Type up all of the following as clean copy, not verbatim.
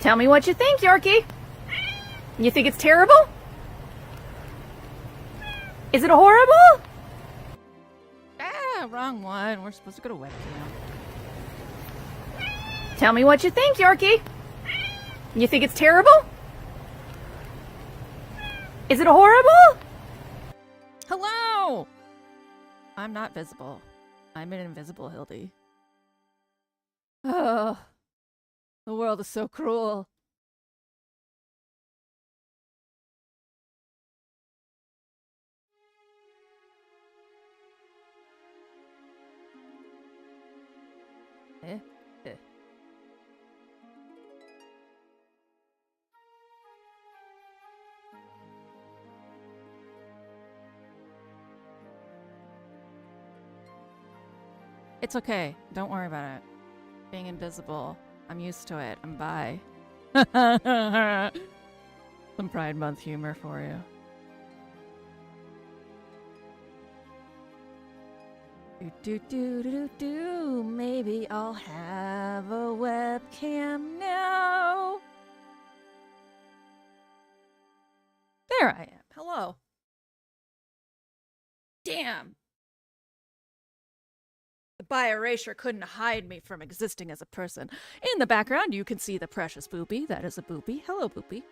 Tell me what you think, Yorkie. You think it's terrible? Is it horrible? Ah, wrong one. We're supposed to go to webcam. Tell me what you think, Yorkie. You think it's terrible? Is it horrible? Hello! I'm not visible. I'm an invisible Hildy. Oh, the world is so cruel. Eh? Eh. It's okay. Don't worry about it. Being invisible. I'm used to it. I'm bi. Some Pride Month humor for you. Do. Maybe I'll have a webcam now. There I am. Hello. Damn. The bi erasure couldn't hide me from existing as a person. In the background, you can see the precious Boopy. That is a Boopy. Hello, Boopy.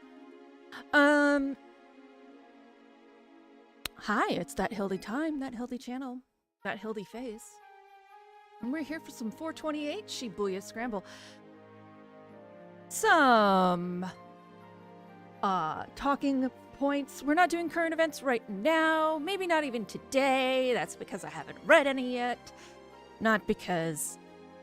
Hi, it's that Hildy time, that Hildy channel, that Hildy face. And we're here for some 428 Shibuya Scramble. Some talking points. We're not doing current events right now. Maybe not even today. That's because I haven't read any yet. Not because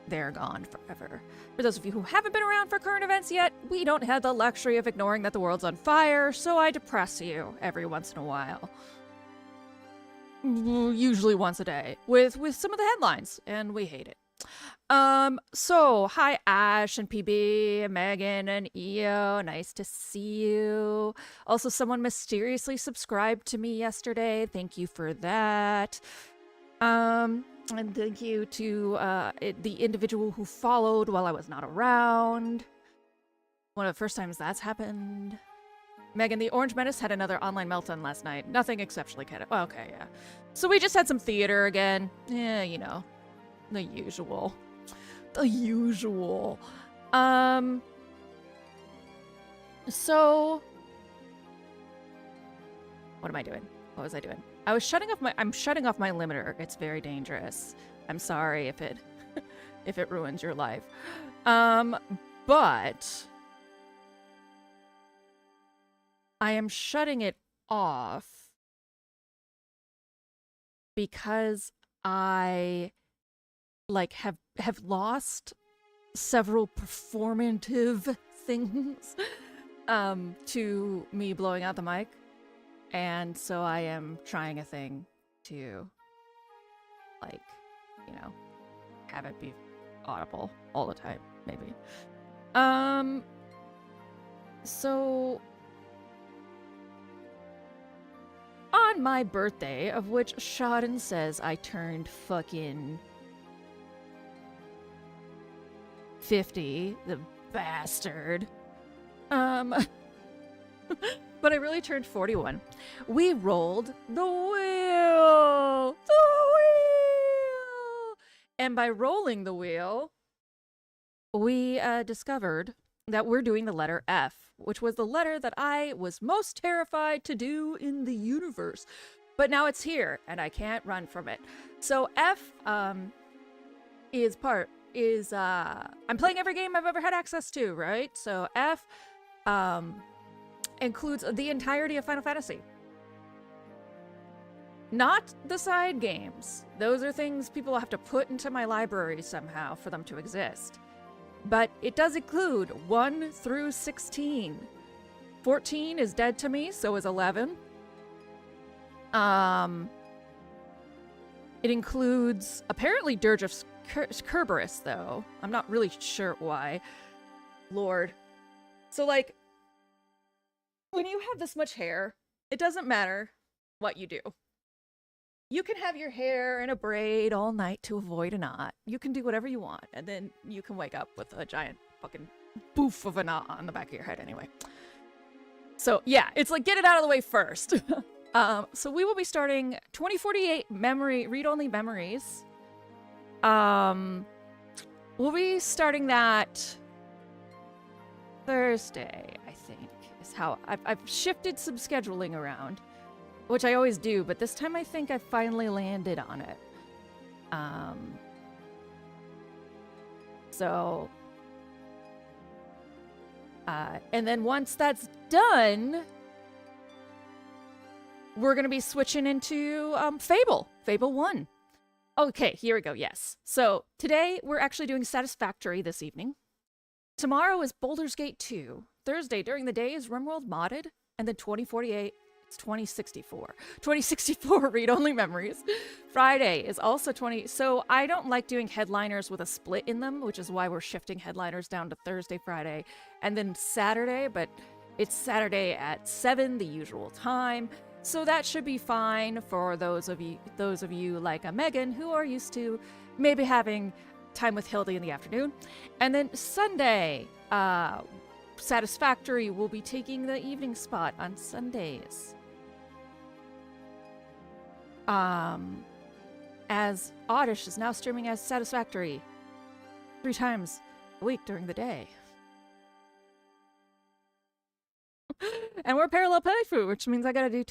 they're gone forever. For those of you who haven't been around for current events yet, we don't have the luxury of ignoring that the world's on fire, so I depress you every once in a while. Usually once a day, with some of the headlines, and we hate it. So, hi Ash and PB, and Megan and EO, nice to see you. Also, someone mysteriously subscribed to me yesterday, thank you for that. And thank you to the individual who followed while I was not around. One of the first times that's happened. Megan, the Orange Menace had another online meltdown last night. Nothing exceptionally kind of... Well, okay, yeah. So we just had some theater again. Yeah, you know. The usual. The usual. So... What am I doing? What was I doing? I'm shutting off my limiter. It's very dangerous. I'm sorry if it if it ruins your life. But I am shutting it off because I have lost several performative things to me blowing out the mic. And so I am trying a thing to, have it be audible all the time, maybe. So on my birthday, of which Shaden says I turned fucking 50, the bastard. But I really turned 41. We rolled the wheel! The wheel! And by rolling the wheel, we discovered that we're doing the letter F, which was the letter that I was most terrified to do in the universe. But now it's here, and I can't run from it. So F I'm playing every game I've ever had access to, right? So F includes the entirety of Final Fantasy. Not the side games. Those are things people have to put into my library somehow for them to exist. But it does include 1 through 16. 14 is dead to me, so is 11. It includes, apparently, Dirge of Kerberos, though. I'm not really sure why. Lord. So, when you have this much hair, it doesn't matter what you do. You can have your hair in a braid all night to avoid a knot. You can do whatever you want, and then you can wake up with a giant fucking boof of a knot on the back of your head anyway. So yeah, it's like get it out of the way first. So we will be starting 2048 read-only memories. We'll be starting that Thursday, I think, is how I've shifted some scheduling around, which I always do, but this time I think I finally landed on it. And then once that's done, we're going to be switching into Fable 1. Okay, here we go, yes. So today we're actually doing Satisfactory this evening. Tomorrow is Baldur's Gate 2. Thursday during the day is RimWorld Modded. And then 2048, it's 2064. 2064 read-only memories. Friday is also 20... So I don't like doing headliners with a split in them, which is why we're shifting headliners down to Thursday, Friday, and then Saturday, but it's Saturday at 7, the usual time. So that should be fine for those of you like Megan who are used to maybe having time with Hildy in the afternoon. And then Sunday, Satisfactory will be taking the evening spot on Sundays. As Oddish is now streaming as Satisfactory 3 times a week during the day. And we're parallel playthrough, which means I gotta do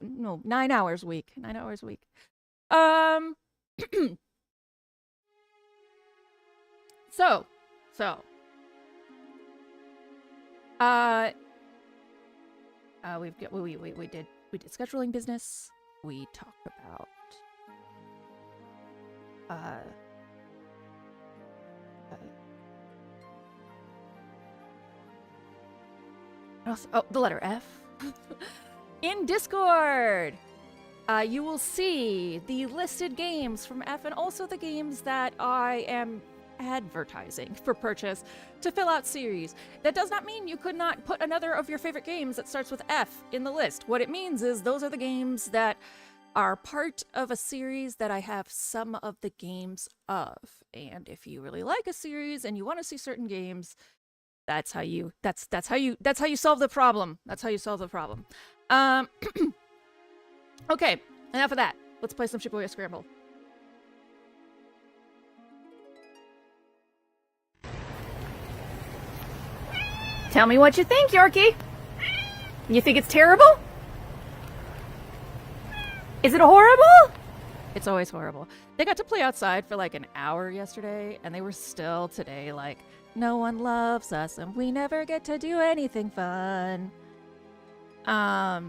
9 hours a week. 9 hours a week. So. We did scheduling business. We talked about the letter F. In Discord, you will see the listed games from F and also the games that I am advertising for purchase to fill out series. That does not mean you could not put another of your favorite games that starts with F in the list. What it means is those are the games that are part of a series that I have some of the games of. And if you really like a series and you want to see certain games, that's how you solve the problem. That's how you solve the problem. Okay, enough of that. Let's play some Shibuya Scramble. Tell me what you think, Yorkie. You think it's terrible? Is it horrible? It's always horrible. They got to play outside for like an hour yesterday, and they were still today like, no one loves us, and we never get to do anything fun. I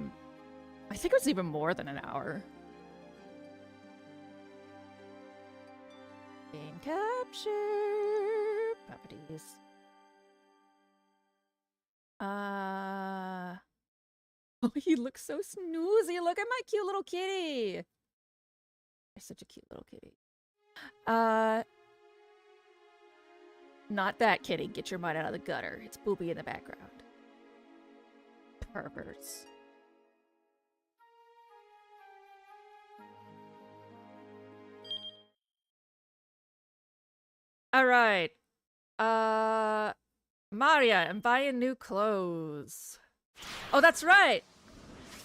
think it was even more than an hour. Game capture properties. Oh, he looks so snoozy. Look at my cute little kitty. You're such a cute little kitty. Not that kitty. Get your mind out of the gutter. It's Booby in the background. Perverts. All right. Maria, I'm buying new clothes. Oh, that's right.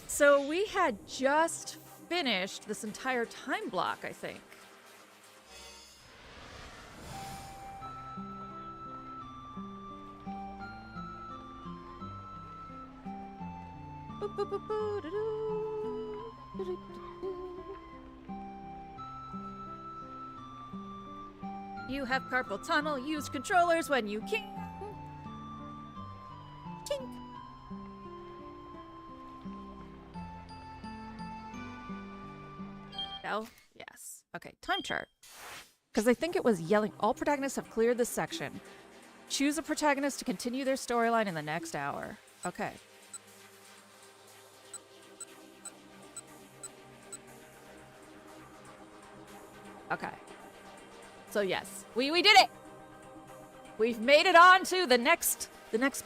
So we had just finished this entire time block, I think. You have carpal tunnel. Use controllers when you can. Tink. No? Yes. Okay, time chart. Because I think it was yelling, all protagonists have cleared this section. Choose a protagonist to continue their storyline in the next hour. Okay. Okay. So yes, we did it! We've made it on to the next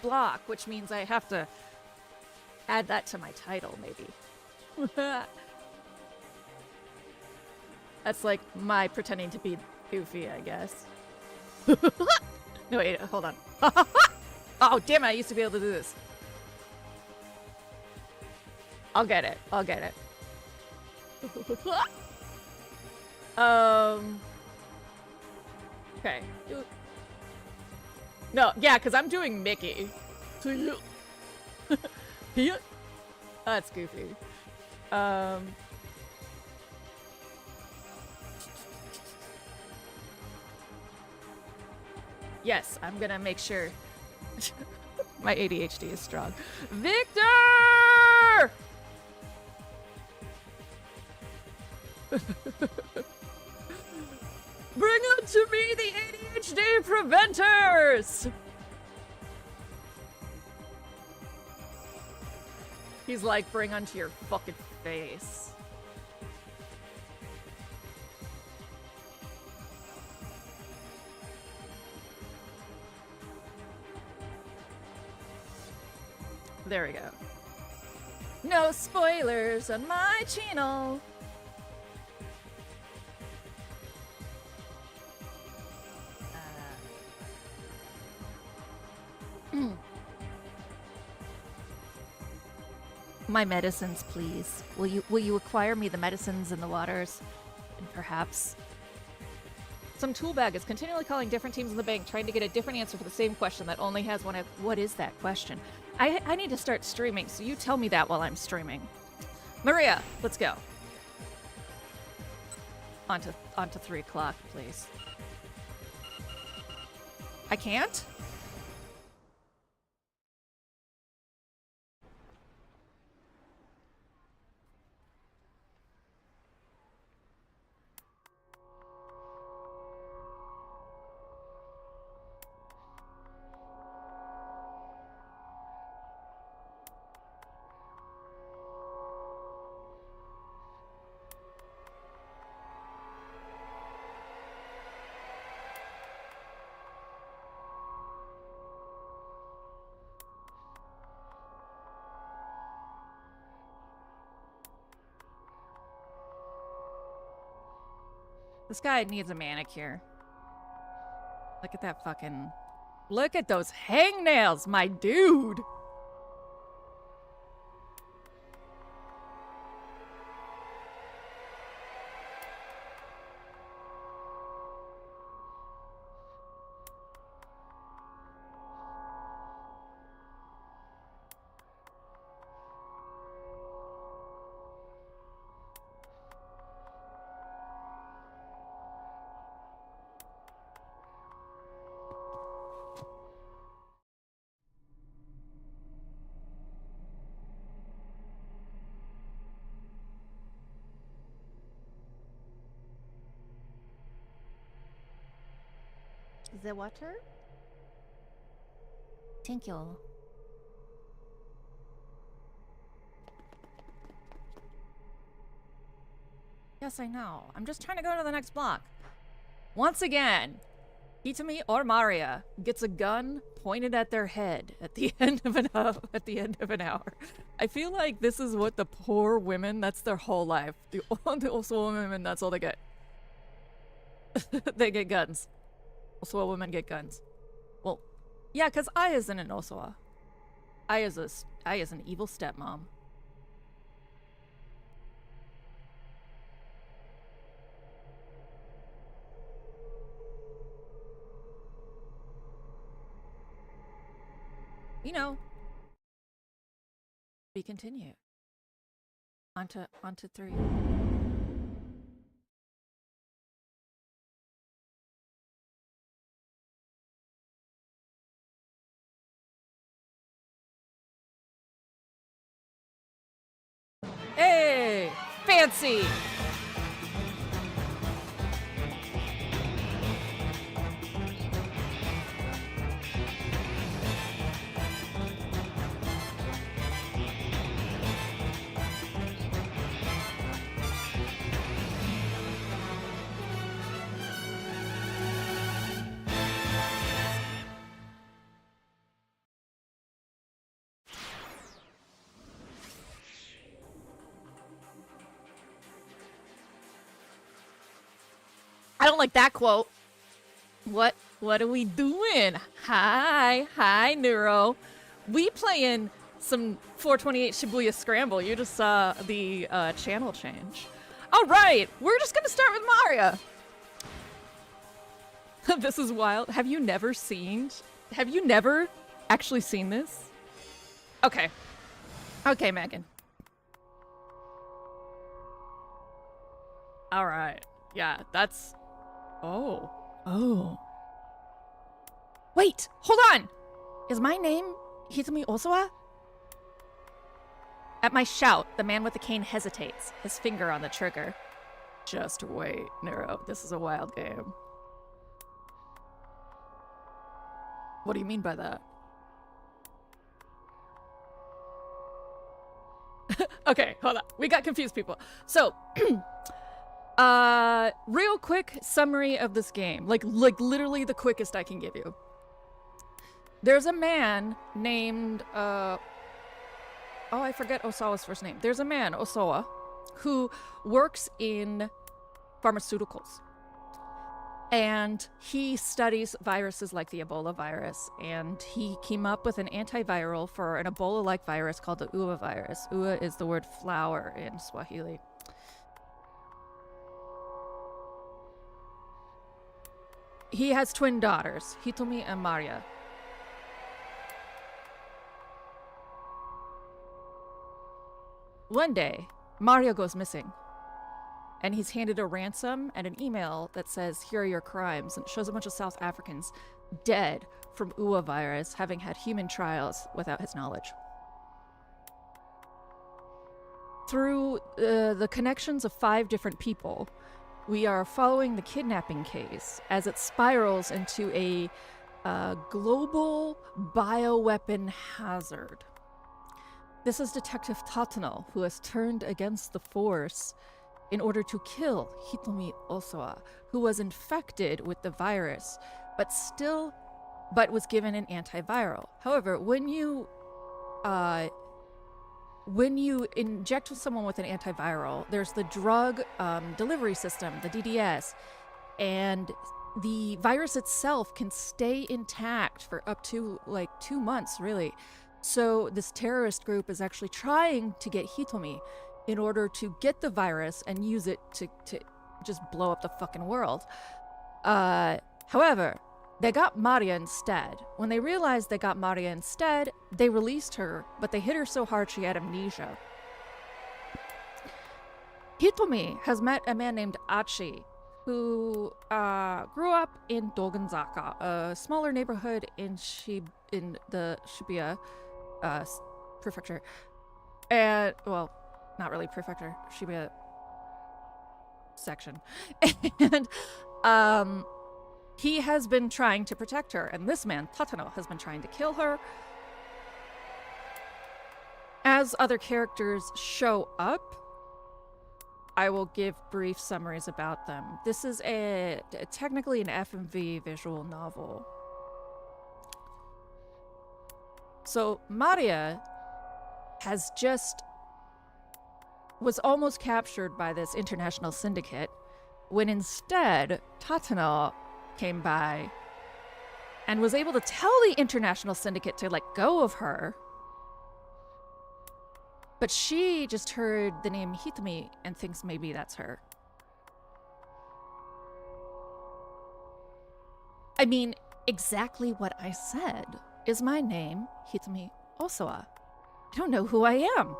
block, which means I have to add that to my title, maybe. That's like my pretending to be goofy, I guess. Wait, hold on. Oh, damn it, I used to be able to do this. I'll get it. I'll get it. Okay. No, yeah, because I'm doing Mickey. That's goofy. Yes, I'm gonna make sure my ADHD is strong. Victor! Bring unto me the ADHD preventers! He's like, bring unto your fucking face. There we go. No spoilers on my channel. My medicines, please. Will you acquire me the medicines and the waters? And perhaps... Some tool bag is continually calling different teams in the bank, trying to get a different answer for the same question that only has one... What is that question? I need to start streaming, so you tell me that while I'm streaming. Maria, let's go. On to 3 o'clock, please. I can't? This guy needs a manicure. Look at that fucking... Look at those hangnails, my dude! The water? Thank you. Yes, I know. I'm just trying to go to the next block. Once again, Itami or Maria gets a gun pointed at their head at the end of an hour. I feel like this is what the poor women, that's their whole life. The also women, that's all they get. They get guns. Osoa women get guns. Well, yeah, because I isn't an Osoa. I is an evil stepmom. You know, we continue. On to 3. Hey! Fancy! I don't like that quote. What are we doing? Hi, Neuro. We playing some 428 Shibuya Scramble. You just saw the channel change. All right, we're just gonna start with Maria. This is wild. Have you never actually seen this? Okay. Okay, Megan. All right. Yeah, that's... Oh. Wait, hold on! Is my name Hitomi Osawa? At my shout, the man with the cane hesitates, his finger on the trigger. Just wait, Nero. This is a wild game. What do you mean by that? Okay, hold on. We got confused, people. So, real quick summary of this game. Like literally the quickest I can give you. There's a man named, oh, I forget Osawa's first name. There's a man, Osawa, who works in pharmaceuticals. And he studies viruses like the Ebola virus. And he came up with an antiviral for an Ebola-like virus called the Uwa virus. Uwa is the word flower in Swahili. He has twin daughters, Hitomi and Maria. One day, Maria goes missing. And he's handed a ransom and an email that says, here are your crimes, and it shows a bunch of South Africans dead from Uwa virus, having had human trials without his knowledge. Through the connections of 5 different people, we are following the kidnapping case as it spirals into a global bioweapon hazard. This is Detective Tatano, who has turned against the Force in order to kill Hitomi Osawa, who was infected with the virus, but was given an antiviral. However, when you inject someone with an antiviral, there's the drug delivery system, the DDS, and the virus itself can stay intact for up to like 2 months, really. So this terrorist group is actually trying to get Hitomi in order to get the virus and use it to just blow up the fucking world. However, they got Maria instead. When they realized they got Maria instead, they released her, but they hit her so hard she had amnesia. Hitomi has met a man named Achi, who grew up in Dogenzaka, a smaller neighborhood in the Shibuya prefecture. And, well, not really prefecture, Shibuya section. And he has been trying to protect her, and this man, Tatano, has been trying to kill her. As other characters show up, I will give brief summaries about them. This is technically an FMV visual novel. So Maria was almost captured by this international syndicate, when instead Tatano came by and was able to tell the international syndicate to let go of her. But she just heard the name Hitomi and thinks maybe that's her. I mean, exactly what I said. Is my name Hitomi Osawa? I don't know who I am.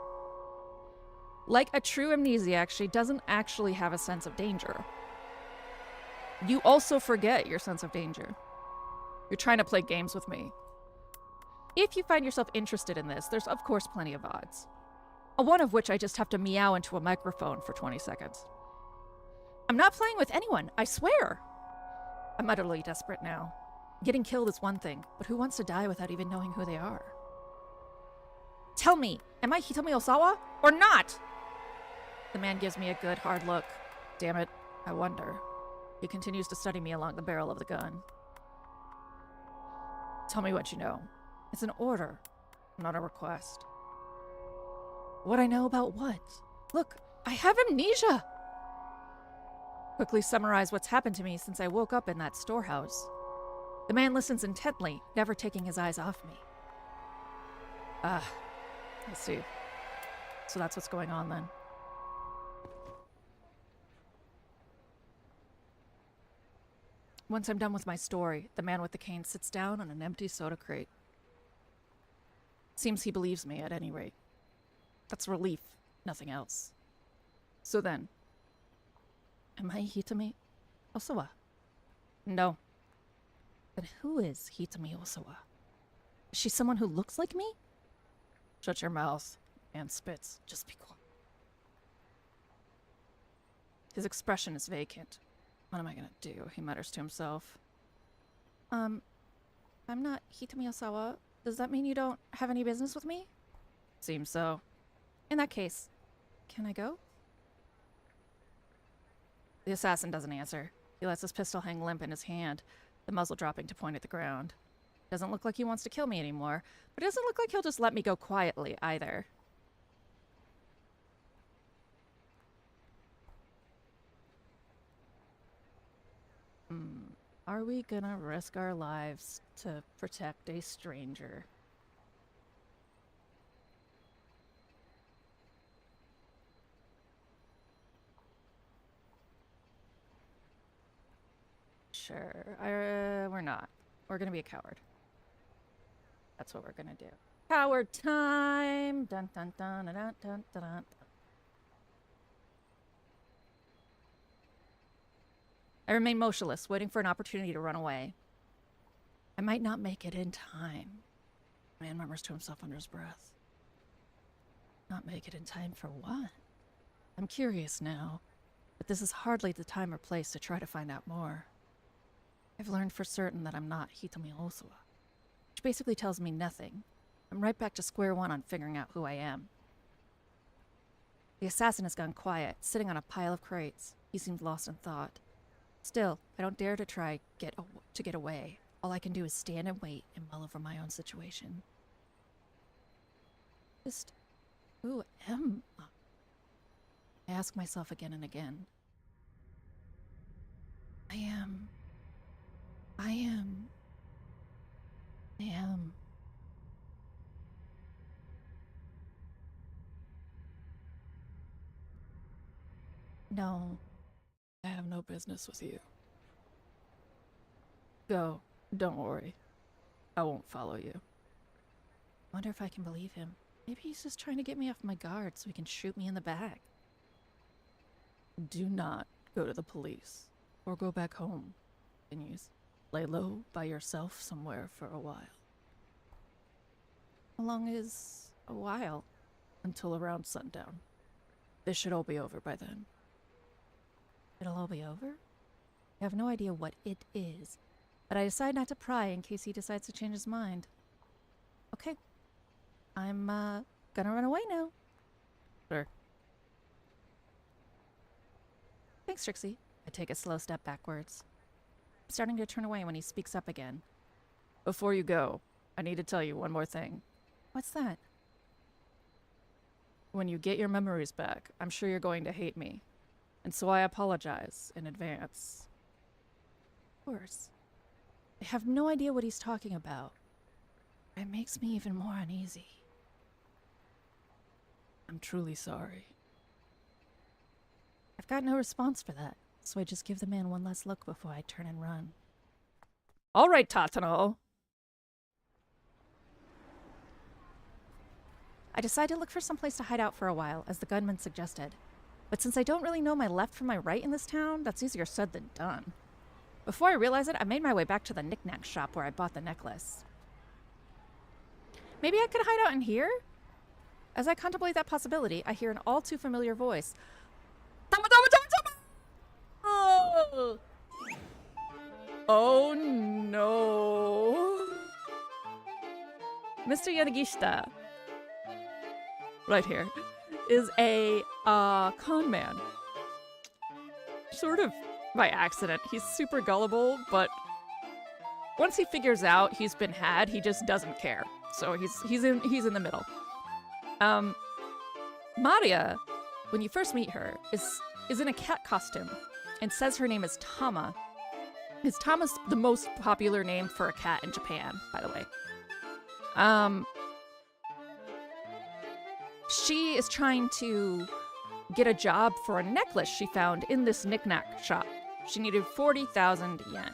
Like a true amnesiac, she doesn't actually have a sense of danger. You also forget your sense of danger. You're trying to play games with me. If you find yourself interested in this, there's of course plenty of odds. One of which I just have to meow into a microphone for 20 seconds. I'm not playing with anyone, I swear. I'm utterly desperate now. Getting killed is one thing, but who wants to die without even knowing who they are? Tell me, am I Hitomi Osawa or not? The man gives me a good hard look. Damn it, I wonder. He continues to study me along the barrel of the gun. Tell me what you know. It's an order, not a request. What I know about what? Look, I have amnesia! Quickly summarize what's happened to me since I woke up in that storehouse. The man listens intently, never taking his eyes off me. Ah, I see. So that's what's going on then. Once I'm done with my story, the man with the cane sits down on an empty soda crate. Seems he believes me at any rate. That's relief, nothing else. So then, am I Hitami Osawa? No. Then who is Hitami Osawa? Is she someone who looks like me? Shut your mouth and spits. Just be quiet. His expression is vacant. What am I gonna do? He mutters to himself. I'm not Hitami Osawa. Does that mean you don't have any business with me? Seems so. In that case, can I go? The assassin doesn't answer. He lets his pistol hang limp in his hand, the muzzle dropping to point at the ground. Doesn't look like he wants to kill me anymore, but it doesn't look like he'll just let me go quietly either. Are we gonna risk our lives to protect a stranger? Sure. We're not. We're gonna be a coward. That's what we're gonna do. Coward time! Dun dun dun dun dun dun dun dun. I remain motionless, waiting for an opportunity to run away. I might not make it in time. The man murmurs to himself under his breath. Not make it in time for what? I'm curious now, but this is hardly the time or place to try to find out more. I've learned for certain that I'm not Hitami Osawa, which basically tells me nothing. I'm right back to square one on figuring out who I am. The assassin has gone quiet, sitting on a pile of crates. He seemed lost in thought. Still, I don't dare to try to get away. All I can do is stand and wait and mull over my own situation. Just, who am I? I ask myself again and again. I am. No, I have no business with you. Go, don't worry. I won't follow you. Wonder if I can believe him. Maybe he's just trying to get me off my guard so he can shoot me in the back. Do not go to the police or go back home. Continues. Lay low by yourself somewhere for a while. How long is a while? Until around sundown. This should all be over by then. It'll all be over? I have no idea what it is, but I decide not to pry in case he decides to change his mind. Okay. I'm, gonna run away now. Sure. Thanks, Trixie. I take a slow step backwards. I'm starting to turn away when he speaks up again. Before you go, I need to tell you one more thing. What's that? When you get your memories back, I'm sure you're going to hate me. And so I apologize in advance. Of course. I have no idea what he's talking about. It makes me even more uneasy. I'm truly sorry. I've got no response for that, so I just give the man one last look before I turn and run. All right, Tatano. I decide to look for some place to hide out for a while, as the gunman suggested. But since I don't really know my left from my right in this town, that's easier said than done. Before I realize it, I made my way back to the knick-knack shop where I bought the necklace. Maybe I could hide out in here? As I contemplate that possibility, I hear an all too familiar voice. Tama, tama, tama, tama! Oh! Oh no! Mr. Yanagishita, right here, is a con man. Sort of by accident. He's super gullible, but once he figures out he's been had, he just doesn't care. So he's in the middle. Maria, when you first meet her, is in a cat costume and says her name is Tama. Is Thomas the most popular name for a cat in Japan, by the way? She is trying to get a job for a necklace she found in this knickknack shop. She needed 40,000 yen.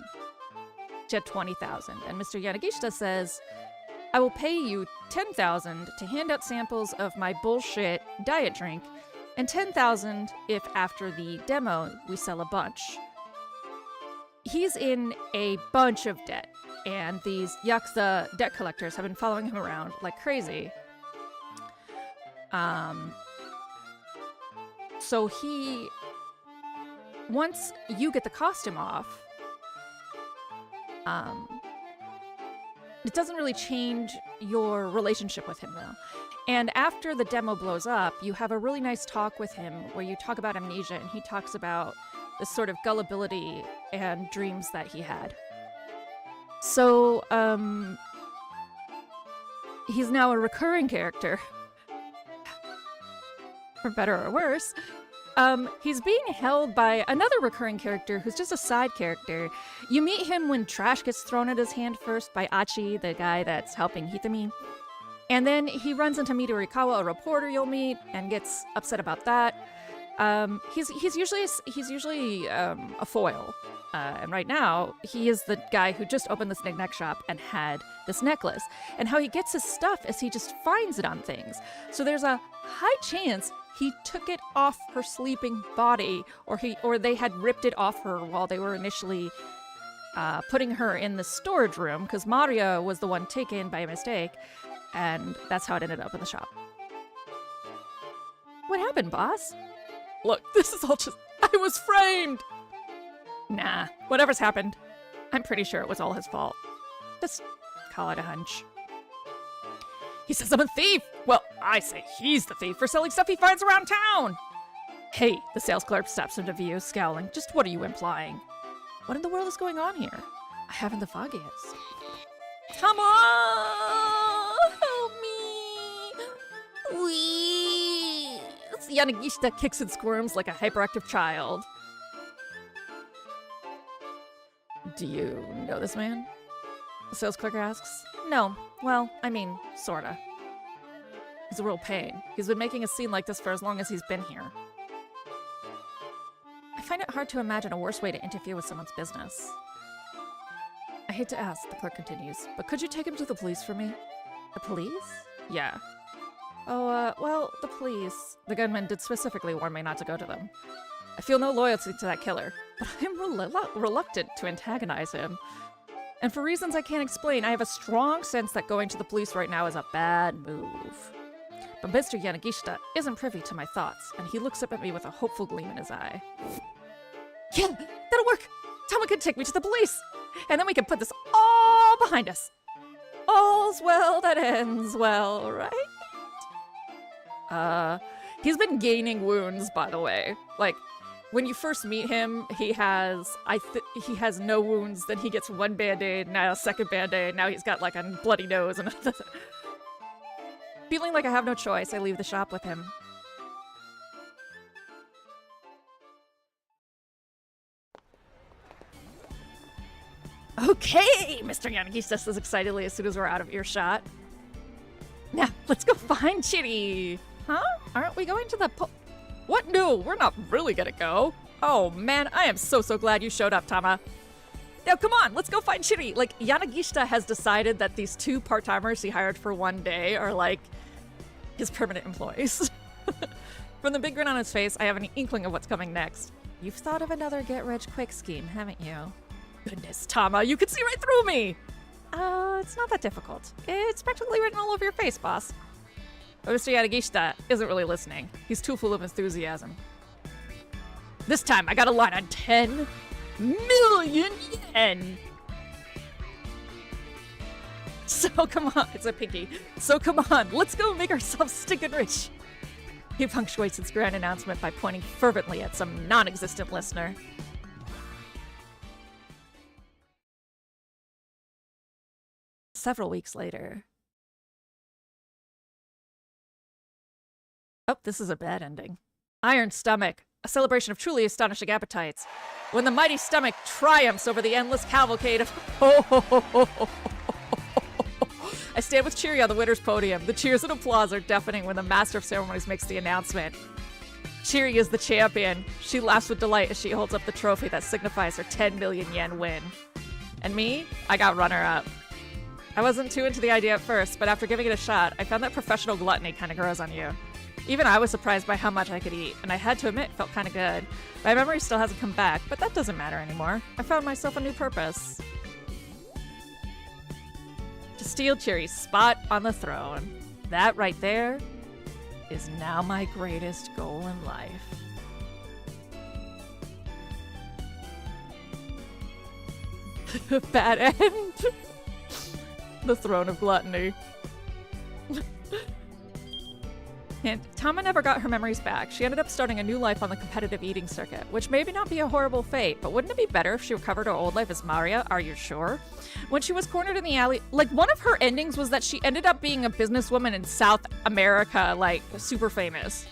She had 20,000. And Mr. Yanagishita says, I will pay you 10,000 to hand out samples of my bullshit diet drink, and 10,000 if after the demo we sell a bunch. He's in a bunch of debt, and these Yakuza debt collectors have been following him around like crazy. So once you get the costume off, it doesn't really change your relationship with him, though. And after the demo blows up, you have a really nice talk with him where you talk about amnesia, and he talks about this sort of gullibility and dreams that he had. So, he's now a recurring character. For better or worse. He's being held by another recurring character who's just a side character. You meet him when trash gets thrown at his hand first by Achi, the guy that's helping Hitami. And then he runs into Midorikawa, a reporter you'll meet, and gets upset about that. He's usually a foil. And right now, he is the guy who just opened this knickknack shop and had this necklace. And how he gets his stuff is he just finds it on things. So there's a high chance he took it off her sleeping body, or they had ripped it off her while they were initially putting her in the storage room, because Maria was the one taken by mistake, and that's how it ended up in the shop. What happened, boss? Look, this is all just... I was framed! Nah, whatever's happened, I'm pretty sure it was all his fault. Just call it a hunch. He says I'm a thief! Well, I say he's the thief for selling stuff he finds around town! Hey, the sales clerk steps into view, scowling. Just what are you implying? What in the world is going on here? I haven't the foggiest. Come on! Help me! Wee! Yanagishita kicks and squirms like a hyperactive child. Do you know this man? The sales clerk asks. No. Well, I mean, sorta. He's a real pain. He's been making a scene like this for as long as he's been here. I find it hard to imagine a worse way to interfere with someone's business. I hate to ask, the clerk continues, but could you take him to the police for me? The police? Yeah. Oh, well, the police. The gunman did specifically warn me not to go to them. I feel no loyalty to that killer, but I'm reluctant to antagonize him. And for reasons I can't explain, I have a strong sense that going to the police right now is a bad move. But Mr. Yanagishita isn't privy to my thoughts, and he looks up at me with a hopeful gleam in his eye. Yeah, that'll work! Tama can take me to the police! And then we can put this all behind us! All's well that ends well, right? He's been gaining wounds, by the way. Like, when you first meet him, he has no wounds, then he gets one band-aid, now a second band-aid, now he's got like a bloody nose and Feeling like I have no choice, I leave the shop with him. Okay, Mr. Yanagishita says excitedly as soon as we're out of earshot. Now, let's go find Chitty. Huh? Aren't we going to the What? No, we're not really gonna go. Oh man, I am so glad you showed up, Tama. Now come on, let's go find Chitty. Like, Yanagishita has decided that these two part-timers he hired for one day are like his permanent employees. From the big grin on his face, I have an inkling of what's coming next. You've thought of another get-rich-quick scheme, haven't you? Goodness, Tama, you can see right through me! It's not that difficult. It's practically written all over your face, boss. But Mr. Yanagishita isn't really listening. He's too full of enthusiasm. This time, I got a line on 10 million yen! So come on, it's a pinky. So come on, let's go make ourselves stinking rich. He punctuates his grand announcement by pointing fervently at some non-existent listener. Several weeks later. Oh, this is a bad ending. Iron stomach. a celebration of truly astonishing appetites. When the mighty stomach triumphs over the endless cavalcade of I stand with Cheery on the winner's podium. The cheers and applause are deafening when the master of ceremonies makes the announcement. Cheery is the champion. She laughs with delight as she holds up the trophy that signifies her 10 million yen win. And me? I got runner-up. I wasn't too into the idea at first, but after giving it a shot, I found that professional gluttony kind of grows on you. Even I was surprised by how much I could eat, and I had to admit it felt kind of good. My memory still hasn't come back, but that doesn't matter anymore. I found myself a new purpose. To steal Cheery's spot on the throne. That right there is now my greatest goal in life. Bad end. The throne of gluttony. And Tama never got her memories back. She ended up starting a new life on the competitive eating circuit, which may not be a horrible fate, but wouldn't it be better if she recovered her old life as Maria? Are you sure? When she was cornered in the alley, like, one of her endings was that she ended up being a businesswoman in South America, like, super famous.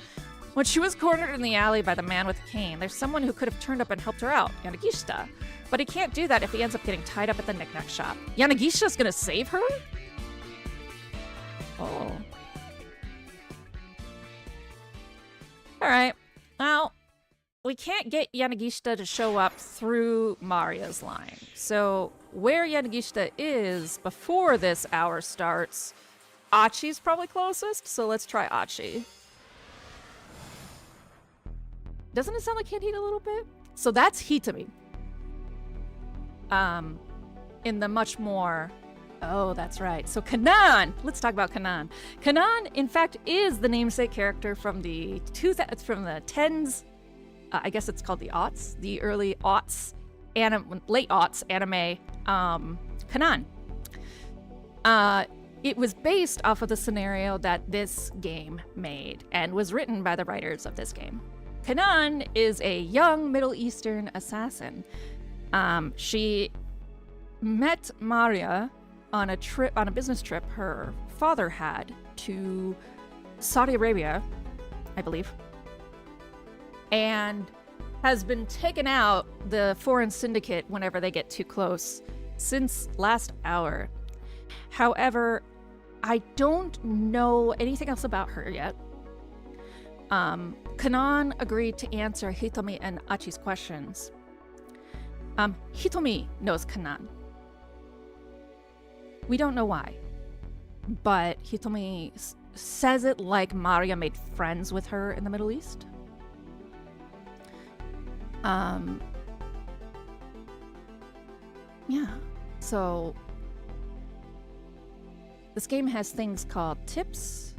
When she was cornered in the alley by the man with the cane, there's someone who could have turned up and helped her out, Yanagishita. But he can't do that if he ends up getting tied up at the knick-knack shop. Yanagishita's gonna save her? Oh. Alright, well, we can't get Yanagishita to show up through Maria's line. So, where Yanagishita is before this hour starts, Achi's probably closest, so let's try Achi. Doesn't it sound like Hit a little bit? So that's Hitami. In the much more... Oh, that's right. So Kanan! Let's talk about Kanan. Kanan, in fact, is the namesake character from the tens. I guess it's called the aughts, the early aughts, late aughts anime. Kanan. It was based off of the scenario that this game made and was written by the writers of this game. Kanan is a young Middle Eastern assassin. She met Maria on a business trip her father had to Saudi Arabia, I believe, and has been taken out the foreign syndicate whenever they get too close since last hour. However, I don't know anything else about her yet. Kanan agreed to answer Hitomi and Achi's questions. Hitomi knows Kanan. We don't know why, but Hitomi says it like Maria made friends with her in the Middle East. Yeah, so this game has things called tips.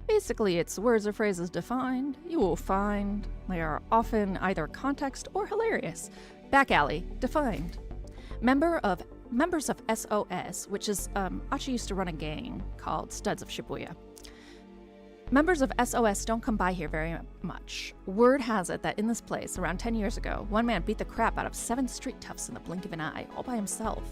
Basically, it's words or phrases defined. You will find they are often either context or hilarious. Back alley, defined. Members of SOS, which is, Achi used to run a gang called Studs of Shibuya. Members of SOS don't come by here very much. Word has it that in this place, around 10 years ago, one man beat the crap out of 7 street toughs in the blink of an eye, all by himself.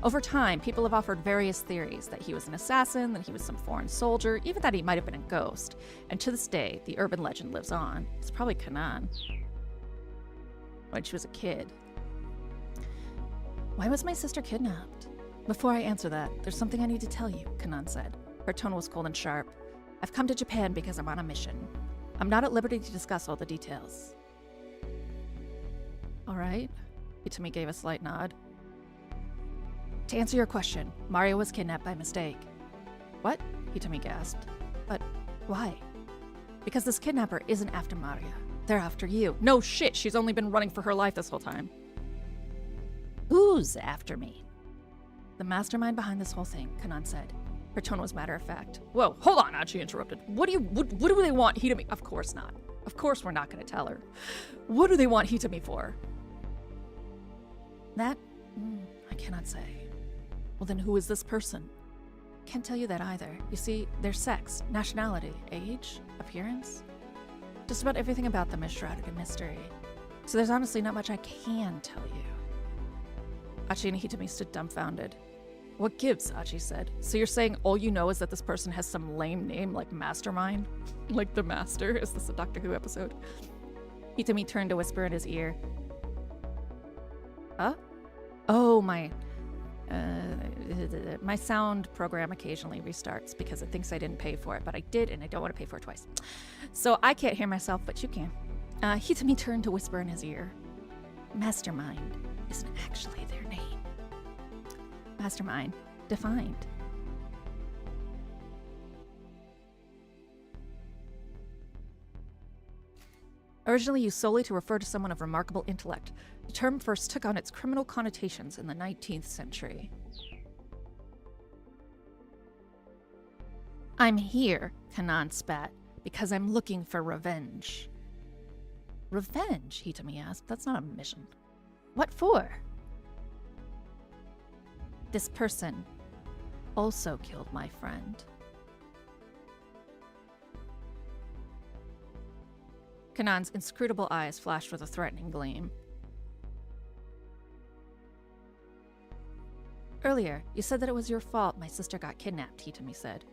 Over time, people have offered various theories that he was an assassin, that he was some foreign soldier, even that he might have been a ghost. And to this day, the urban legend lives on. It's probably Kanan. When she was a kid. Why was my sister kidnapped? Before I answer that, there's something I need to tell you, Kanan said. Her tone was cold and sharp. I've come to Japan because I'm on a mission. I'm not at liberty to discuss all the details. All right. Hitami gave a slight nod. To answer your question, Mario was kidnapped by mistake. What? Hitami gasped. But why? Because this kidnapper isn't after Maria. They're after you. No shit, she's only been running for her life this whole time. Who's after me? The mastermind behind this whole thing, Kanan said. Her tone was matter-of-fact. Whoa, hold on, Achi interrupted. What do they want Hitami? Of course not. Of course we're not going to tell her. What do they want Hitami for? That, I cannot say. Well then who is this person? Can't tell you that either. You see, their sex, nationality, age, appearance. Just about everything about them is shrouded in mystery. So there's honestly not much I can tell you. Achi and Hitami stood dumbfounded. What gives? Achi said. So you're saying all you know is that this person has some lame name like Mastermind? Like the Master? Is this a Doctor Who episode? Hitami turned to whisper in his ear. Huh? Oh, my sound program occasionally restarts because it thinks I didn't pay for it, but I did, and I don't want to pay for it twice. So I can't hear myself, but you can. Hitami turned to whisper in his ear. Mastermind isn't actually their name. Mastermind defined. Originally used solely to refer to someone of remarkable intellect, the term first took on its criminal connotations in the 19th century. I'm here, Kanan spat, because I'm looking for revenge. Revenge? Hitami asked. That's not a mission. What for? This person also killed my friend. Kanan's inscrutable eyes flashed with a threatening gleam. Earlier, you said that it was your fault my sister got kidnapped, Hitami said.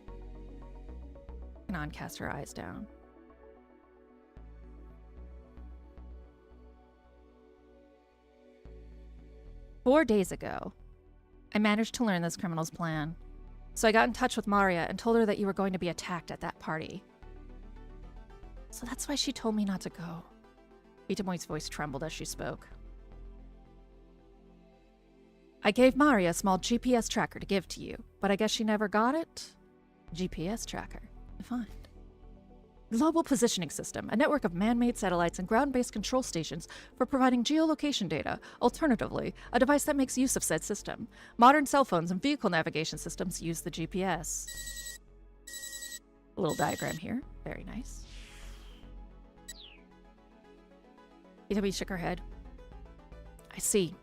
Kanan cast her eyes down. "4 days ago, I managed to learn this criminal's plan. So I got in touch with Maria and told her that you were going to be attacked at that party. So that's why she told me not to go." Itamoi's voice trembled as she spoke. "I gave Maria a small GPS tracker to give to you, but I guess she never got it?" GPS tracker. Defined. Global Positioning System, a network of man-made satellites and ground-based control stations for providing geolocation data. Alternatively, a device that makes use of said system. Modern cell phones and vehicle navigation systems use the GPS. A little diagram here. Very nice. Itami shook her head. "I see.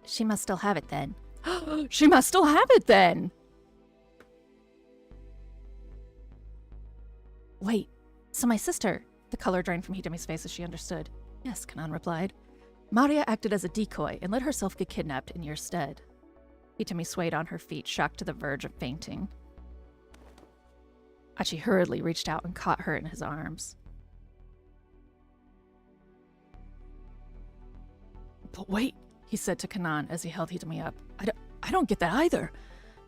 She must still have it then." She must still have it then! Wait, so my sister... The color drained from Hitami's face as she understood. "Yes," Kanan replied. "Maria acted as a decoy and let herself get kidnapped in your stead." Hitami swayed on her feet, shocked to the verge of fainting. Achi hurriedly reached out and caught her in his arms. "But wait," he said to Kanan as he held Hitami up. I don't get that either.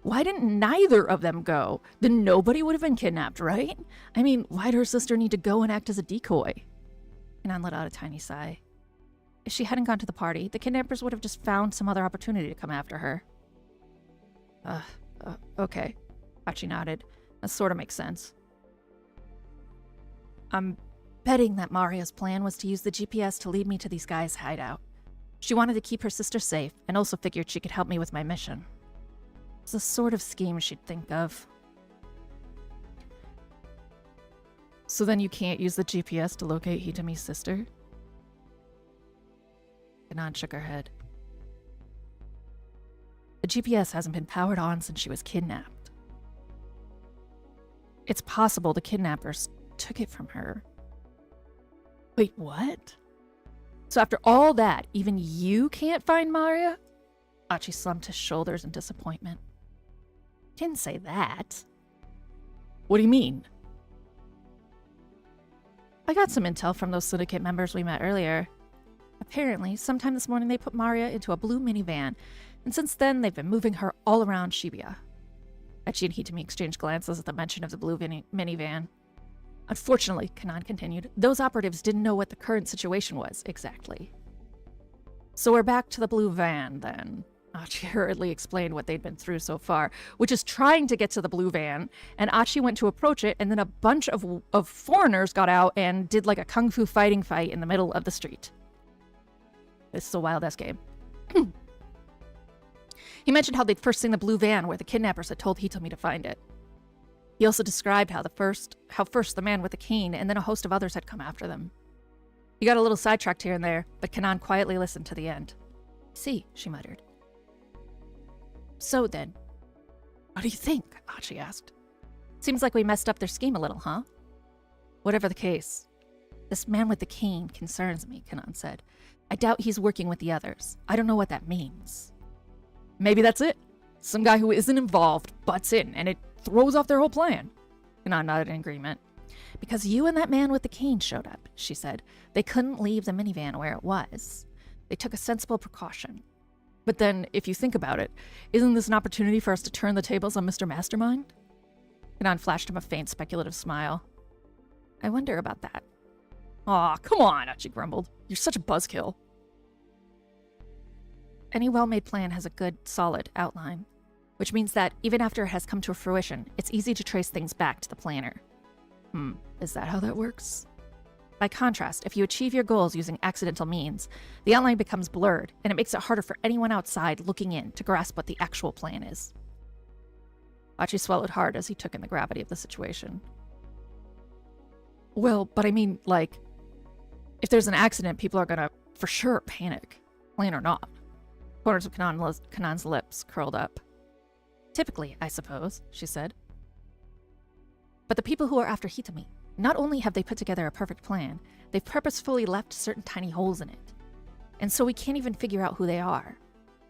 Why didn't neither of them go? Then nobody would have been kidnapped, right? I mean, why'd her sister need to go and act as a decoy?" Kanan let out a tiny sigh. If she hadn't gone to the party, the kidnappers would have just found some other opportunity to come after her. Okay. Achi nodded. That sort of makes sense. "I'm betting that Maria's plan was to use the GPS to lead me to these guys' hideout. She wanted to keep her sister safe, and also figured she could help me with my mission. It's the sort of scheme she'd think of." "So then you can't use the GPS to locate Hitami's sister?" Kanan shook her head. "The GPS hasn't been powered on since she was kidnapped. It's possible the kidnappers took it from her." "Wait, what? So after all that, even you can't find Maria?" Achi slumped his shoulders in disappointment. "Didn't say that." "What do you mean?" "I got some intel from those syndicate members we met earlier. Apparently, sometime this morning they put Maria into a blue minivan, and since then they've been moving her all around Shibuya." Achi and Hitami exchanged glances at the mention of the blue minivan. "Unfortunately," Kanan continued, "those operatives didn't know what the current situation was exactly." "So we're back to the blue van, then." Achi hurriedly explained what they'd been through so far, which is trying to get to the blue van, and Achi went to approach it, and then a bunch of foreigners got out and did like a kung fu fighting fight in the middle of the street. This is a wild-ass game. He mentioned how they'd first seen the blue van where the kidnappers had told Hitami to find it. He also described how first the man with the cane and then a host of others had come after them. He got a little sidetracked here and there, but Kanan quietly listened to the end. "See," she muttered. "So then, what do you think?" Achi asked. "Seems like we messed up their scheme a little, huh?" "Whatever the case, this man with the cane concerns me," Kanan said. "I doubt he's working with the others. I don't know what that means." "Maybe that's it. Some guy who isn't involved butts in, and it throws off their whole plan." Kanan nodded in agreement. Because you and that man with the cane showed up, she said. They couldn't leave the minivan where it was. They took a sensible precaution. But then, if you think about it, isn't this an opportunity for us to turn the tables on Mr. Mastermind? Kanan flashed him a faint, speculative smile. I wonder about that. Aw, come on, Achi grumbled. You're such a buzzkill. Any well-made plan has a good, solid outline, which means that even after it has come to fruition, it's easy to trace things back to the planner. Is that how that works? By contrast, if you achieve your goals using accidental means, the outline becomes blurred, and it makes it harder for anyone outside looking in to grasp what the actual plan is. Achi swallowed hard as he took in the gravity of the situation. Well, but I mean, like, if there's an accident, people are gonna, for sure, panic. Plan or not. Corners of Kanan's lips curled up. Typically, I suppose, she said. But the people who are after Hitami, not only have they put together a perfect plan, they've purposefully left certain tiny holes in it. And so we can't even figure out who they are.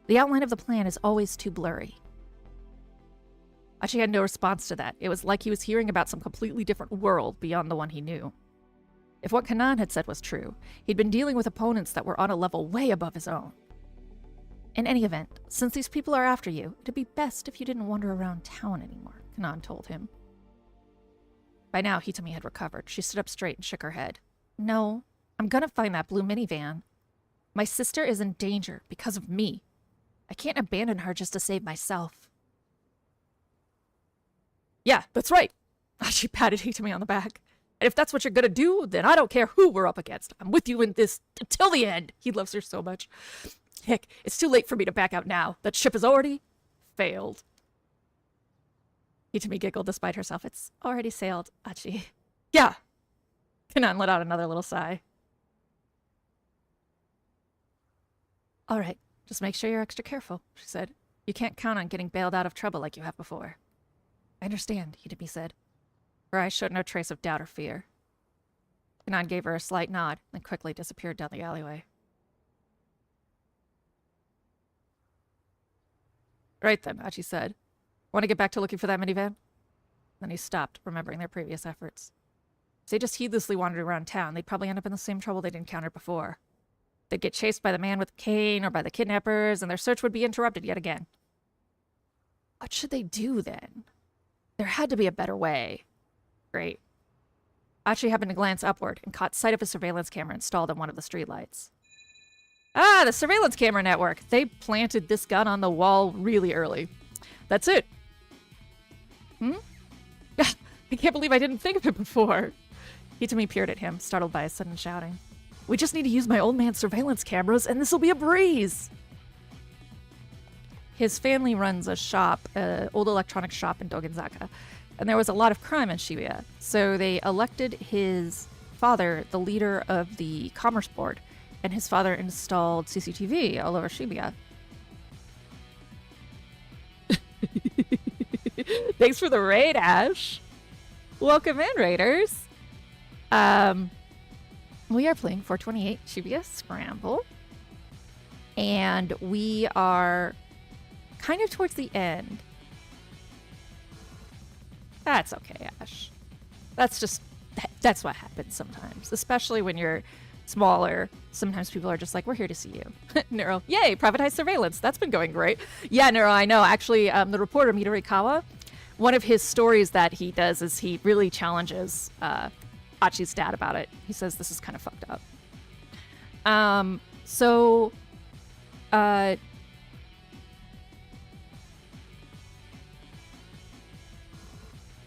The outline of the plan is always too blurry. Achi had no response to that. It was like he was hearing about some completely different world beyond the one he knew. If what Kanan had said was true, he'd been dealing with opponents that were on a level way above his own. In any event, since these people are after you, it'd be best if you didn't wander around town anymore, Kanan told him. By now, Hitami had recovered. She stood up straight and shook her head. No, I'm gonna find that blue minivan. My sister is in danger because of me. I can't abandon her just to save myself. Yeah, that's right. She patted Hitami on the back. And if that's what you're gonna do, then I don't care who we're up against. I'm with you in this until the end. He loves her so much. Heck, it's too late for me to back out now. That ship has already failed. Hitami giggled despite herself. It's already sailed, Achi. Yeah. Kanan let out another little sigh. All right, just make sure you're extra careful, she said. You can't count on getting bailed out of trouble like you have before. I understand, Hitami said. Her eyes showed no trace of doubt or fear. Kanan gave her a slight nod, then quickly disappeared down the alleyway. Right then, Achi said. Want to get back to looking for that minivan? Then he stopped, remembering their previous efforts. If they just heedlessly wandered around town, they'd probably end up in the same trouble they'd encountered before. They'd get chased by the man with the cane or by the kidnappers, and their search would be interrupted yet again. What should they do then? There had to be a better way. Great. Achi happened to glance upward and caught sight of a surveillance camera installed on one of the streetlights. Ah, the surveillance camera network. They planted this gun on the wall really early. That's it. I can't believe I didn't think of it before. Hitami peered at him, startled by his sudden shouting. We just need to use my old man's surveillance cameras, and this'll be a breeze. His family runs a shop, an old electronics shop in Dogenzaka, and there was a lot of crime in Shibuya, so they elected his father the leader of the Commerce Board, and his father installed CCTV all over Shibuya. Thanks for the raid, Ash. Welcome in, raiders. We are playing 428 Shibuya Scramble, and we are kind of towards the end. That's okay, Ash. That's what happens sometimes, especially when you're smaller. Sometimes people are just like, we're here to see you. Neuro, yay, privatized surveillance. That's been going great. Yeah, Neuro, I know. Actually, the reporter, Midorikawa, one of his stories that he does is he really challenges Achi's dad about it. He says this is kind of fucked up.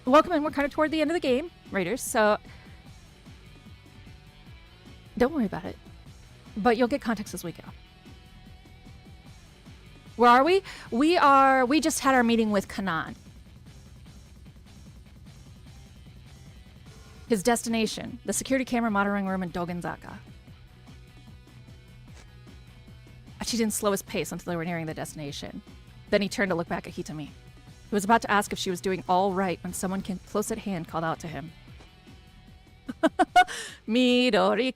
Welcome in. We're kind of toward the end of the game, Raiders, so don't worry about it. But you'll get context as we go. Where are we? We just had our meeting with Kanan. His destination, the security camera monitoring room in Dogenzaka. Achi didn't slow his pace until they were nearing the destination. Then he turned to look back at Hitami. He was about to ask if she was doing all right when someone close at hand called out to him. Midorikawa!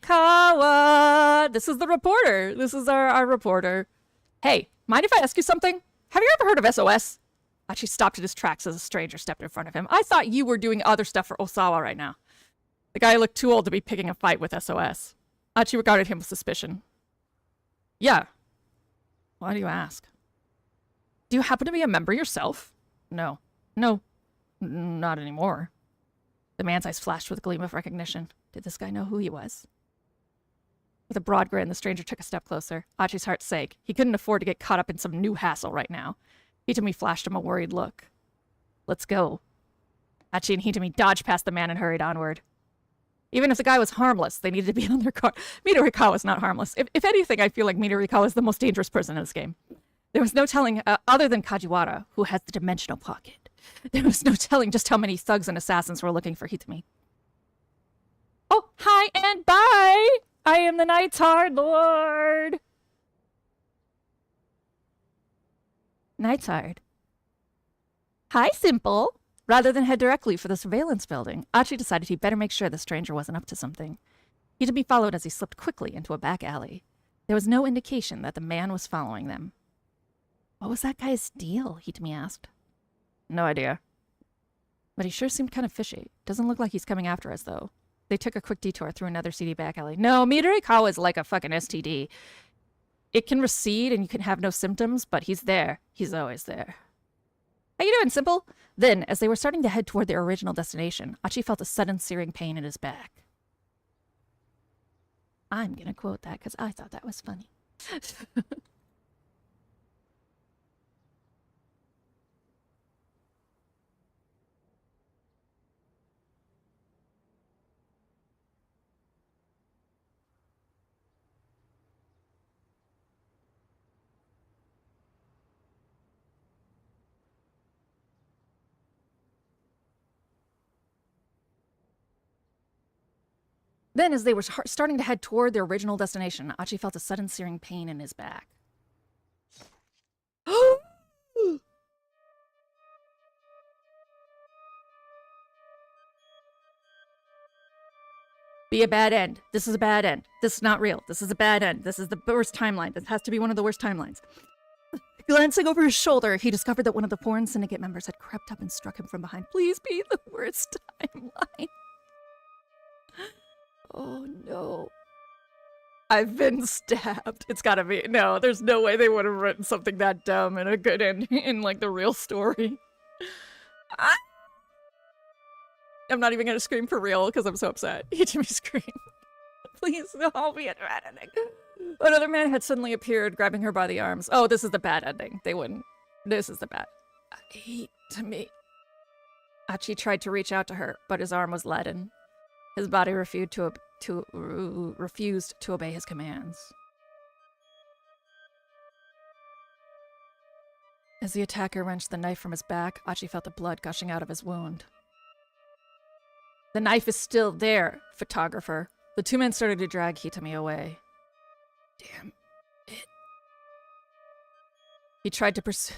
This is the reporter. This is our reporter. Hey, mind if I ask you something? Have you ever heard of SOS? Achi stopped in his tracks as a stranger stepped in front of him. I thought you were doing other stuff for Osawa right now. The guy looked too old to be picking a fight with SOS. Achi regarded him with suspicion. Yeah. Why do you ask? Do you happen to be a member yourself? No. No. Not anymore. The man's eyes flashed with a gleam of recognition. Did this guy know who he was? With a broad grin, the stranger took a step closer. Achi's heart sank. He couldn't afford to get caught up in some new hassle right now. Hitami flashed him a worried look. Let's go. Achi and Hitami dodged past the man and hurried onward. Even if the guy was harmless, they needed to be on their guard. Midorikawa is not harmless. If anything, I feel like Midorikawa is the most dangerous person in this game. There was no telling, other than Kajiwara, who has the dimensional pocket. There was no telling just how many thugs and assassins were looking for Hitami. Oh, hi and bye! I am the Nightshard Lord! Nightshard. Hi, Simple! Rather than head directly for the surveillance building, Achi decided he'd better make sure the stranger wasn't up to something. Hitami followed as he slipped quickly into a back alley. There was no indication that the man was following them. What was that guy's deal? Hitami asked. No idea. But he sure seemed kind of fishy. Doesn't look like he's coming after us, though. They took a quick detour through another seedy back alley. No, Midorikawa is like a fucking STD. It can recede and you can have no symptoms, but he's there. He's always there. How you doing, Simple? Then, as they were starting to head toward their original destination, Achi felt a sudden searing pain in his back. I'm gonna quote that because I thought that was funny. Then, as they were starting to head toward their original destination, Achi felt a sudden searing pain in his back. Be a bad end. This is a bad end. This is not real. This is a bad end. This is the worst timeline. This has to be one of the worst timelines. Glancing over his shoulder, he discovered that one of the foreign syndicate members had crept up and struck him from behind. Please be the worst timeline. Oh no. I've been stabbed. It's gotta be. No, there's no way they would have written something that dumb and a good ending in like the real story. I'm not even gonna scream for real because I'm so upset. Hitami screamed. Please, don't be a bad ending. Another man had suddenly appeared, grabbing her by the arms. Oh, this is the bad ending. They wouldn't. This is the bad. Hitami. Achi tried to reach out to her, but his arm was leaden. His body refused to obey his commands. As the attacker wrenched the knife from his back, Achi felt the blood gushing out of his wound. The knife is still there, photographer. The two men started to drag Hitami away. Damn it. He tried to pursue...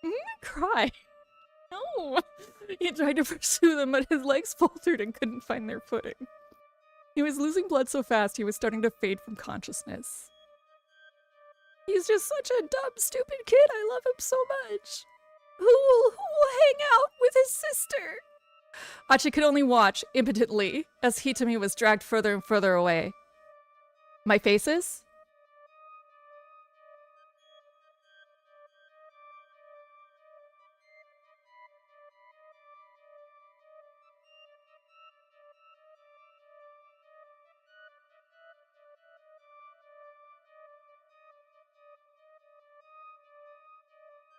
I'm gonna cry. No. He tried to pursue them, but his legs faltered and couldn't find their footing. He was losing blood so fast he was starting to fade from consciousness. He's just such a dumb, stupid kid. I love him so much. Who will hang out with his sister? Achi could only watch, impotently, as Hitami was dragged further and further away. My faces?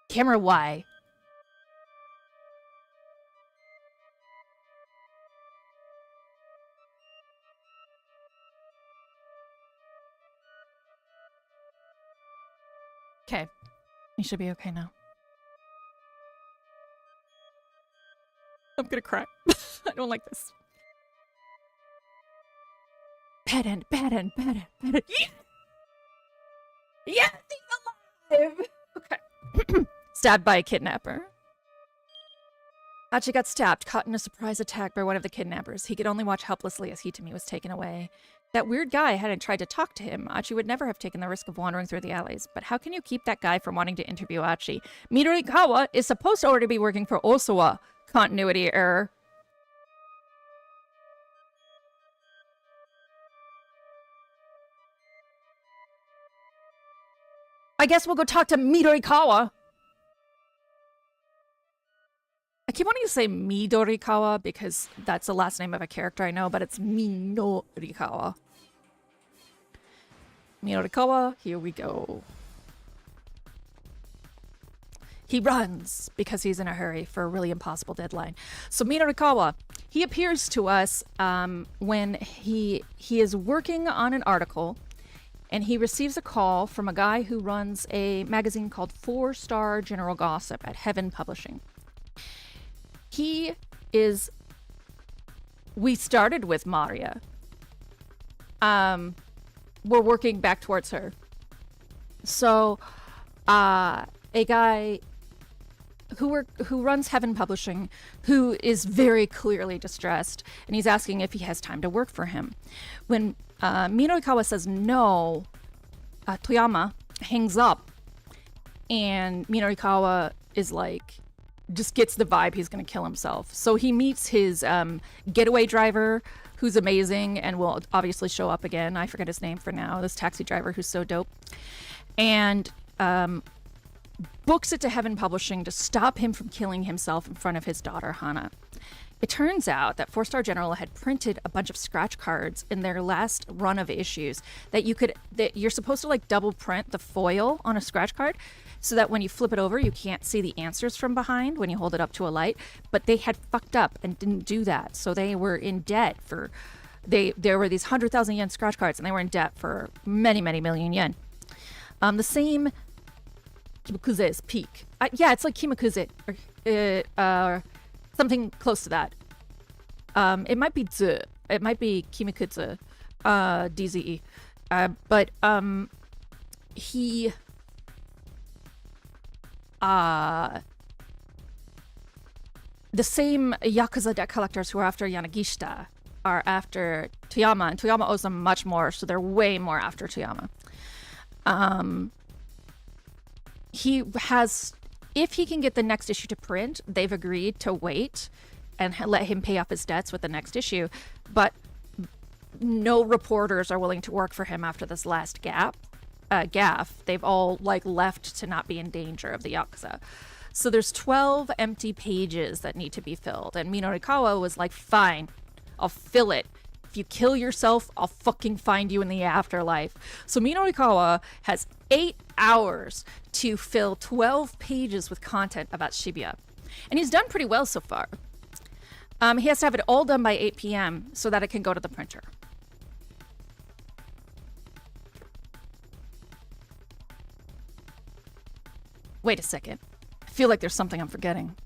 Camera Y. Okay. You should be okay now. I'm gonna cry. I don't like this. Bad end, bad end, bad end, bad end. Yeah! Yes, he's alive! Okay. Stabbed by a kidnapper. Achi got stabbed, caught in a surprise attack by one of the kidnappers. He could only watch helplessly as Hitami was taken away. that weird guy hadn't tried to talk to him, Achi would never have taken the risk of wandering through the alleys. But how can you keep that guy from wanting to interview Achi? Midorikawa is supposed to already be working for Osawa. Continuity error. I guess we'll go talk to Midorikawa. I keep wanting to say Midorikawa because that's the last name of a character I know, but it's Minorikawa. Midorikawa, here we go. He runs because he's in a hurry for a really impossible deadline. So Midorikawa, he appears to us when he is working on an article, and he receives a call from a guy who runs a magazine called 4-Star General Gossip at Heaven Publishing. We started with Maria. We're working back towards her. So, a guy who runs Heaven Publishing, who is very clearly distressed, and he's asking if he has time to work for him. When Midorikawa says no, Toyama hangs up, and Midorikawa is like, just gets the vibe he's going to kill himself. So he meets his getaway driver, who's amazing and will obviously show up again. I forget his name for now. This taxi driver who's so dope. And books it to Heaven Publishing to stop him from killing himself in front of his daughter, Hana. It turns out that 4-Star General had printed a bunch of scratch cards in their last run of issues that you're supposed to like double print the foil on a scratch card so that when you flip it over, you can't see the answers from behind when you hold it up to a light. But they had fucked up and didn't do that. So they were in debt for, there were these 100,000 yen scratch cards and they were in debt for many, many million yen. The same Kimakuze's peak. Yeah, it's like Kimakuze or something close to that. It might be Zu. It might be Kimikuze, DZE. But he... the same Yakuza debt collectors who are after Yanagishita are after Toyama, and Toyama owes them much more, so they're way more after Toyama. He has... If he can get the next issue to print, they've agreed to wait and let him pay off his debts with the next issue. But no reporters are willing to work for him after this last gaffe. They've all like left to not be in danger of the Yakuza. So there's 12 empty pages that need to be filled. And Midorikawa was like, fine, I'll fill it. If you kill yourself, I'll fucking find you in the afterlife. So Midorikawa has 8 hours to fill 12 pages with content about Shibuya. And he's done pretty well so far. He has to have it all done by 8 p.m. so that it can go to the printer. Wait a second. I feel like there's something I'm forgetting.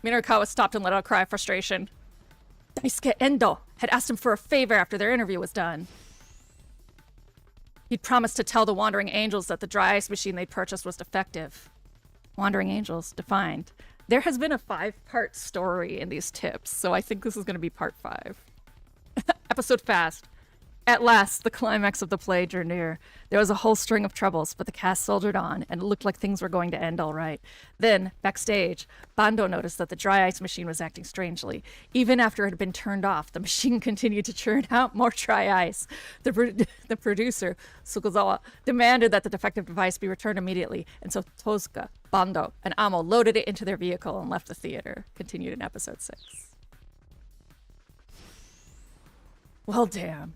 Midorikawa stopped and let out a cry of frustration. Daisuke Endo had asked him for a favor after their interview was done. He'd promised to tell the Wandering Angels that the dry ice machine they'd purchased was defective. Wandering Angels, defined. There has been a 5-part story in these tips, so I think this is going to be part 5. Episode fast. At last, the climax of the play drew near. There was a whole string of troubles, but the cast soldiered on, and it looked like things were going to end all right. Then, backstage, Bando noticed that the dry ice machine was acting strangely. Even after it had been turned off, the machine continued to churn out more dry ice. The producer, Sukuzawa, demanded that the defective device be returned immediately, and so Tozuka, Bando, and Amo loaded it into their vehicle and left the theater. Continued in episode 6. Well, damn.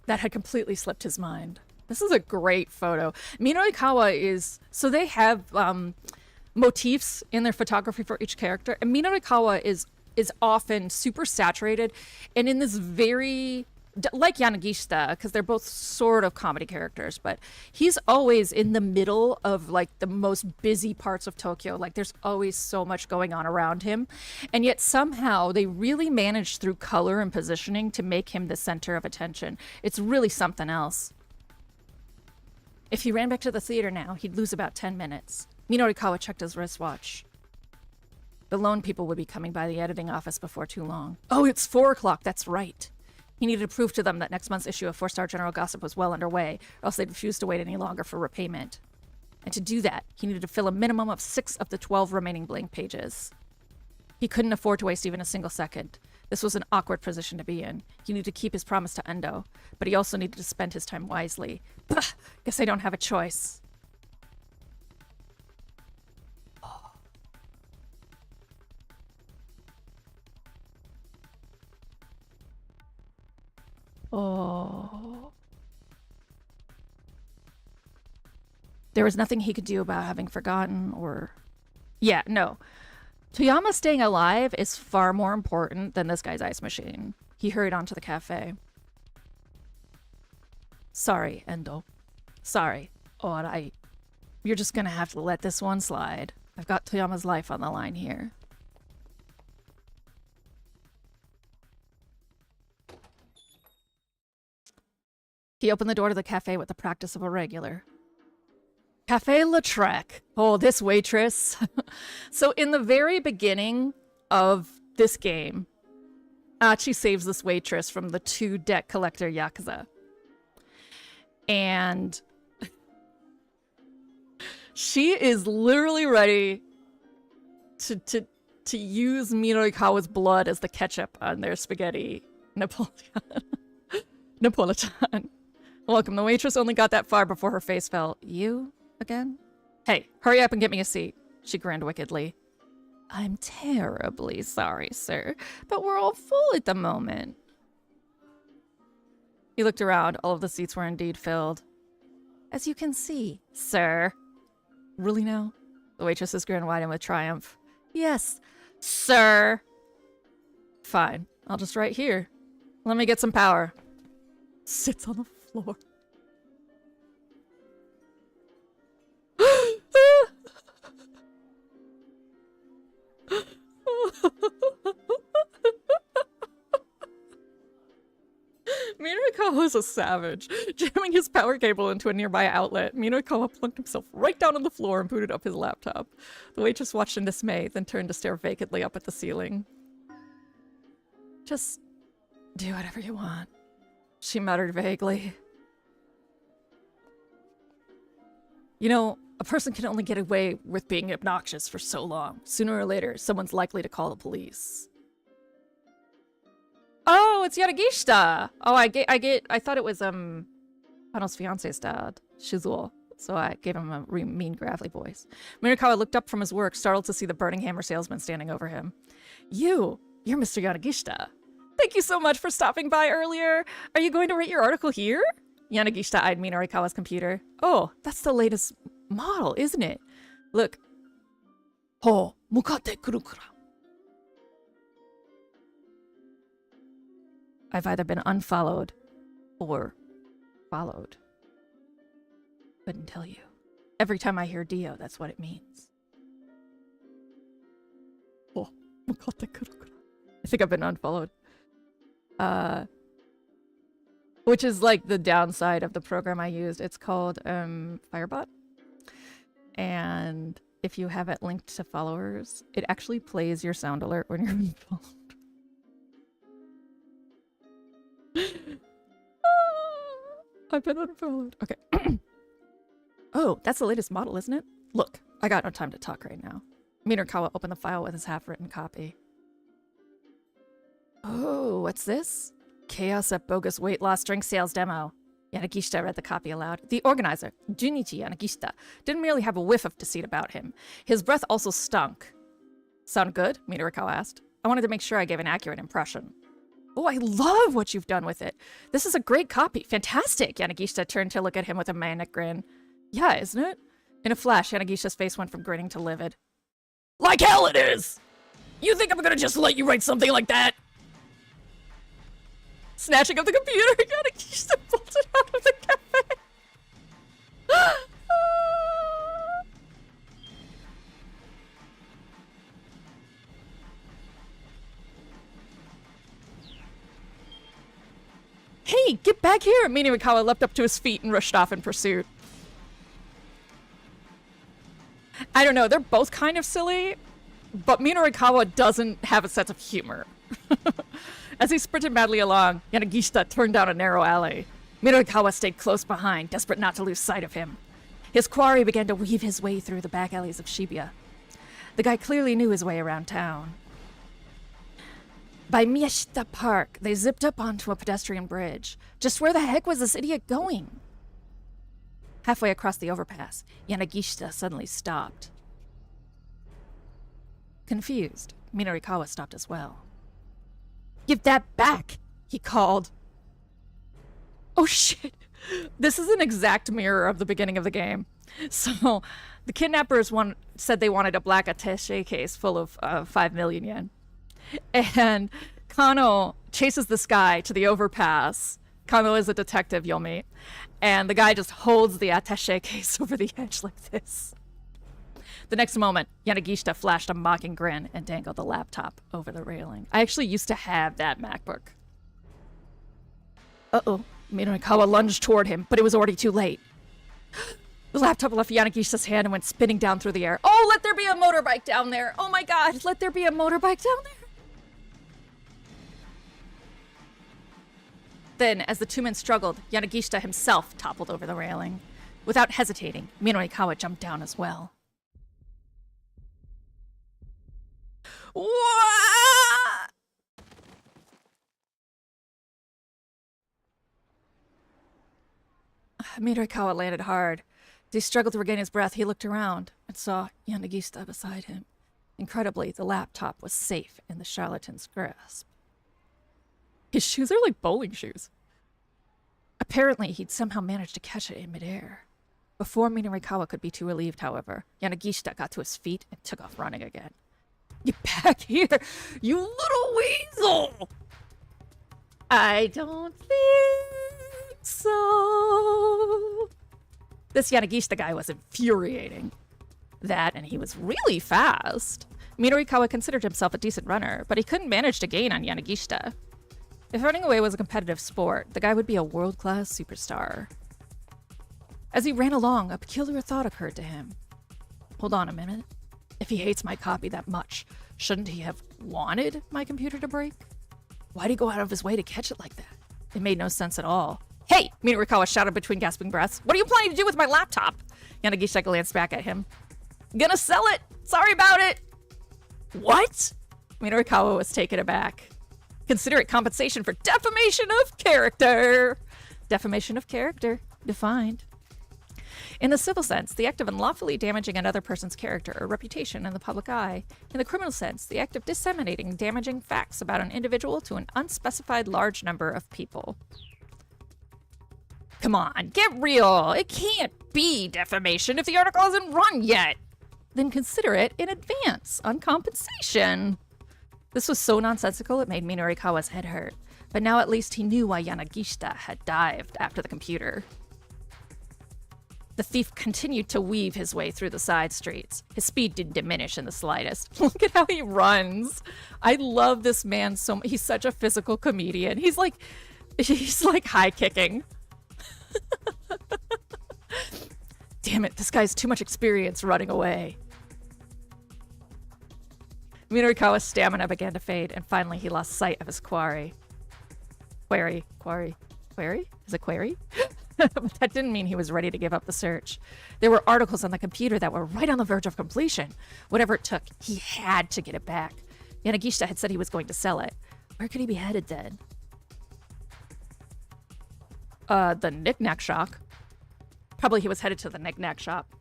That had completely slipped his mind. This is a great photo. Midorikawa is... So they have motifs in their photography for each character. And Midorikawa is often super saturated and in this very... Like Yanagishita, because they're both sort of comedy characters, but he's always in the middle of like the most busy parts of Tokyo. Like there's always so much going on around him. And yet somehow they really managed through color and positioning to make him the center of attention. It's really something else. If he ran back to the theater now, he'd lose about 10 minutes. Midorikawa checked his wristwatch. The loan people would be coming by the editing office before too long. Oh, it's 4 o'clock, that's right. He needed to prove to them that next month's issue of 4-Star General Gossip was well underway, or else they'd refuse to wait any longer for repayment. And to do that, he needed to fill a minimum of 6 of the 12 remaining blank pages. He couldn't afford to waste even a single second. This was an awkward position to be in. He needed to keep his promise to Endo, but he also needed to spend his time wisely. Guess I don't have a choice. Oh. There was nothing he could do about having forgotten or... Yeah, no. Toyama staying alive is far more important than this guy's ice machine. He hurried on to the cafe. Sorry, Endo. Sorry. Alright. You're just gonna have to let this one slide. I've got Toyama's life on the line here. He opened the door to the cafe with the practice of a regular. Cafe Lautrec. Oh, this waitress. So in the very beginning of this game, Achi saves this waitress from the 2 debt collector Yakuza. And she is literally ready to use Midorikawa's blood as the ketchup on their spaghetti Napoleon. Napolitan. Welcome. The waitress only got that far before her face fell. You again? Hey, hurry up and get me a seat. She grinned wickedly. I'm terribly sorry, sir, but we're all full at the moment. He looked around. All of the seats were indeed filled. As you can see, sir. Really now? The waitress's grin widened with triumph. Yes, sir. Fine. I'll just write here. Let me get some power. Sits on the floor. Midorikawa is a savage. Jamming his power cable into a nearby outlet, Midorikawa plunked himself right down on the floor and booted up his laptop. The waitress watched in dismay, then turned to stare vacantly up at the ceiling. Just do whatever you want, she muttered vaguely. You know, a person can only get away with being obnoxious for so long. Sooner or later, someone's likely to call the police. Oh, it's Yanagishita! Oh, I thought it was, Hano's fiance's dad, Shizuo. So I gave him a mean, gravelly voice. Midorikawa looked up from his work, startled to see the burning hammer salesman standing over him. You're Mr. Yanagishita. Thank you so much for stopping by earlier. Are you going to write your article here? Yanagishita eyed Midorikawa's computer. Oh, that's the latest model, isn't it? Look. Ho, mukate kurukura. I've either been unfollowed or followed. Couldn't tell you. Every time I hear Dio, that's what it means. Oh, mukate kurukura. I think I've been unfollowed. Which is like the downside of the program I used. It's called Firebot. And if you have it linked to followers, it actually plays your sound alert when you're unfollowed. I've been unfollowed. Okay. Oh, that's the latest model, isn't it? Look, I got no time to talk right now. Midorikawa opened the file with his half-written copy. Oh, what's this? Chaos at bogus weight loss drink sales demo. Yanagishita read the copy aloud. The organizer, Junichi Yanagishita, didn't merely have a whiff of deceit about him. His breath also stunk. Sound good? Midorikawa asked. I wanted to make sure I gave an accurate impression. Oh, I love what you've done with it. This is a great copy. Fantastic! Yanagishita turned to look at him with a manic grin. Yeah, isn't it? In a flash, Yanagishita's face went from grinning to livid. Like hell it is! You think I'm gonna just let you write something like that? Snatching up the computer, Yanagishita bolted out of the cafe. Hey, get back here! Midorikawa leapt up to his feet and rushed off in pursuit. I don't know, they're both kind of silly, But Midorikawa doesn't have a sense of humor. As he sprinted madly along, Yanagishita turned down a narrow alley. Midorikawa stayed close behind, desperate not to lose sight of him. His quarry began to weave his way through the back alleys of Shibuya. The guy clearly knew his way around town. By Miyashita Park, they zipped up onto a pedestrian bridge. Just where the heck was this idiot going? Halfway across the overpass, Yanagishita suddenly stopped. Confused, Midorikawa stopped as well. "Give that back!" he called. Oh shit! This is an exact mirror of the beginning of the game. So, the kidnappers said they wanted a black attaché case full of 5 million yen. And Kano chases this guy to the overpass. Kano is a detective you'll meet. And the guy just holds the attaché case over the edge like this. The next moment, Yanagishita flashed a mocking grin and dangled the laptop over the railing. I actually used to have that MacBook. Uh-oh. Midorikawa lunged toward him, but it was already too late. The laptop left Yanagishita's hand and went spinning down through the air. Oh, let there be a motorbike down there! Oh my god, let there be a motorbike down there! Then, as the two men struggled, Yanagishita himself toppled over the railing. Without hesitating, Midorikawa jumped down as well. What? Midorikawa landed hard. As he struggled to regain his breath, he looked around and saw Yanagishita beside him. Incredibly, the laptop was safe in the charlatan's grasp. His shoes are like bowling shoes. Apparently, he'd somehow managed to catch it in midair. Before Midorikawa could be too relieved, however, Yanagishita got to his feet and took off running again. "Get back here, you little weasel!" "I don't think so." This Yanagishita guy was infuriating. That, and he was really fast. Midorikawa considered himself a decent runner, but he couldn't manage to gain on Yanagishita. If running away was a competitive sport, the guy would be a world-class superstar. As he ran along, a peculiar thought occurred to him. Hold on a minute. If he hates my copy that much, shouldn't he have wanted my computer to break? Why'd he go out of his way to catch it like that? It made no sense at all. "Hey!" Midorikawa shouted between gasping breaths. "What are you planning to do with my laptop?" Yanagishita glanced back at him. "Gonna sell it! Sorry about it!" "What?" Midorikawa was taken aback. "Consider it compensation for defamation of character." Defamation of character. Defined. In the civil sense, the act of unlawfully damaging another person's character or reputation in the public eye. In the criminal sense, the act of disseminating damaging facts about an individual to an unspecified large number of people. Come on, get real! It can't be defamation if the article hasn't run yet! Then consider it in advance, on compensation. This was so nonsensical it made Midorikawa's head hurt, but now at least he knew why Yanagishita had dived after the computer. The thief continued to weave his way through the side streets. His speed didn't diminish in the slightest. Look at how he runs. I love this man so much. He's such a physical comedian. He's like high kicking. Damn it, this guy's too much experience running away. Midorikawa's stamina began to fade, and finally he lost sight of his quarry. Quarry? Is it quarry? But that didn't mean he was ready to give up the search. There were articles on the computer that were right on the verge of completion. Whatever it took, he had to get it back. Yanagishita had said he was going to sell it. Where could he be headed then? The knick-knack shop. Probably he was headed to the knick-knack shop.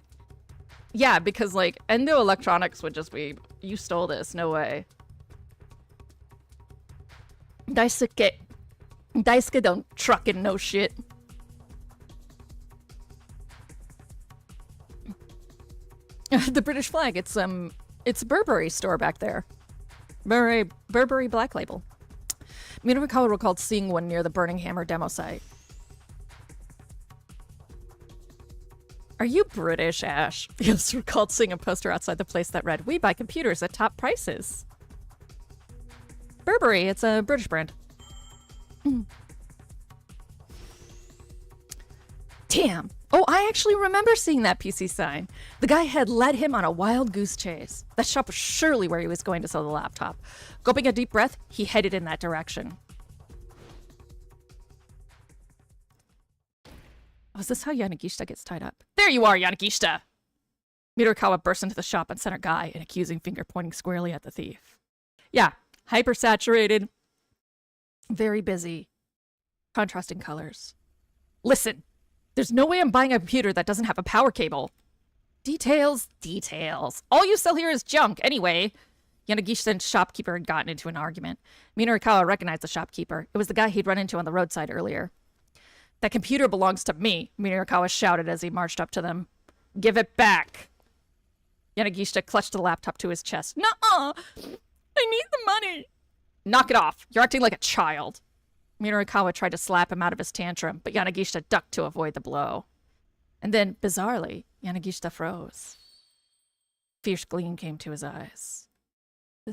Yeah, because, like, Endo Electronics would just be, you stole this, no way. Daisuke don't truck in no shit. The British flag, it's Burberry store back there. Burberry Black Label. Midorikawa recalled seeing one near the Burning Hammer demo site. Are you British, Ash? He also recalled seeing a poster outside the place that read, "We buy computers at top prices." Burberry, it's a British brand. Damn, Oh, I actually remember seeing that PC sign. The guy had led him on a wild goose chase. That shop was surely where he was going to sell the laptop. Gulping a deep breath, he headed in that direction. Oh, is this how Yanagishita gets tied up? There you are, Yanagishita! Midorikawa burst into the shop and sent her guy, an accusing finger pointing squarely at the thief. Yeah, hyper-saturated, very busy, contrasting colors. Listen! There's no way I'm buying a computer that doesn't have a power cable. Details, details. All you sell here is junk, anyway. Yanagishita and shopkeeper had gotten into an argument. Midorikawa recognized the shopkeeper. It was the guy he'd run into on the roadside earlier. That computer belongs to me, Midorikawa shouted as he marched up to them. Give it back. Yanagishita clutched the laptop to his chest. Nuh-uh! I need the money! Knock it off. You're acting like a child. Midorikawa tried to slap him out of his tantrum, but Yanagishita ducked to avoid the blow. And then, bizarrely, Yanagishita froze. Fierce gleam came to his eyes. He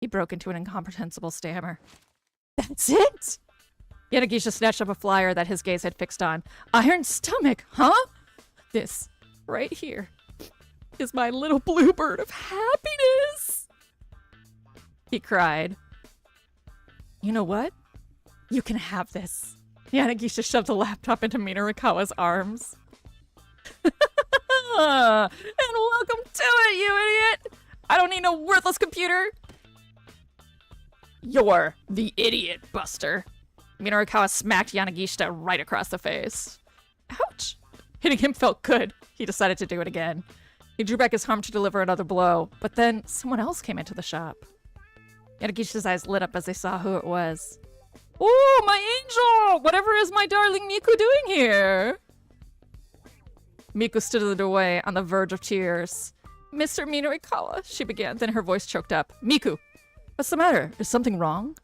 broke into an incomprehensible stammer. That's it? Yanagishita snatched up a flyer that his gaze had fixed on. Iron stomach, huh? This, right here, is my little bluebird of happiness! He cried. You know what? You can have this. Yanagishita shoved the laptop into Midorikawa's arms. And welcome to it, you idiot! I don't need no worthless computer! You're the idiot, Buster. Midorikawa smacked Yanagishita right across the face. Ouch! Hitting him felt good. He decided to do it again. He drew back his arm to deliver another blow, but then someone else came into the shop. Yanagishita's eyes lit up as they saw who it was. Oh, my angel! Whatever is my darling Miku doing here? Miku stood in the doorway on the verge of tears. Mr. Midorikawa, she began, then her voice choked up. Miku, what's the matter? Is something wrong?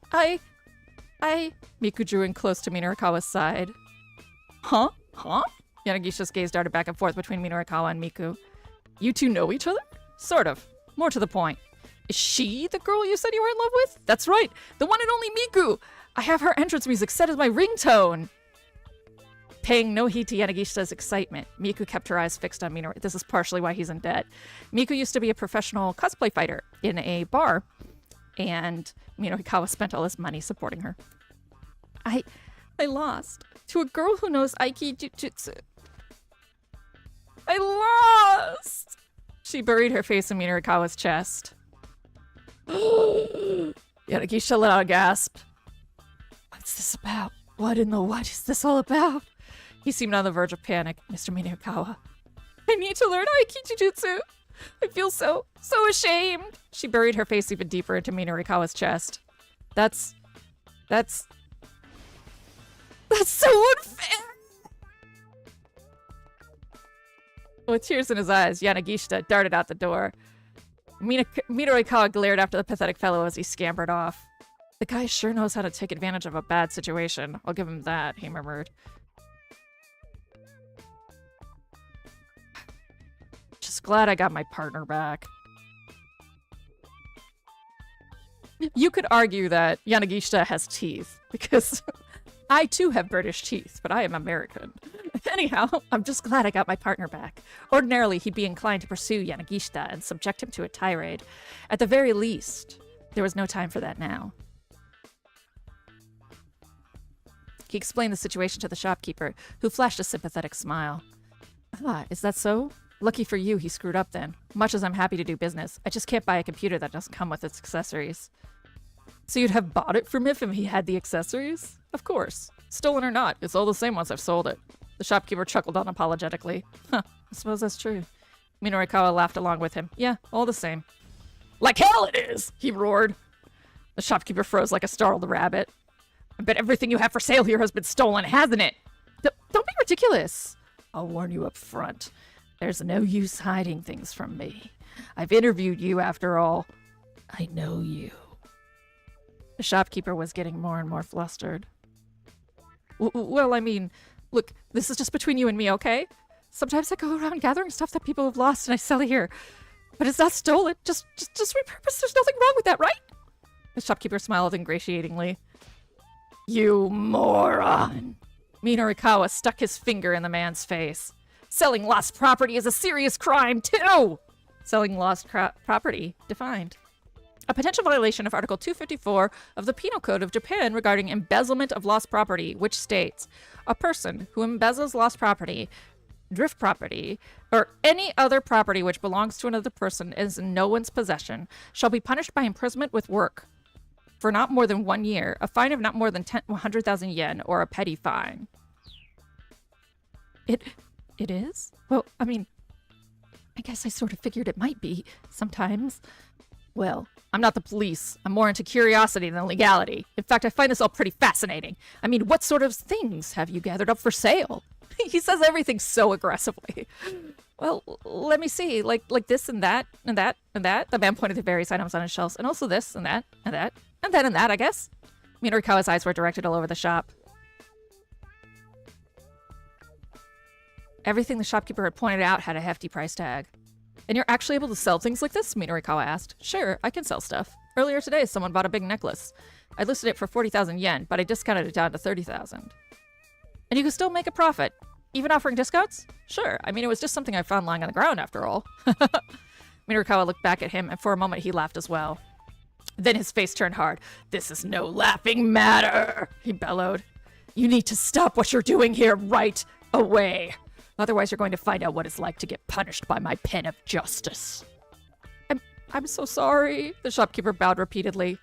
Miku drew in close to Midorikawa's side. Huh? Yanagishita's gaze darted back and forth between Midorikawa and Miku. You two know each other? Sort of. More to the point. Is she the girl you said you were in love with? That's right, the one and only Miku! I have her entrance music set as my ringtone! Paying no heed to Yanagishita's excitement, Miku kept her eyes fixed on Midorikawa. This is partially why he's in debt. Miku used to be a professional cosplay fighter in a bar, and Midorikawa spent all his money supporting her. I lost to a girl who knows Aiki-jutsu. I lost! She buried her face in Midorikawa's chest. Yanagishita let out a gasp. What's this about? What is this all about? He seemed on the verge of panic. Mr. Midorikawa. I need to learn Aiki-jutsu. I feel so ashamed. She buried her face even deeper into Midorikawa's chest. That's so unfair! With tears in his eyes, Yanagishita darted out the door. Midorikawa glared after the pathetic fellow as he scampered off. The guy sure knows how to take advantage of a bad situation. I'll give him that, he murmured. Just glad I got my partner back. You could argue that Yanagishita has teeth, because I too have British teeth, but I am American. Anyhow, I'm just glad I got my partner back. Ordinarily, he'd be inclined to pursue Yanagishita and subject him to a tirade. At the very least, there was no time for that now. He explained the situation to the shopkeeper, who flashed a sympathetic smile. Ah, is that so? Lucky for you, he screwed up then. Much as I'm happy to do business, I just can't buy a computer that doesn't come with its accessories. So you'd have bought it from him if he had the accessories? Of course. Stolen or not, it's all the same once I've sold it. The shopkeeper chuckled unapologetically. Huh, I suppose that's true. Midorikawa laughed along with him. Yeah, all the same. Like hell it is! He roared. The shopkeeper froze like a startled rabbit. I bet everything you have for sale here has been stolen, hasn't it? Don't be ridiculous. I'll warn you up front. There's no use hiding things from me. I've interviewed you after all. I know you. The shopkeeper was getting more and more flustered. Well, I mean, look, this is just between you and me, okay? Sometimes I go around gathering stuff that people have lost and I sell it here. But it's not stolen. Just repurposed. There's nothing wrong with that, right? The shopkeeper smiled ingratiatingly. You moron! Midorikawa stuck his finger in the man's face. Selling lost property is a serious crime, too! Selling lost property, defined. A potential violation of Article 254 of the Penal Code of Japan regarding embezzlement of lost property, which states, a person who embezzles lost property, drift property, or any other property which belongs to another person is in no one's possession, shall be punished by imprisonment with work for not more than 1 year, a fine of not more than 100,000 yen, or a petty fine. It is? Well, I mean, I guess I sort of figured it might be, sometimes. Well, I'm not the police. I'm more into curiosity than legality. In fact, I find this all pretty fascinating. I mean, what sort of things have you gathered up for sale? He says everything so aggressively. Well, let me see. Like this and that, and that, and that. The man pointed to various items on his shelves. And also this, and that, and that, and that, and that, I guess. Midorikawa's eyes were directed all over the shop. Everything the shopkeeper had pointed out had a hefty price tag. And you're actually able to sell things like this? Midorikawa asked. Sure, I can sell stuff. Earlier today, someone bought a big necklace. I listed it for 40,000 yen, but I discounted it down to 30,000. And you can still make a profit. Even offering discounts? Sure, I mean, it was just something I found lying on the ground, after all. Midorikawa looked back at him, and for a moment he laughed as well. Then his face turned hard. This is no laughing matter, he bellowed. You need to stop what you're doing here right away. Otherwise, you're going to find out what it's like to get punished by my pen of justice. I'm so sorry. The shopkeeper bowed repeatedly.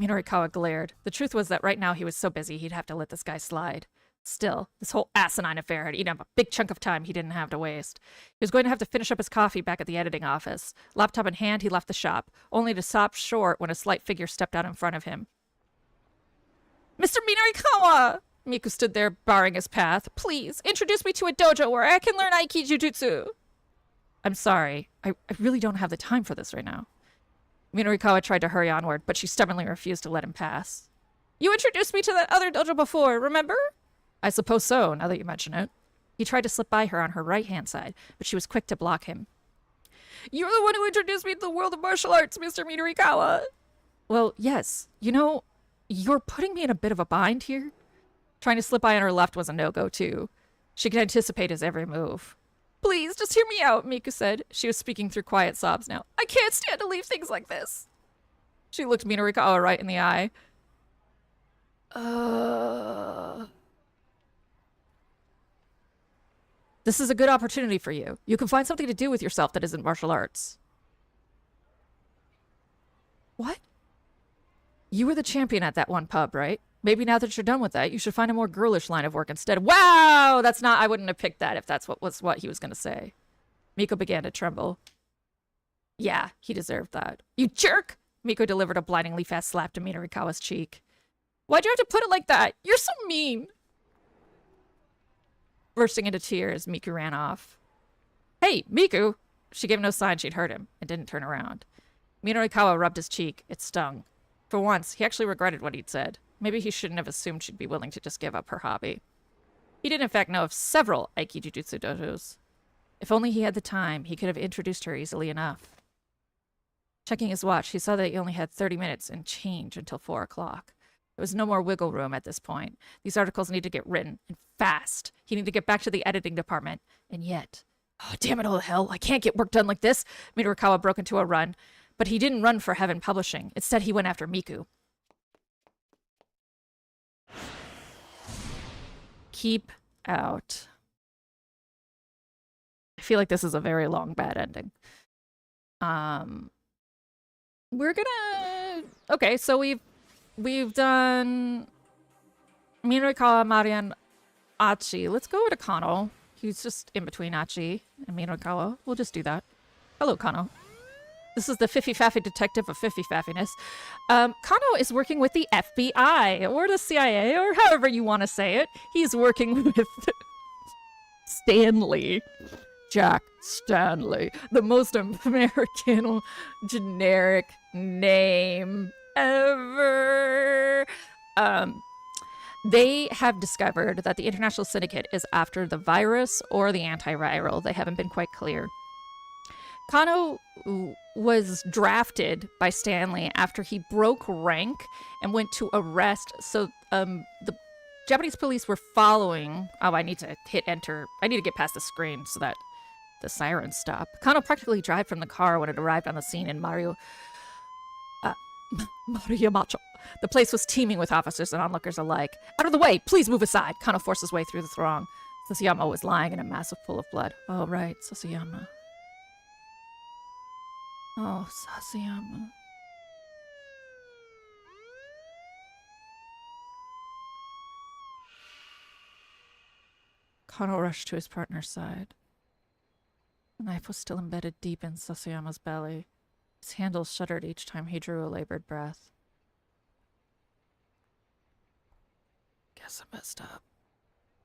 Midorikawa glared. The truth was that right now he was so busy he'd have to let this guy slide. Still, this whole asinine affair had eaten up a big chunk of time he didn't have to waste. He was going to have to finish up his coffee back at the editing office. Laptop in hand, he left the shop, only to stop short when a slight figure stepped out in front of him. Mr. Midorikawa! Miku stood there, barring his path. Please, introduce me to a dojo where I can learn Aikijutsu. I'm sorry. I really don't have the time for this right now. Midorikawa tried to hurry onward, but she stubbornly refused to let him pass. You introduced me to that other dojo before, remember? I suppose so, now that you mention it. He tried to slip by her on her right-hand side, but she was quick to block him. You're the one who introduced me to the world of martial arts, Mr. Midorikawa. Well, yes. You know, you're putting me in a bit of a bind here. Trying to slip by on her left was a no-go, too. She could anticipate his every move. Please, just hear me out, Miku said. She was speaking through quiet sobs now. I can't stand to leave things like this. She looked Midorikawa right in the eye. This is a good opportunity for you. You can find something to do with yourself that isn't martial arts. What? You were the champion at that one pub, right? Maybe now that you're done with that, you should find a more girlish line of work instead. Wow! That's not... I wouldn't have picked that if that's what he was going to say. Miko began to tremble. Yeah, he deserved that. You jerk! Miko delivered a blindingly fast slap to Midorikawa's cheek. Why'd you have to put it like that? You're so mean! Bursting into tears, Miku ran off. Hey, Miku! She gave no sign she'd heard him and didn't turn around. Midorikawa rubbed his cheek. It stung. For once, he actually regretted what he'd said. Maybe he shouldn't have assumed she'd be willing to just give up her hobby. He did in fact know of several Aikijutsu dojos. If only he had the time, he could have introduced her easily enough. Checking his watch, he saw that he only had 30 minutes and change until 4 o'clock. There was no more wiggle room at this point. These articles needed to get written, and fast. He needed to get back to the editing department. And yet... Oh, damn it all to hell, I can't get work done like this! Midorikawa broke into a run. But he didn't run for Heaven Publishing. Instead, he went after Miku. Keep out. I feel like this is a very long, bad ending. We're gonna... Okay, so we've done Midorikawa, Mari, and Achi. Let's go to Kano. He's just in between Achi and Midorikawa. We'll just do that. Hello, Kano. This is the Fiffy-Faffy detective of Fiffy-Faffiness. Kano is working with the FBI, or the CIA, or however you want to say it. He's working with Stanley. Jack Stanley. The most American generic name ever. They have discovered that the International Syndicate is after the virus or the antiviral. They haven't been quite clear. Kano was drafted by Stanley after he broke rank and went to arrest. So the Japanese police were following. Oh, I need to hit enter. I need to get past the screen so that the sirens stop. Kano practically drive from the car when it arrived on the scene in Maruyamacho. The place was teeming with officers and onlookers alike. Out of the way! Please move aside! Kano forced his way through the throng. Sasayama was lying in a massive pool of blood. Oh, right, Sasayama. Oh, Sasayama. Kano rushed to his partner's side. The knife was still embedded deep in Sasayama's belly. His handle shuddered each time he drew a labored breath. Guess I messed up.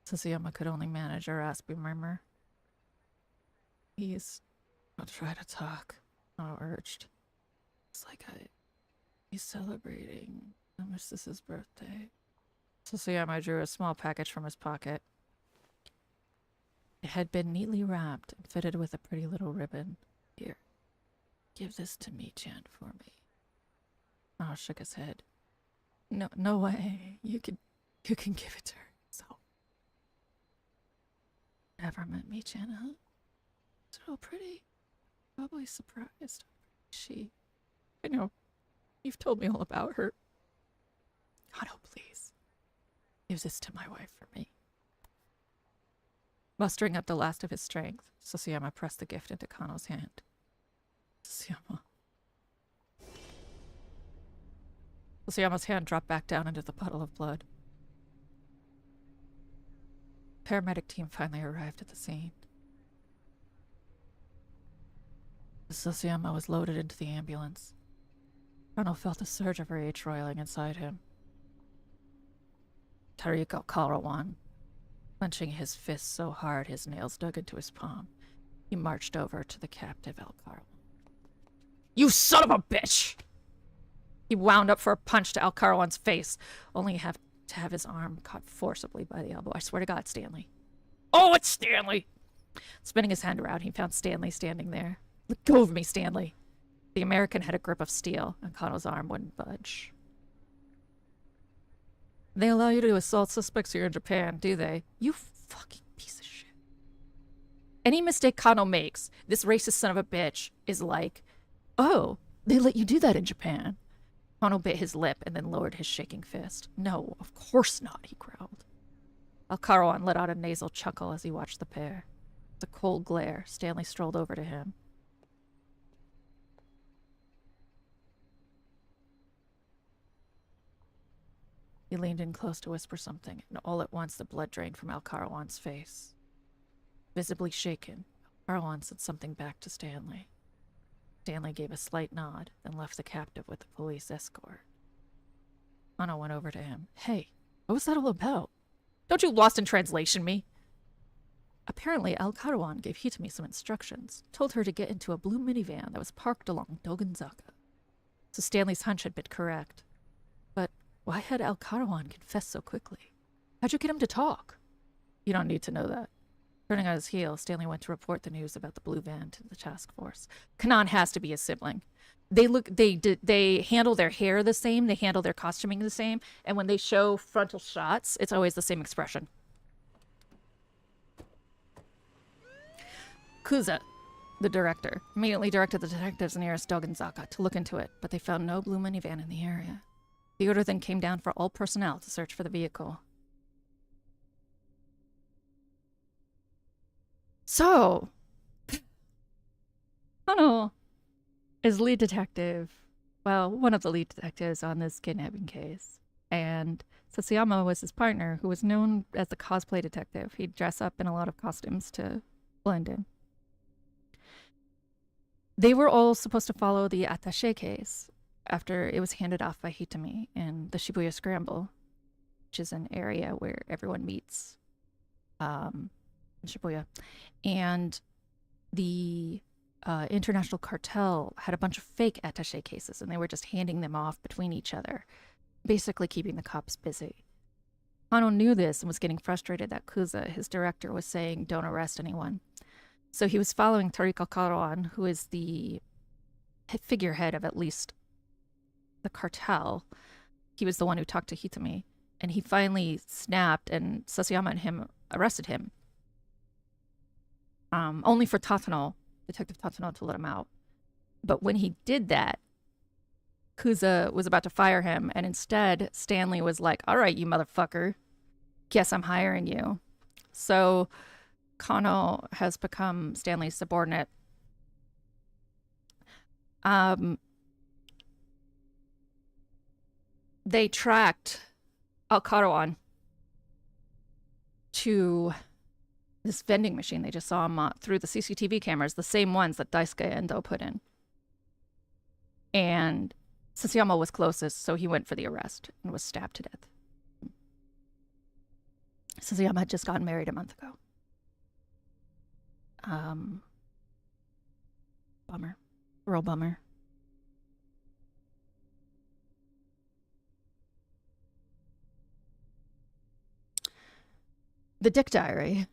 Sasayama could only manage a raspy murmur. Please, I'll try to talk, Kano urged. It's like he's celebrating Nemesis' birthday. Sasayama drew a small package from his pocket. It had been neatly wrapped and fitted with a pretty little ribbon. Here, give this to me, Chan, for me. Kano shook his head. No way. You can give it to her. So, never met me, Chan, huh? So pretty. Probably surprised. I know. You've told me all about her. Kano, please. Give this to my wife for me. Mustering up the last of his strength, Sasayama pressed the gift into Kano's hand. Sasayama's hand dropped back down into the puddle of blood. The paramedic team finally arrived at the scene. Sasayama was loaded into the ambulance. Kano felt a surge of rage roiling inside him. Tariko Karawan, clenching his fist so hard his nails dug into his palm, he marched over to the captive Al-Karawan. You son of a bitch! He wound up for a punch to Al-Karawan's face, only to have his arm caught forcibly by the elbow. I swear to God, Stanley. Oh, it's Stanley! Spinning his hand around, he found Stanley standing there. Let go of me, Stanley. The American had a grip of steel, and Kano's arm wouldn't budge. They allow you to assault suspects here in Japan, do they? You fucking piece of shit. Any mistake Kano makes, this racist son of a bitch is like, oh, they let you do that in Japan. Kano bit his lip and then lowered his shaking fist. No, of course not, he growled. Al-Karawan let out a nasal chuckle as he watched the pair. With a cold glare, Stanley strolled over to him. He leaned in close to whisper something, and all at once the blood drained from Al-Karawan's face. Visibly shaken, Al-Karawan said something back to Stanley. Stanley gave a slight nod, then left the captive with the police escort. Kano went over to him. Hey, what was that all about? Don't you lost in translation me? Apparently, Al-Karawan gave Hitami some instructions, told her to get into a blue minivan that was parked along Dogenzaka. So Stanley's hunch had been correct. But why had Al-Karawan confessed so quickly? How'd you get him to talk? You don't need to know that. Turning on his heel, Stanley went to report the news about the blue van to the task force. Kanan has to be his sibling. They handle their hair the same, they handle their costuming the same, and when they show frontal shots, it's always the same expression. Kuza, the director, immediately directed the detectives nearest Dogenzaka to look into it, but they found no blue minivan in the area. The order then came down for all personnel to search for the vehicle. So, Kano is lead detective, well, one of the lead detectives on this kidnapping case. And Sasayama was his partner, who was known as the cosplay detective. He'd dress up in a lot of costumes to blend in. They were all supposed to follow the attaché case after it was handed off by Hitami in the Shibuya Scramble, which is an area where everyone meets in Shibuya. And the international cartel had a bunch of fake attaché cases, and they were just handing them off between each other, basically keeping the cops busy. Kano knew this and was getting frustrated that Kuza, his director, was saying, don't arrest anyone. So he was following Tariko Karoan, who is the figurehead of at least the cartel. He was the one who talked to Hitami, and he finally snapped, and Sasayama and him arrested him. Only for Tatano, Detective Tatano, to let him out. But when he did that, Kuza was about to fire him, and instead Stanley was like, all right, you motherfucker, guess I'm hiring you. So Kano has become Stanley's subordinate. They tracked Al-Karawan to this vending machine. They just saw him through the CCTV cameras, the same ones that Daisuke Endo put in. And Sasayama was closest, so he went for the arrest and was stabbed to death. Sasayama had just gotten married a month ago. Bummer. Real bummer. The Dick Diary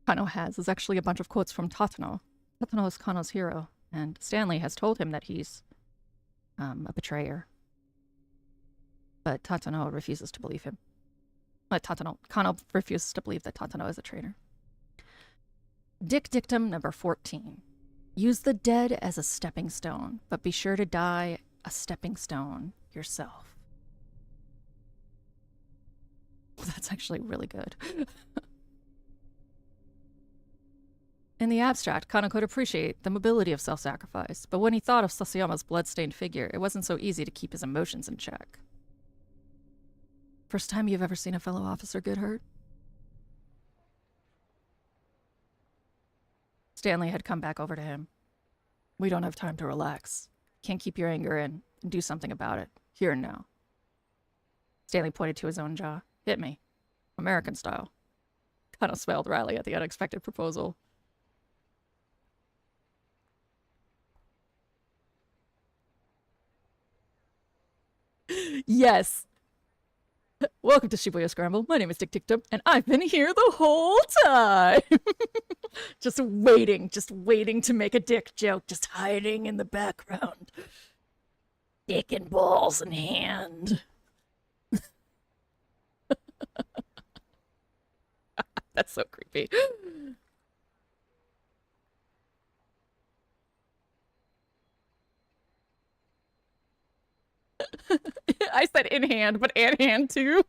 Kano has is actually a bunch of quotes from Tatano. Tatano is Kano's hero, and Stanley has told him that he's a betrayer. But Tatano refuses to believe him. Kano refuses to believe that Tatano is a traitor. Dick dictum number 14. Use the dead as a stepping stone, but be sure to die a stepping stone yourself. That's actually really good. In the abstract, Kano could appreciate the mobility of self-sacrifice, but when he thought of Sasayama's blood-stained figure, it wasn't so easy to keep his emotions in check. First time you've ever seen a fellow officer get hurt? Stanley had come back over to him. We don't have time to relax. Can't keep your anger in and do something about it, here and now. Stanley pointed to his own jaw. Hit me. American style. Kano smiled wryly at the unexpected proposal. Yes. Welcome to Shibuya Scramble. My name is Dick Dictum, and I've been here the whole time. just waiting to make a dick joke, just hiding in the background. Dick and balls in hand. That's so creepy. I said in hand, but and hand too.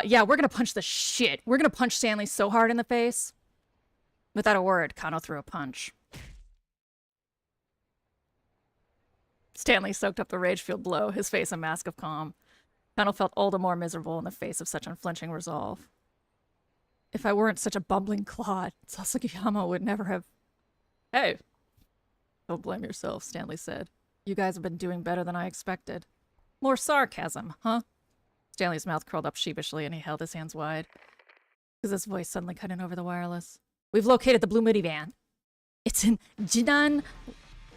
Yeah, we're gonna punch the shit. We're gonna punch Stanley so hard in the face. Without a word, Kano threw a punch. Stanley soaked up the rage-fueled blow, his face a mask of calm. Kano felt all the more miserable in the face of such unflinching resolve. If I weren't such a bumbling clod, Sasakiyama would never have... Hey! Don't blame yourself, Stanley said. You guys have been doing better than I expected. More sarcasm, huh? Stanley's mouth curled up sheepishly and he held his hands wide. His voice suddenly cut in over the wireless. We've located the blue minivan. It's in Jinan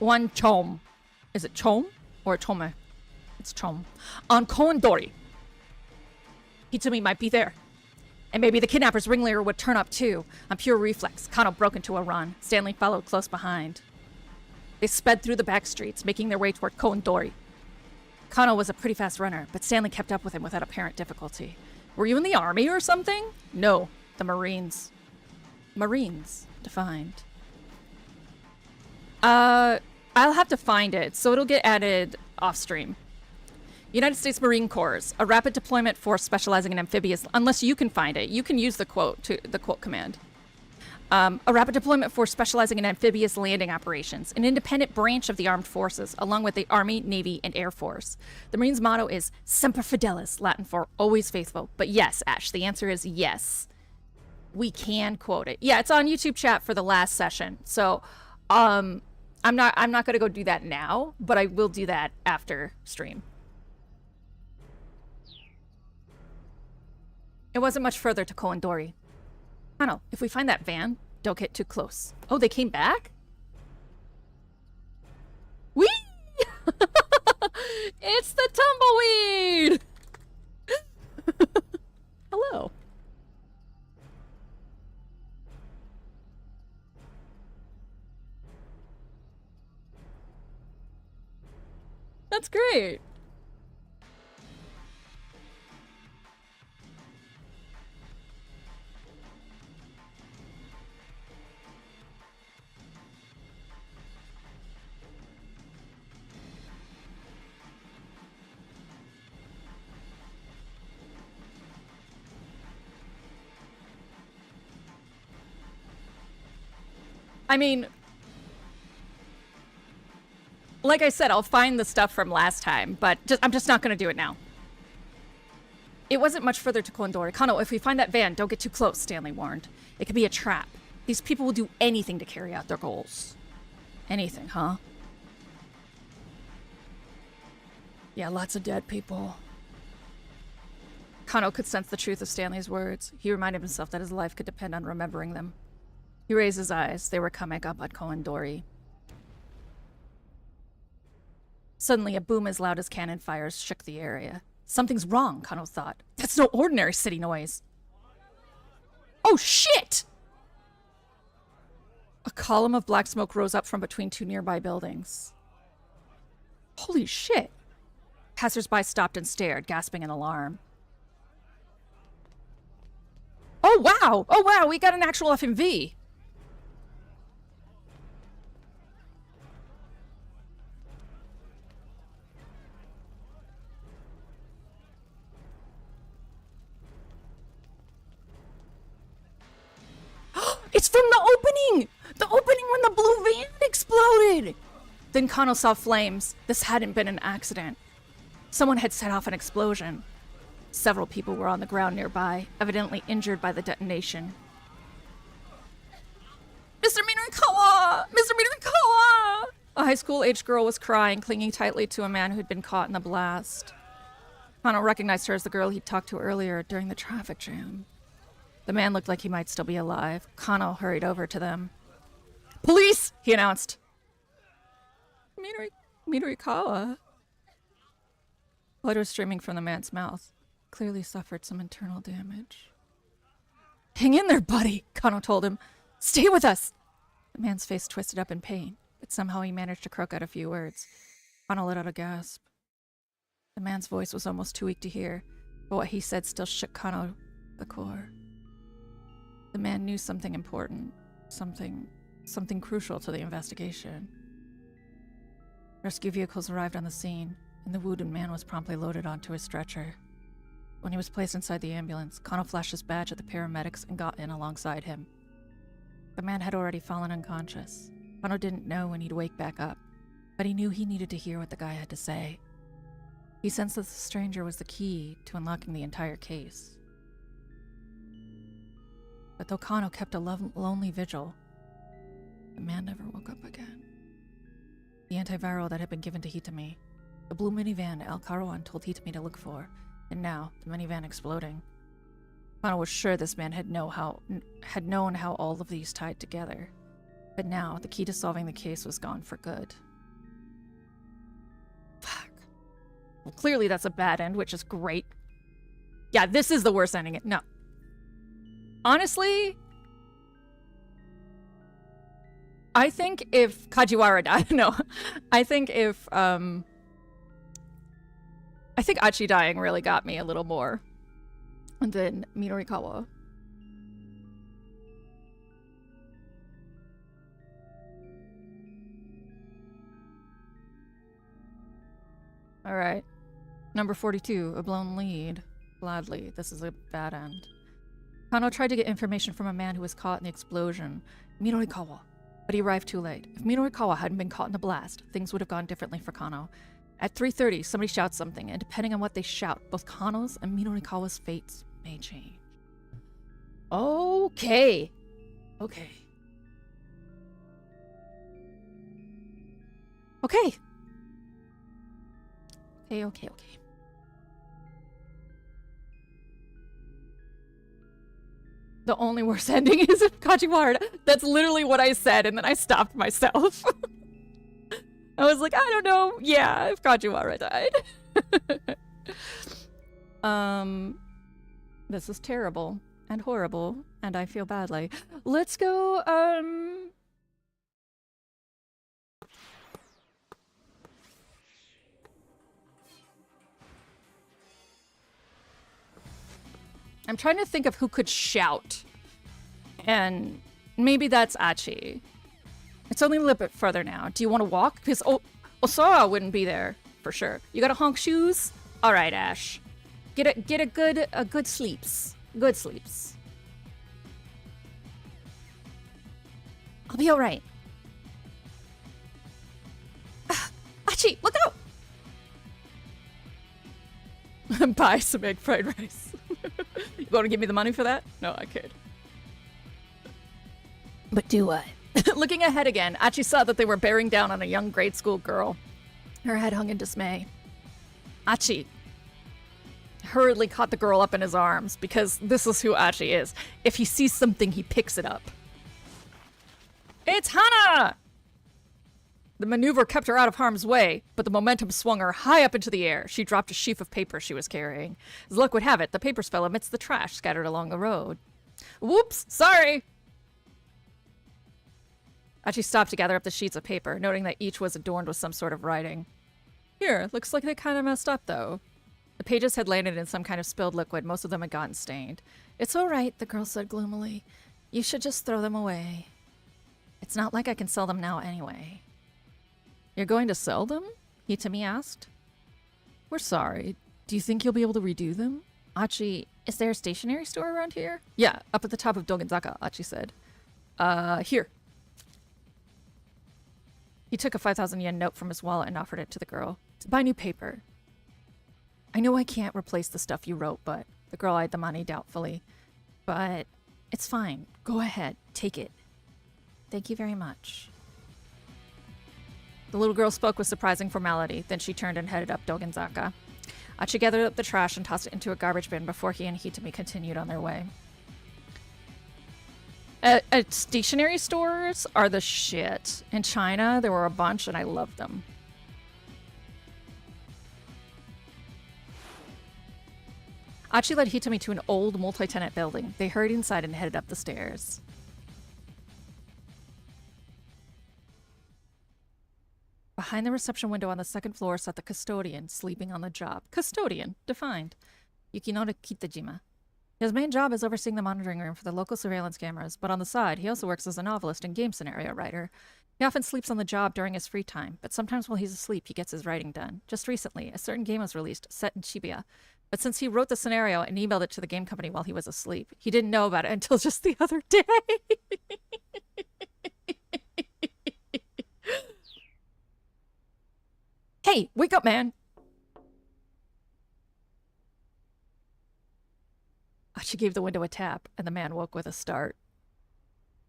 Wanchom. Is it Chom or Chome? It's Chom. On Kondori. Hitami might be there. And maybe the kidnapper's ringleader would turn up too. On pure reflex, Kano broke into a run. Stanley followed close behind. They sped through the back streets, making their way toward Kondori. Kano was a pretty fast runner, but Stanley kept up with him without apparent difficulty. Were you in the army or something? No, the Marines. Marines, defined. I'll have to find it, so it'll get added off stream. United States Marine Corps, a rapid deployment force specializing in amphibious, unless you can find it, you can use the quote command. A rapid deployment force specializing in amphibious landing operations, an independent branch of the armed forces, along with the Army, Navy, and Air Force. The Marines' motto is Semper Fidelis, Latin for always faithful. But yes, Ash, the answer is yes. We can quote it. Yeah, it's on YouTube chat for the last session. So, I'm not going to go do that now, but I will do that after stream. It wasn't much further to Kolandori. I don't know. If we find that van, don't get too close. Oh, they came back? Whee! It's the tumbleweed! Hello. That's great. I mean, like I said, I'll find the stuff from last time, but I'm just not going to do it now. It wasn't much further to Kolandori. Kano, if we find that van, don't get too close, Stanley warned. It could be a trap. These people will do anything to carry out their goals. Anything, huh? Yeah, lots of dead people. Kano could sense the truth of Stanley's words. He reminded himself that his life could depend on remembering them. He raised his eyes. They were coming up at Kolandori. Suddenly, a boom as loud as cannon fires shook the area. Something's wrong, Kano thought. That's no ordinary city noise. Oh, shit! A column of black smoke rose up from between two nearby buildings. Holy shit! Passers-by stopped and stared, gasping in alarm. Oh, wow! Oh, wow! We got an actual FMV! It's from the opening! The opening when the blue van exploded! Then Kano saw flames. This hadn't been an accident. Someone had set off an explosion. Several people were on the ground nearby, evidently injured by the detonation. Mr. Midorikawa! Mr. Midorikawa! A high school-aged girl was crying, clinging tightly to a man who'd been caught in the blast. Kano recognized her as the girl he'd talked to earlier during the traffic jam. The man looked like he might still be alive. Kano hurried over to them. Police! He announced. Midorikawa? Blood was streaming from the man's mouth. Clearly suffered some internal damage. Hang in there, buddy, Kano told him. Stay with us! The man's face twisted up in pain, but somehow he managed to croak out a few words. Kano let out a gasp. The man's voice was almost too weak to hear, but what he said still shook Kano to the core. The man knew something important, something crucial to the investigation. Rescue vehicles arrived on the scene, and the wounded man was promptly loaded onto a stretcher. When he was placed inside the ambulance, Kano flashed his badge at the paramedics and got in alongside him. The man had already fallen unconscious. Kano didn't know when he'd wake back up, but he knew he needed to hear what the guy had to say. He sensed that the stranger was the key to unlocking the entire case. But though Kano kept a lonely vigil, the man never woke up again. The antiviral that had been given to Hitami, the blue minivan El Karawan told Hitami to look for, and now the minivan exploding. Kano was sure this man had known how all of these tied together, but now the key to solving the case was gone for good. Fuck. Well, clearly that's a bad end, which is great. Yeah, this is the worst ending. No. Honestly, I think if Kajiwara died, no, I think Achi dying really got me a little more than Midorikawa. Alright. Number 42, a blown lead. Gladly, this is a bad end. Kano tried to get information from a man who was caught in the explosion, Midorikawa, but he arrived too late. If Midorikawa hadn't been caught in the blast, things would have gone differently for Kano. At 3:30, somebody shouts something, and depending on what they shout, both Kano's and Midorikawa's fates may change. Okay. Okay. Okay. Okay. The only worst ending is if Kajiwara. That's literally what I said, and then I stopped myself. I was like, I don't know. Yeah, if Kajiwara died. This is terrible and horrible, and I feel badly. Let's go, I'm trying to think of who could shout. And maybe that's Achi. It's only a little bit further now. Do you want to walk? Because Osara wouldn't be there for sure. You got to honk shoes? All right, Ash. Get a good sleeps. Good sleeps. I'll be all right. Achi, look out! Buy some egg fried rice. You want to give me the money for that? No, I could. But do what? Looking ahead again, Achi saw that they were bearing down on a young grade school girl. Her head hung in dismay. Achi hurriedly caught the girl up in his arms, because this is who Achi is. If he sees something, he picks it up. It's Hana! The maneuver kept her out of harm's way, but the momentum swung her high up into the air. She dropped a sheaf of paper she was carrying. As luck would have it, the papers fell amidst the trash scattered along the road. Whoops! Sorry! Achi stopped to gather up the sheets of paper, noting that each was adorned with some sort of writing. Here, looks like they kind of messed up, though. The pages had landed in some kind of spilled liquid. Most of them had gotten stained. It's all right, the girl said gloomily. You should just throw them away. It's not like I can sell them now anyway. You're going to sell them? Hitami asked. We're sorry. Do you think you'll be able to redo them? Achi, is there a stationery store around here? Yeah, up at the top of Dogenzaka, Achi said. Here. He took a 5,000 yen note from his wallet and offered it to the girl. To buy new paper. I know I can't replace the stuff you wrote, but... The girl eyed the money doubtfully. But... It's fine. Go ahead. Take it. Thank you very much. The little girl spoke with surprising formality, then she turned and headed up Dogenzaka. Achi gathered up the trash and tossed it into a garbage bin before he and Hitami continued on their way. Stationery stores are the shit. In China, there were a bunch and I loved them. Achi led Hitami to an old multi-tenant building. They hurried inside and headed up the stairs. Behind the reception window on the second floor sat the custodian, sleeping on the job. Custodian, defined. Yukinori Kitajima. His main job is overseeing the monitoring room for the local surveillance cameras, but on the side, he also works as a novelist and game scenario writer. He often sleeps on the job during his free time, but sometimes while he's asleep, he gets his writing done. Just recently, a certain game was released, set in Shibuya. But since he wrote the scenario and emailed it to the game company while he was asleep, he didn't know about it until just the other day. Hey, wake up, man! Achi gave the window a tap, and the man woke with a start.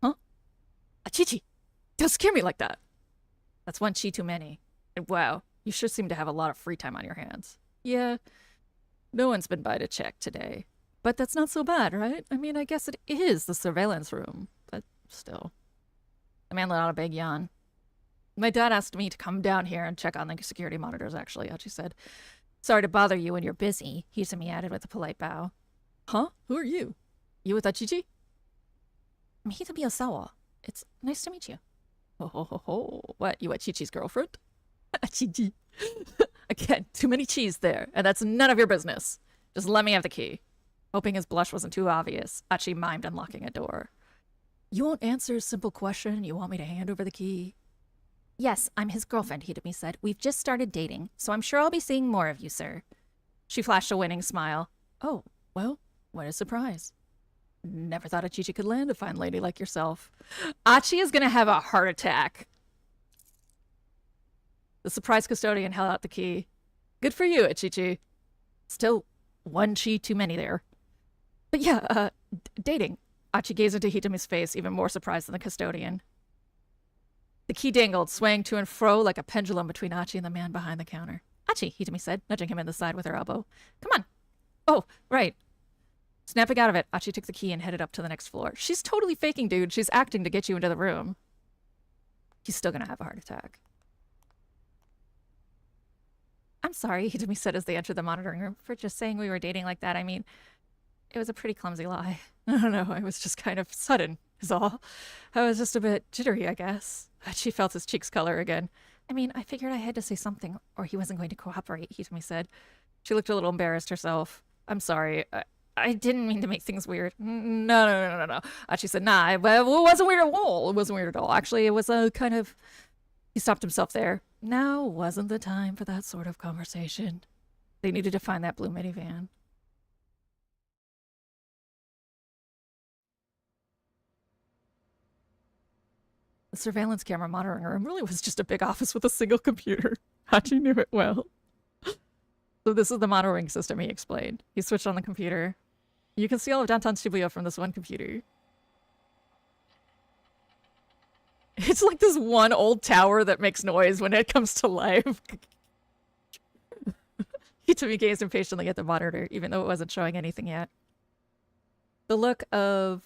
Huh? Achichi! Don't scare me like that! That's one chi too many. And wow, you sure seem to have a lot of free time on your hands. Yeah, no one's been by to check today. But that's not so bad, right? I mean, I guess it is the surveillance room, but still. The man let out a big yawn. My dad asked me to come down here and check on the security monitors, actually, Achi said. Sorry to bother you when you're busy, Hisumi added with a polite bow. Huh? Who are you? You with Achichi? I'm Hitami Osawa. It's nice to meet you. Ho ho ho ho. What, you Achichi's girlfriend? Achichi. Again, too many cheese there, and that's none of your business. Just let me have the key. Hoping his blush wasn't too obvious, Achi mimed unlocking a door. You won't answer a simple question, you want me to hand over the key? Yes, I'm his girlfriend, Hitomi said. We've just started dating, so I'm sure I'll be seeing more of you, sir. She flashed a winning smile. Oh, well, what a surprise. Never thought Achichi could land a fine lady like yourself. Achi is gonna have a heart attack. The surprised custodian held out the key. Good for you, Achichi. Still one chi too many there. But yeah, dating. Achi gazed into Hitomi's face, even more surprised than the custodian. The key dangled, swaying to and fro like a pendulum between Achi and the man behind the counter. Achi, Hitomi said, nudging him in the side with her elbow. Come on. Oh, right. Snapping out of it, Achi took the key and headed up to the next floor. She's totally faking, dude. She's acting to get you into the room. He's still gonna have a heart attack. I'm sorry, Hitomi said as they entered the monitoring room, for just saying we were dating like that. I mean, it was a pretty clumsy lie. I don't know, it was just kind of sudden, is all. I was just a bit jittery, I guess. She felt his cheeks color again. I mean, I figured I had to say something, or he wasn't going to cooperate, Hitomi said. She looked a little embarrassed herself. I'm sorry. I didn't mean to make things weird. No. She said, nah, it wasn't weird at all. It wasn't weird at all. Actually, it was a kind of... He stopped himself there. Now wasn't the time for that sort of conversation. They needed to find that blue minivan. The surveillance camera monitoring room really was just a big office with a single computer. Hachi knew it well. So this is the monitoring system, he explained. He switched on the computer. You can see all of downtown Shibuya from this one computer. It's like this one old tower that makes noise when it comes to life. Hitomi gazed impatiently at the monitor, even though it wasn't showing anything yet. The look of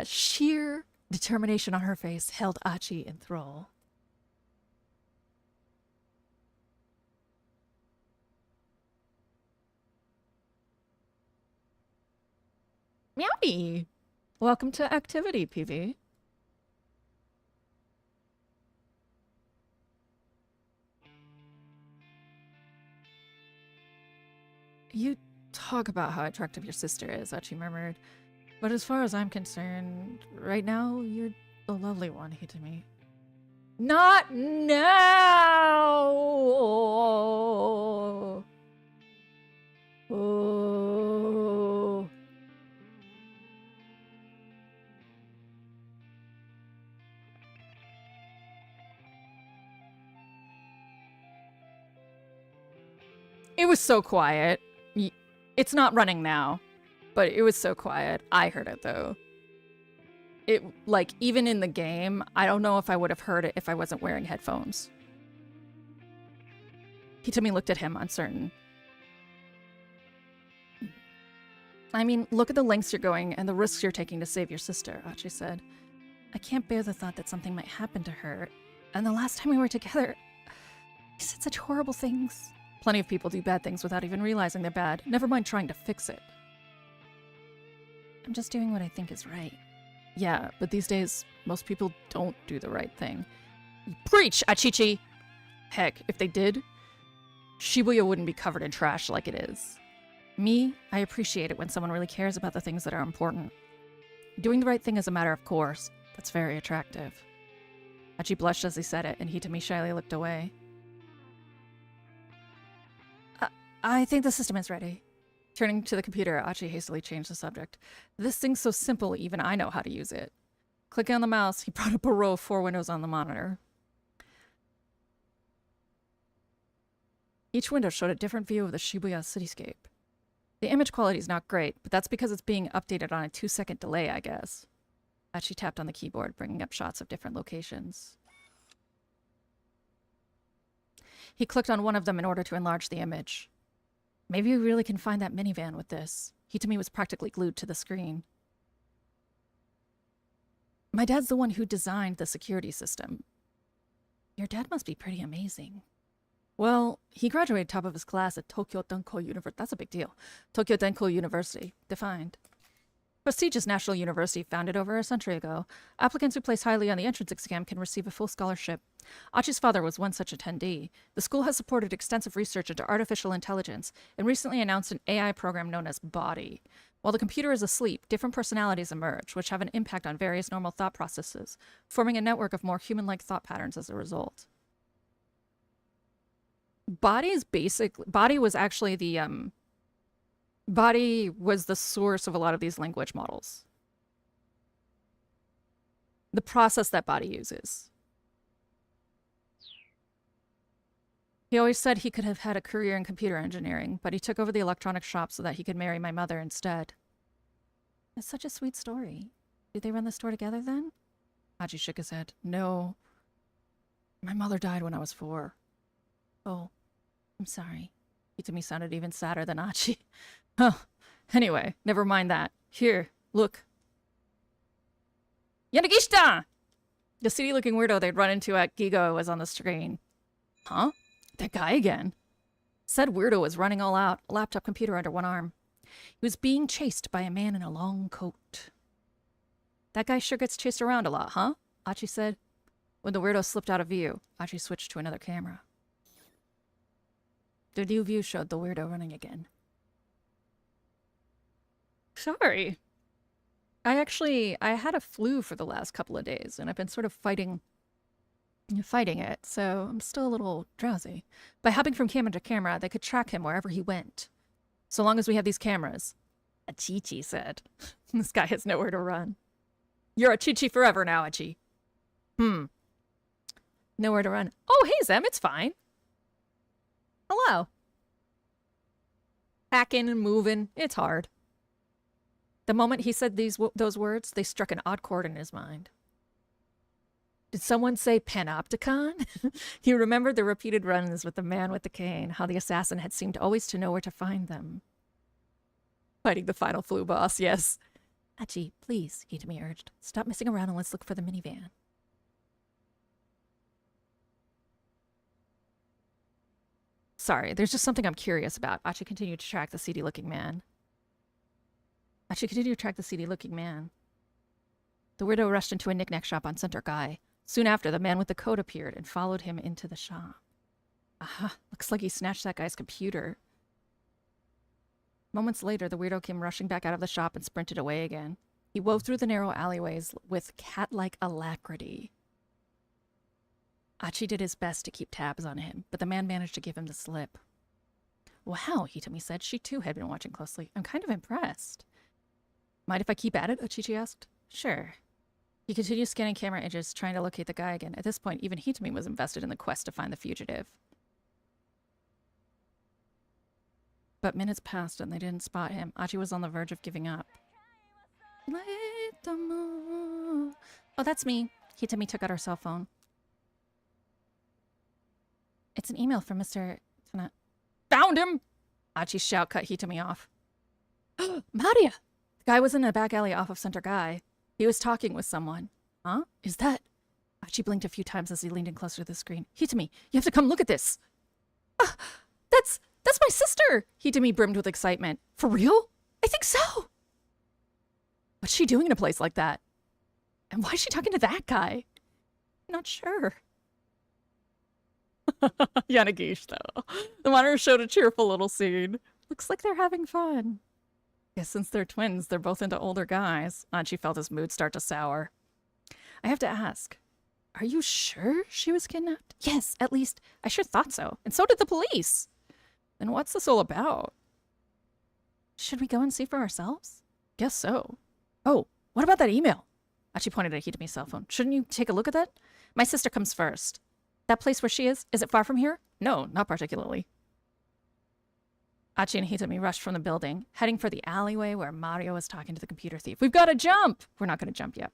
sheer determination on her face held Achi in thrall. Meowdy! Welcome to activity, PV. You talk about how attractive your sister is, Achi murmured. But as far as I'm concerned, right now, you're the lovely one, Hitomi. Not now! Oh. It was so quiet. It's not running now, but it was so quiet. I heard it though. It, like, even in the game, I don't know if I would have heard it if I wasn't wearing headphones. Hitomi looked at him, uncertain. I mean, look at the lengths you're going and the risks you're taking to save your sister, Achi said. I can't bear the thought that something might happen to her. And the last time we were together, you said such horrible things. Plenty of people do bad things without even realizing they're bad, never mind trying to fix it. I'm just doing what I think is right. Yeah, but these days, most people don't do the right thing. Preach, Achichi! Heck, if they did, Shibuya wouldn't be covered in trash like it is. Me, I appreciate it when someone really cares about the things that are important. Doing the right thing is a matter of course. That's very attractive. Achi blushed as he said it, and Hitomi shyly looked away. I think the system is ready. Turning to the computer, Achi hastily changed the subject. This thing's so simple, even I know how to use it. Clicking on the mouse, he brought up a row of 4 windows on the monitor. Each window showed a different view of the Shibuya cityscape. The image quality is not great, but that's because it's being updated on a 2-second delay, I guess. Achi tapped on the keyboard, bringing up shots of different locations. He clicked on one of them in order to enlarge the image. Maybe we really can find that minivan with this. Hitomi was practically glued to the screen. My dad's the one who designed the security system. Your dad must be pretty amazing. Well, he graduated top of his class at Tokyo Denko University. That's a big deal. Tokyo Denko University. Defined. Prestigious national university founded over a century ago. Applicants who place highly on the entrance exam can receive a full scholarship. Achi's father was one such attendee. The school has supported extensive research into artificial intelligence and recently announced an AI program known as Body. While the computer is asleep, different personalities emerge, which have an impact on various normal thought processes, forming a network of more human-like thought patterns as a result. Body was actually the body was the source of a lot of these language models. The process that body uses. He always said he could have had a career in computer engineering, but he took over the electronic shop so that he could marry my mother instead. It's such a sweet story. Did they run the store together then? Hachi shook his head. No. My mother died when I was 4. Oh, I'm sorry. Itami sounded even sadder than Achi. Huh. Anyway, never mind that. Here, look. Yanagishita! The seedy-looking weirdo they'd run into at Gigo was on the screen. Huh? That guy again. Said weirdo was running all out, a laptop computer under one arm. He was being chased by a man in a long coat. That guy sure gets chased around a lot, huh? Achi said. When the weirdo slipped out of view, Achi switched to another camera. The new view showed the weirdo running again. Sorry. I had a flu for the last couple of days, and I've been sort of fighting it, so I'm still a little drowsy. By hopping from camera to camera, they could track him wherever he went. So long as we have these cameras. Achichi said. This guy has nowhere to run. You're Achichi forever now, Achi. Nowhere to run. Oh, hey, Zem, it's fine. Hello. Hacking and moving, it's hard. The moment he said those words, they struck an odd chord in his mind. Did someone say panopticon? He remembered the repeated runs with the man with the cane, how the assassin had seemed always to know where to find them. Fighting the final flu boss, yes. Achi, please, Hitami urged. Stop messing around and let's look for the minivan. Sorry, there's just something I'm curious about. Achi continued to track the seedy-looking man. The weirdo rushed into a knick-knack shop on Center Guy. Soon after, the man with the coat appeared and followed him into the shop. Aha, looks like he snatched that guy's computer. Moments later, the weirdo came rushing back out of the shop and sprinted away again. He wove through the narrow alleyways with cat-like alacrity. Achi did his best to keep tabs on him, but the man managed to give him the slip. Wow, Hitami said. She too had been watching closely. I'm kind of impressed. Mind if I keep at it? Achichi asked. Sure. He continued scanning camera images, trying to locate the guy again. At this point, even Hitami was invested in the quest to find the fugitive. But minutes passed and they didn't spot him. Achi was on the verge of giving up. Oh, that's me. Hitami took out her cell phone. It's an email from Mr. Tana. Found him! Achi's shout cut Hitami off. Maria! The guy was in a back alley off of Center Guy. He was talking with someone. Huh? Is that... Achi blinked a few times as he leaned in closer to the screen. Hitami, you have to come look at this. That's my sister! Hitami brimmed with excitement. For real? I think so! What's she doing in a place like that? And why is she talking to that guy? Not sure. Yanagish, though. The monitor showed a cheerful little scene. Looks like they're having fun. Yes, since they're twins, they're both into older guys. Achi felt his mood start to sour. I have to ask, are you sure she was kidnapped? Yes, at least, I sure thought so. And so did the police. Then what's this all about? Should we go and see for ourselves? Guess so. Oh, what about that email? Achi pointed at Hitami's cell phone. Shouldn't you take a look at that? My sister comes first. That place where she is it far from here? No, not particularly. Achi and Hitami rushed from the building, heading for the alleyway where Mario was talking to the computer thief. We've got to jump! We're not going to jump yet.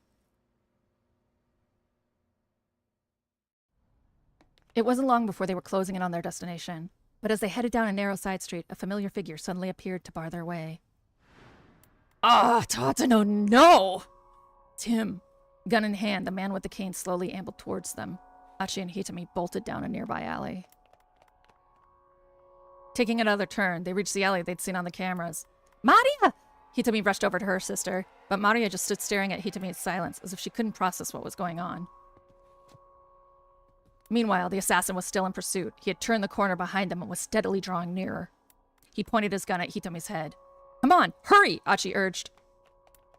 It wasn't long before they were closing in on their destination, but as they headed down a narrow side street, a familiar figure suddenly appeared to bar their way. Ah, Tatano, no! It's him. Gun in hand, the man with the cane slowly ambled towards them. Achi and Hitami bolted down a nearby alley. Taking another turn, they reached the alley they'd seen on the cameras. Maria! Hitami rushed over to her sister, but Maria just stood staring at Hitami in silence, as if she couldn't process what was going on. Meanwhile, the assassin was still in pursuit. He had turned the corner behind them and was steadily drawing nearer. He pointed his gun at Hitami's head. Come on, hurry, Achi urged.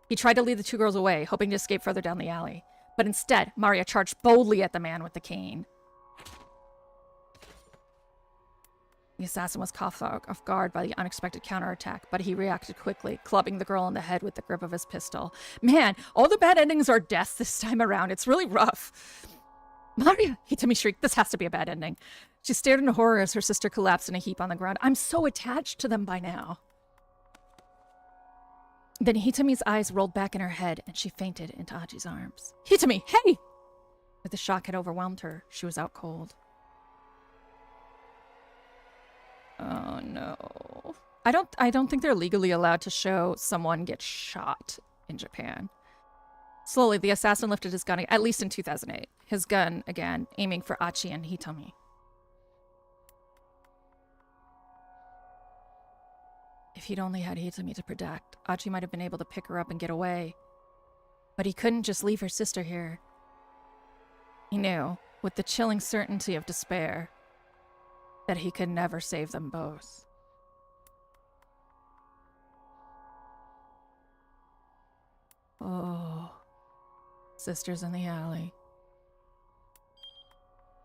He tried to lead the two girls away, hoping to escape further down the alley. But instead, Maria charged boldly at the man with the cane. The assassin was caught off guard by the unexpected counterattack, but he reacted quickly, clubbing the girl in the head with the grip of his pistol. Man, all the bad endings are deaths this time around. It's really rough. Maria! Hitami shrieked. This has to be a bad ending. She stared in horror as her sister collapsed in a heap on the ground. I'm so attached to them by now. Then Hitami's eyes rolled back in her head, and she fainted into Achi's arms. Hitami, hey! But the shock had overwhelmed her. She was out cold. Oh no. I don't think they're legally allowed to show someone get shot in Japan. Slowly, the assassin lifted his gun, at least in 2008. His gun, again, aiming for Achi and Hitami. If he'd only had Hitami to protect, Achi might have been able to pick her up and get away. But he couldn't just leave her sister here. He knew, with the chilling certainty of despair, that he could never save them both. Oh, sisters in the alley.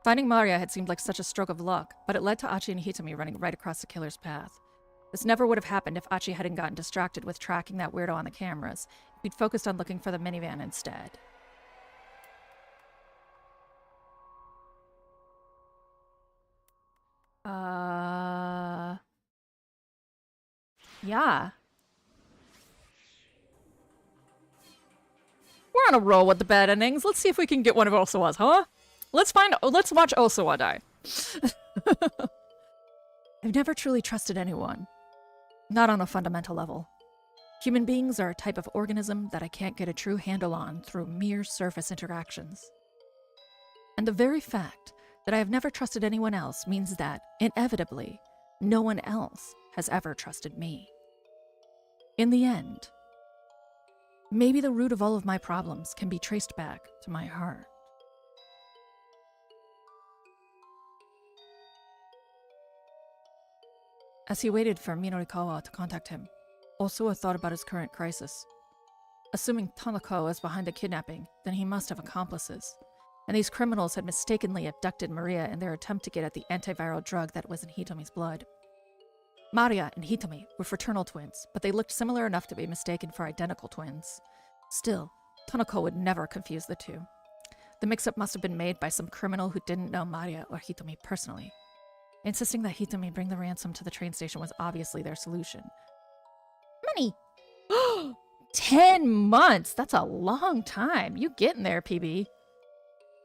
Finding Maria had seemed like such a stroke of luck, but it led to Achi and Hitami running right across the killer's path. This never would have happened if Achi hadn't gotten distracted with tracking that weirdo on the cameras. He'd focused on looking for the minivan instead. Yeah. We're on a roll with the bad endings. Let's see if we can get one of Osawa's, huh? Let's watch Osawa die. I've never truly trusted anyone. Not on a fundamental level. Human beings are a type of organism that I can't get a true handle on through mere surface interactions. And the very fact that I have never trusted anyone else means that, inevitably, no one else has ever trusted me. In the end, maybe the root of all of my problems can be traced back to my heart. As he waited for Midorikawa to contact him, Osawa thought about his current crisis. Assuming Tanaka was behind the kidnapping, then he must have accomplices. And these criminals had mistakenly abducted Maria in their attempt to get at the antiviral drug that was in Hitami's blood. Maria and Hitami were fraternal twins, but they looked similar enough to be mistaken for identical twins. Still, Tanaka would never confuse the two. The mix-up must have been made by some criminal who didn't know Maria or Hitami personally. Insisting that Hitami bring the ransom to the train station was obviously their solution. Money! 10 months! That's a long time. You getting there, PB.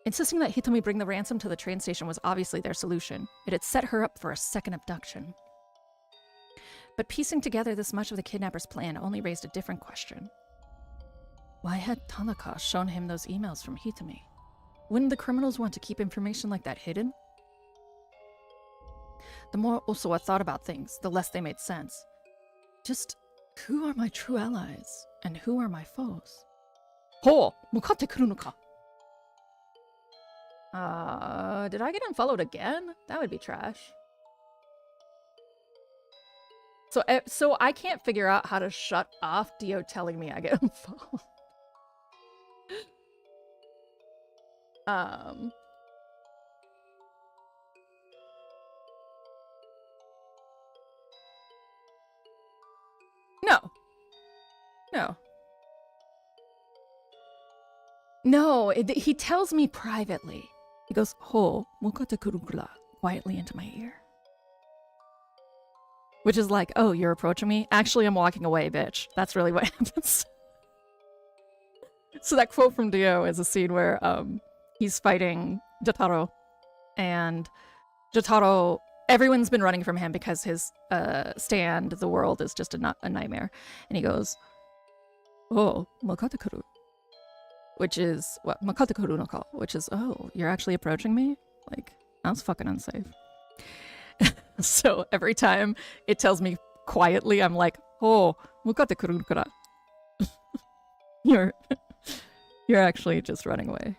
Insisting that Hitami bring the ransom to the train station was obviously their solution. It had set her up for a second abduction. But piecing together this much of the kidnapper's plan only raised a different question. Why had Tanaka shown him those emails from Hitami? Wouldn't the criminals want to keep information like that hidden? The more Osawa thought about things, the less they made sense. Just, who are my true allies, and who are my foes? Ho! Mukatte kuru no ka? Did I get unfollowed again? That would be trash. So I can't figure out how to shut off Dio telling me I get unfollowed. No, he tells me privately. He goes, Ho, mokata kurukura, quietly into my ear. Which is like, oh, you're approaching me? Actually, I'm walking away, bitch. That's really what happens. So that quote from Dio is a scene where he's fighting Jotaro. And Jotaro, everyone's been running from him because his stand, the world, is just a nightmare. And he goes, oh, makata kuru. Which is, what? Makata kuru no ka. Which is, oh, you're actually approaching me? Like, that's fucking unsafe. So every time it tells me quietly, I'm like, oh, makata kuru kara. You're actually just running away.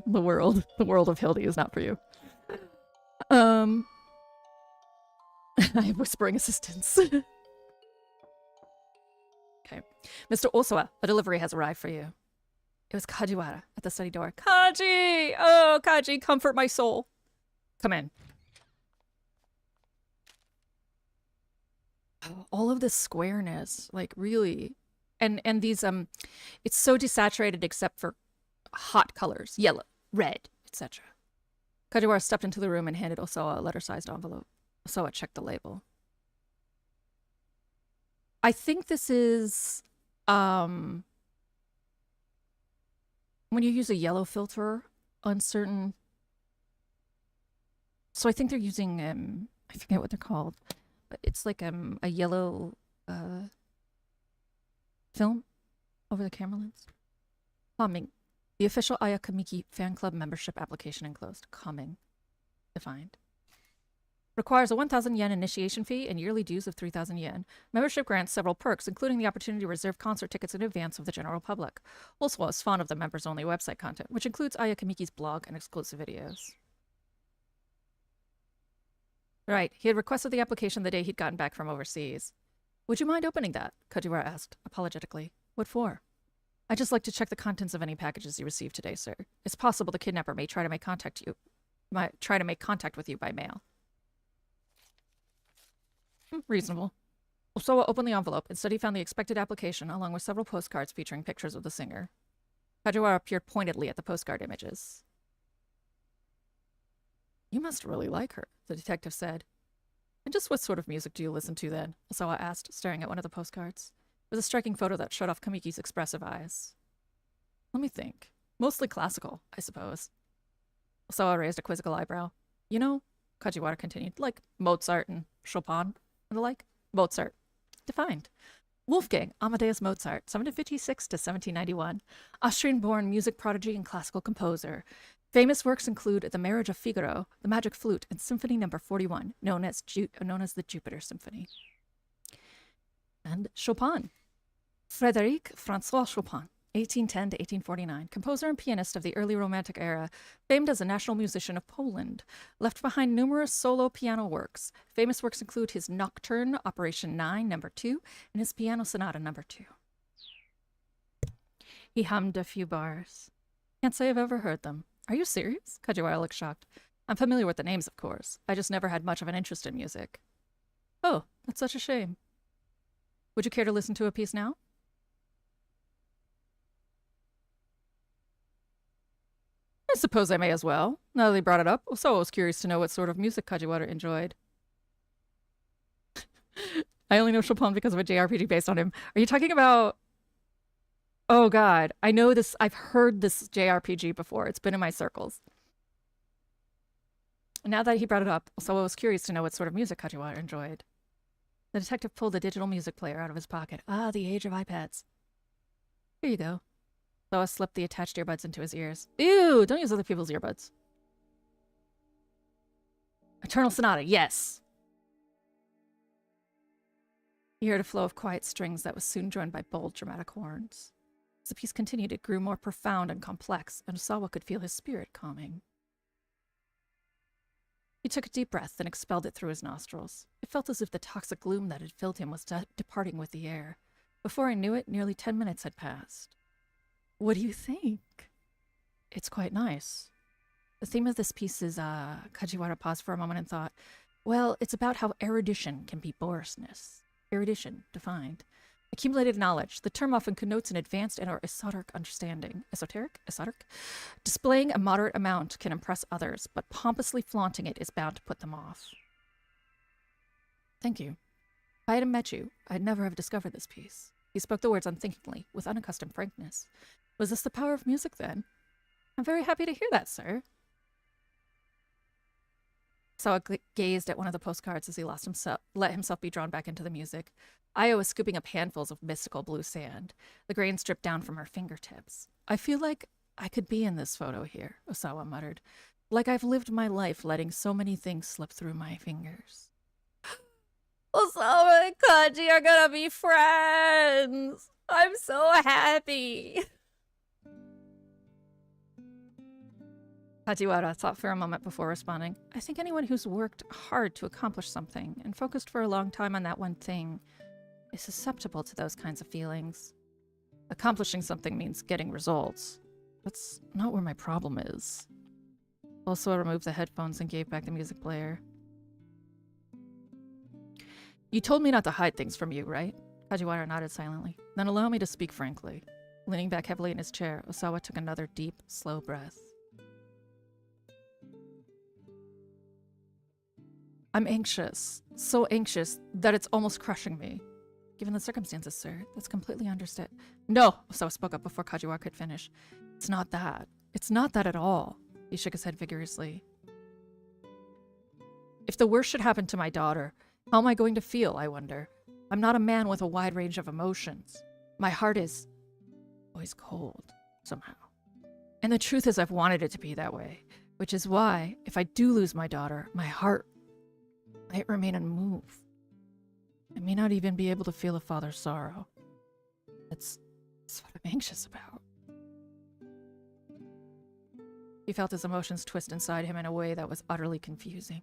The world of Hildy is not for you. I have whispering assistance. Okay. Mr. Osawa, a delivery has arrived for you. It was Kajiwara at the study door. Kaji! Oh, Kaji, comfort my soul. Come in. Oh, all of this squareness, like really. And these, it's so desaturated except for hot colors. Yellow, red, etc. Kajiwara stepped into the room and handed Osawa a letter-sized envelope. Osawa checked the label. I think this is, when you use a yellow filter on certain... So I think they're using, I forget what they're called, but it's like a yellow film over the camera lens. Coming. The official Ayakamiki fan club membership application enclosed. Coming. Defined. Requires a 1,000 yen initiation fee and yearly dues of 3,000 yen. Membership grants several perks, including the opportunity to reserve concert tickets in advance of the general public. Also is fond of the members-only website content, which includes Ayakamiki's blog and exclusive videos. Right, he had requested the application the day he'd gotten back from overseas. Would you mind opening that? Kajiwara asked, apologetically. What for? I'd just like to check the contents of any packages you received today, sir. It's possible the kidnapper may try to make contact with you by mail. Reasonable. Osawa opened the envelope. Instead, he found the expected application, along with several postcards featuring pictures of the singer. Kajiwara peered pointedly at the postcard images. You must really like her, the detective said. And just what sort of music do you listen to, then? Osawa asked, staring at one of the postcards. It was a striking photo that showed off Kamiki's expressive eyes. Let me think. Mostly classical, I suppose. Osawa raised a quizzical eyebrow. You know, Kajiwara continued, like Mozart and Chopin and the like. Mozart. Defined. Wolfgang Amadeus Mozart, 1756 to 1791. Austrian-born music prodigy and classical composer. Famous works include The Marriage of Figaro, The Magic Flute, and Symphony No. 41, known as the Jupiter Symphony. And Chopin. Frédéric François Chopin, 1810 to 1849, composer and pianist of the early Romantic era, famed as a national musician of Poland, left behind numerous solo piano works. Famous works include his Nocturne, Operation 9, No. 2, and his Piano Sonata No. 2. He hummed a few bars. Can't say I've ever heard them. Are you serious? Kajiwara looked shocked. I'm familiar with the names, of course. I just never had much of an interest in music. Oh, that's such a shame. Would you care to listen to a piece now? I suppose I may as well. Now that they brought it up, so I was curious to know what sort of music Kajiwara enjoyed. I only know Chopin because of a JRPG based on him. Are you talking about... Oh god, I know this. I've heard this JRPG before. It's been in my circles. Now that he brought it up, so I was curious to know what sort of music Kajiwara enjoyed. The detective pulled a digital music player out of his pocket. Ah, the age of iPads. Here you go. Loa slipped the attached earbuds into his ears. Ew, don't use other people's earbuds. Eternal Sonata, yes. He heard a flow of quiet strings that was soon joined by bold, dramatic horns. As the piece continued, it grew more profound and complex, and Osawa could feel his spirit calming. He took a deep breath and expelled it through his nostrils. It felt as if the toxic gloom that had filled him was departing with the air. Before I knew it, nearly 10 minutes had passed. What do you think? It's quite nice. The theme of this piece is, Kajiwara paused for a moment and thought, well, it's about how erudition can be borousness. Erudition, defined. Accumulated knowledge. The term often connotes an advanced and or esoteric understanding. Esoteric? Esoteric? Displaying a moderate amount can impress others, but pompously flaunting it is bound to put them off. Thank you. If I hadn't met you, I'd never have discovered this piece. He spoke the words unthinkingly, with unaccustomed frankness. Was this the power of music, then? I'm very happy to hear that, sir. Sawa gazed at one of the postcards as he let himself be drawn back into the music. Io was scooping up handfuls of mystical blue sand. The grains dripped down from her fingertips. I feel like I could be in this photo here, Osawa muttered. Like I've lived my life letting so many things slip through my fingers. Osawa and Kaji are gonna be friends! I'm so happy! Kajiwara thought for a moment before responding. I think anyone who's worked hard to accomplish something and focused for a long time on that one thing is susceptible to those kinds of feelings. Accomplishing something means getting results. That's not where my problem is. Also, I removed the headphones and gave back the music player. You told me not to hide things from you, right? Kajiwara nodded silently. Then allow me to speak frankly. Leaning back heavily in his chair, Osawa took another deep, slow breath. I'm anxious. So anxious that it's almost crushing me. Given the circumstances, sir, that's completely understood. No! Osawa spoke up before Kajiwara could finish. It's not that. It's not that at all. He shook his head vigorously. If the worst should happen to my daughter, how am I going to feel, I wonder? I'm not a man with a wide range of emotions. My heart is always cold, somehow. And the truth is I've wanted it to be that way, which is why, if I do lose my daughter, my heart might remain unmoved. I may not even be able to feel a father's sorrow. That's what I'm anxious about. He felt his emotions twist inside him in a way that was utterly confusing.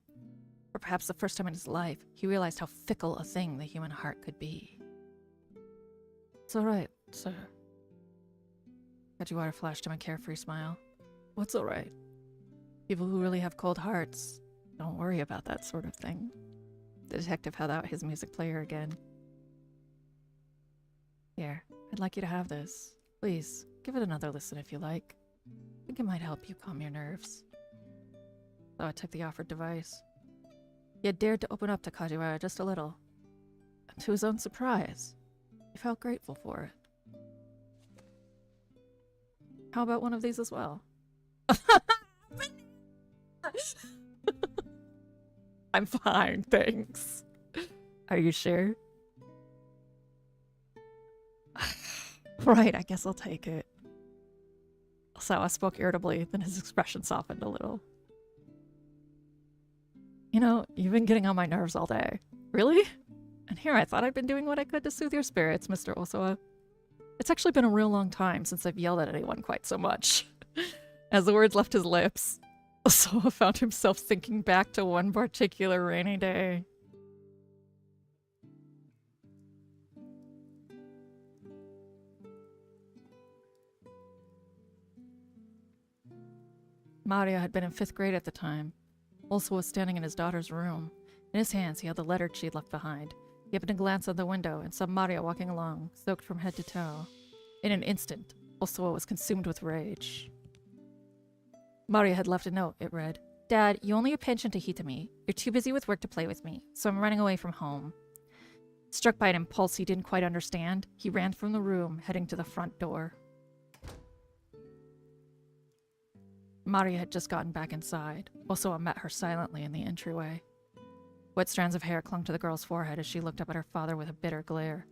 For perhaps the first time in his life, he realized how fickle a thing the human heart could be. It's all right, sir. Kajiwara flashed him a carefree smile. What's all right? People who really have cold hearts don't worry about that sort of thing. The detective held out his music player again. Here, I'd like you to have this. Please, give it another listen if you like. I think it might help you calm your nerves. So I took the offered device. He had dared to open up to Kajiwara just a little. And to his own surprise, he felt grateful for it. How about one of these as well? I'm fine, thanks. Are you sure? Right, I guess I'll take it. Osawa spoke irritably, then his expression softened a little. You know, you've been getting on my nerves all day. Really? And here I thought I'd been doing what I could to soothe your spirits, Mr. Osawa. It's actually been a real long time since I've yelled at anyone quite so much. As the words left his lips, Osawa found himself thinking back to one particular rainy day. Mario had been in 5th grade at the time. Osawa was standing in his daughter's room. In his hands, he held the letter she'd left behind. He happened to glance out the window and saw Mario walking along, soaked from head to toe. In an instant, Osawa was consumed with rage. Mario had left a note. It read, Dad, you only have pension to Hitami. You're too busy with work to play with me, so I'm running away from home. Struck by an impulse he didn't quite understand, he ran from the room, heading to the front door. Maria had just gotten back inside. Osawa met her silently in the entryway. Wet strands of hair clung to the girl's forehead as she looked up at her father with a bitter glare.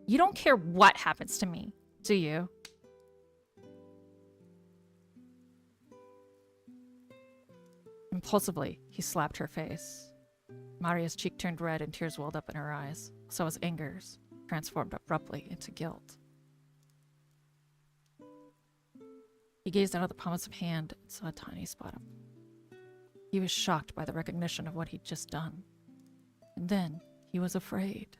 You don't care what happens to me, do you? Impulsively, he slapped her face. Maria's cheek turned red and tears welled up in her eyes. Osawa's anger transformed abruptly into guilt. He gazed out of the palm of his hand and saw a tiny spot up. He was shocked by the recognition of what he'd just done. And then he was afraid.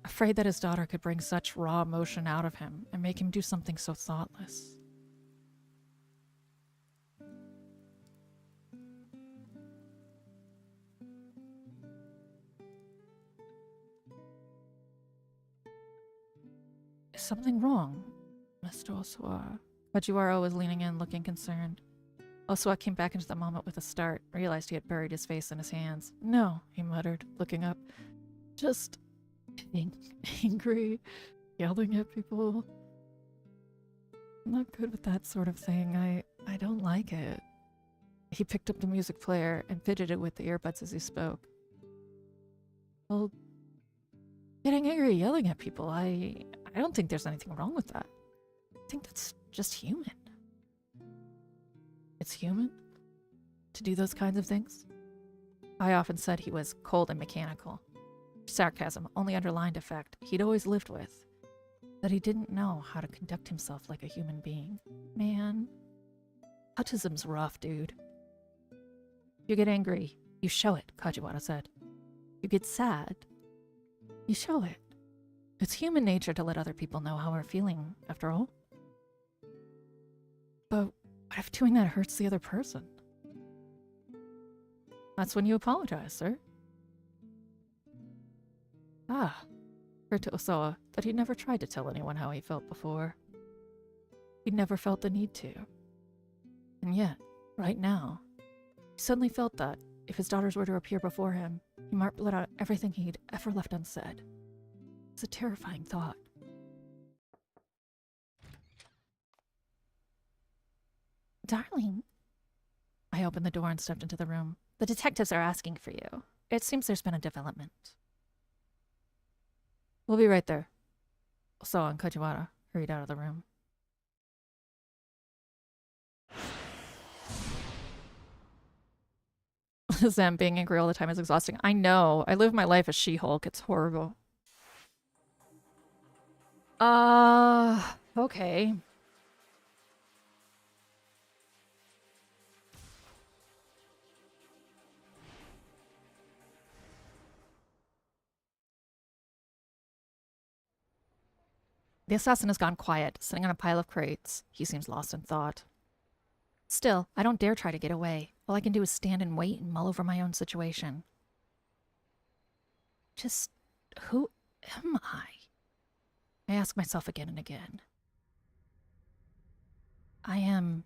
Afraid that his daughter could bring such raw emotion out of him and make him do something so thoughtless. Is something wrong, Mr. Osawa? Kajiwara was leaning in, looking concerned. Osawa came back into the moment with a start, realized he had buried his face in his hands. No, he muttered, looking up. Just getting angry, yelling at people. I'm not good with that sort of thing. I don't like it. He picked up the music player and fidgeted with the earbuds as he spoke. Well, getting angry, yelling at people, I don't think there's anything wrong with that. I think that's just human. It's human to do those kinds of things. I often said he was cold and mechanical. Sarcasm only underlined a fact he'd always lived with, that he didn't know how to conduct himself like a human being. Man, autism's rough, dude. You get angry, you show it, Kajiwara said. You get sad. You show it. It's human nature to let other people know how we're feeling, after all. But what if doing that hurts the other person? That's when you apologize, sir. Ah, heard to Osawa that he'd never tried to tell anyone how he felt before. He'd never felt the need to. And yet, right now, he suddenly felt that, if his daughters were to appear before him, he might let out everything he'd ever left unsaid. It's a terrifying thought. Darling. I opened the door and stepped into the room. The detectives are asking for you. It seems there's been a development. We'll be right there. Osawa and Kajiwara hurried out of the room. Zem being angry all the time is exhausting. I know. I live my life as She-Hulk. It's horrible. Okay. The assassin has gone quiet, sitting on a pile of crates. He seems lost in thought. Still, I don't dare try to get away. All I can do is stand and wait and mull over my own situation. Just, who am I? I ask myself again and again. I am...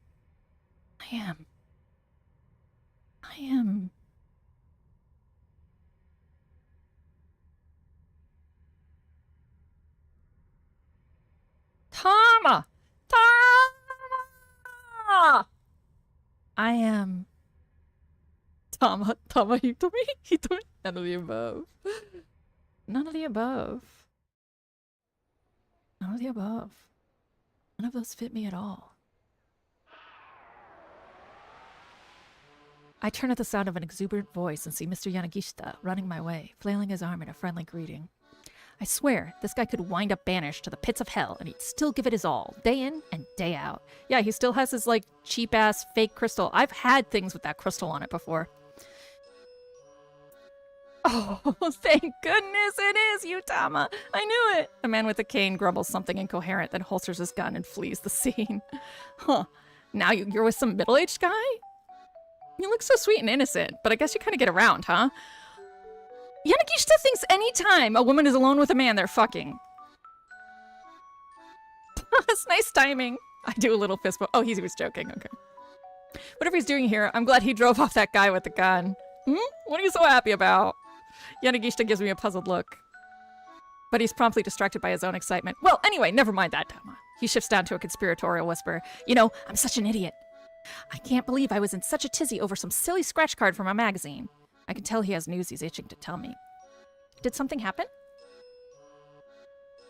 Tama! Tama! I am... Tama Hitomi? Hitomi? None of the above. None of the above. None of the above. None of those fit me at all. I turn at the sound of an exuberant voice and see Mr. Yanagishita running my way, flailing his arm in a friendly greeting. I swear, this guy could wind up banished to the pits of hell and he'd still give it his all, day in and day out. Yeah, he still has his, like, cheap-ass fake crystal. I've had things with that crystal on it before. Oh, thank goodness it is you, Tama. I knew it. The man with the cane grumbles something incoherent, then holsters his gun and flees the scene. Huh. Now you're with some middle-aged guy? You look so sweet and innocent, but I guess you kind of get around, huh? Yanagishita thinks any time a woman is alone with a man, they're fucking. That's nice timing. I do a little fist bump. Oh, he was joking. Okay. Whatever he's doing here, I'm glad he drove off that guy with the gun. What are you so happy about? Yanagishita gives me a puzzled look. But he's promptly distracted by his own excitement. Well, anyway, never mind that, Tama. He shifts down to a conspiratorial whisper. You know, I'm such an idiot. I can't believe I was in such a tizzy over some silly scratch card from a magazine. I can tell he has news he's itching to tell me. Did something happen?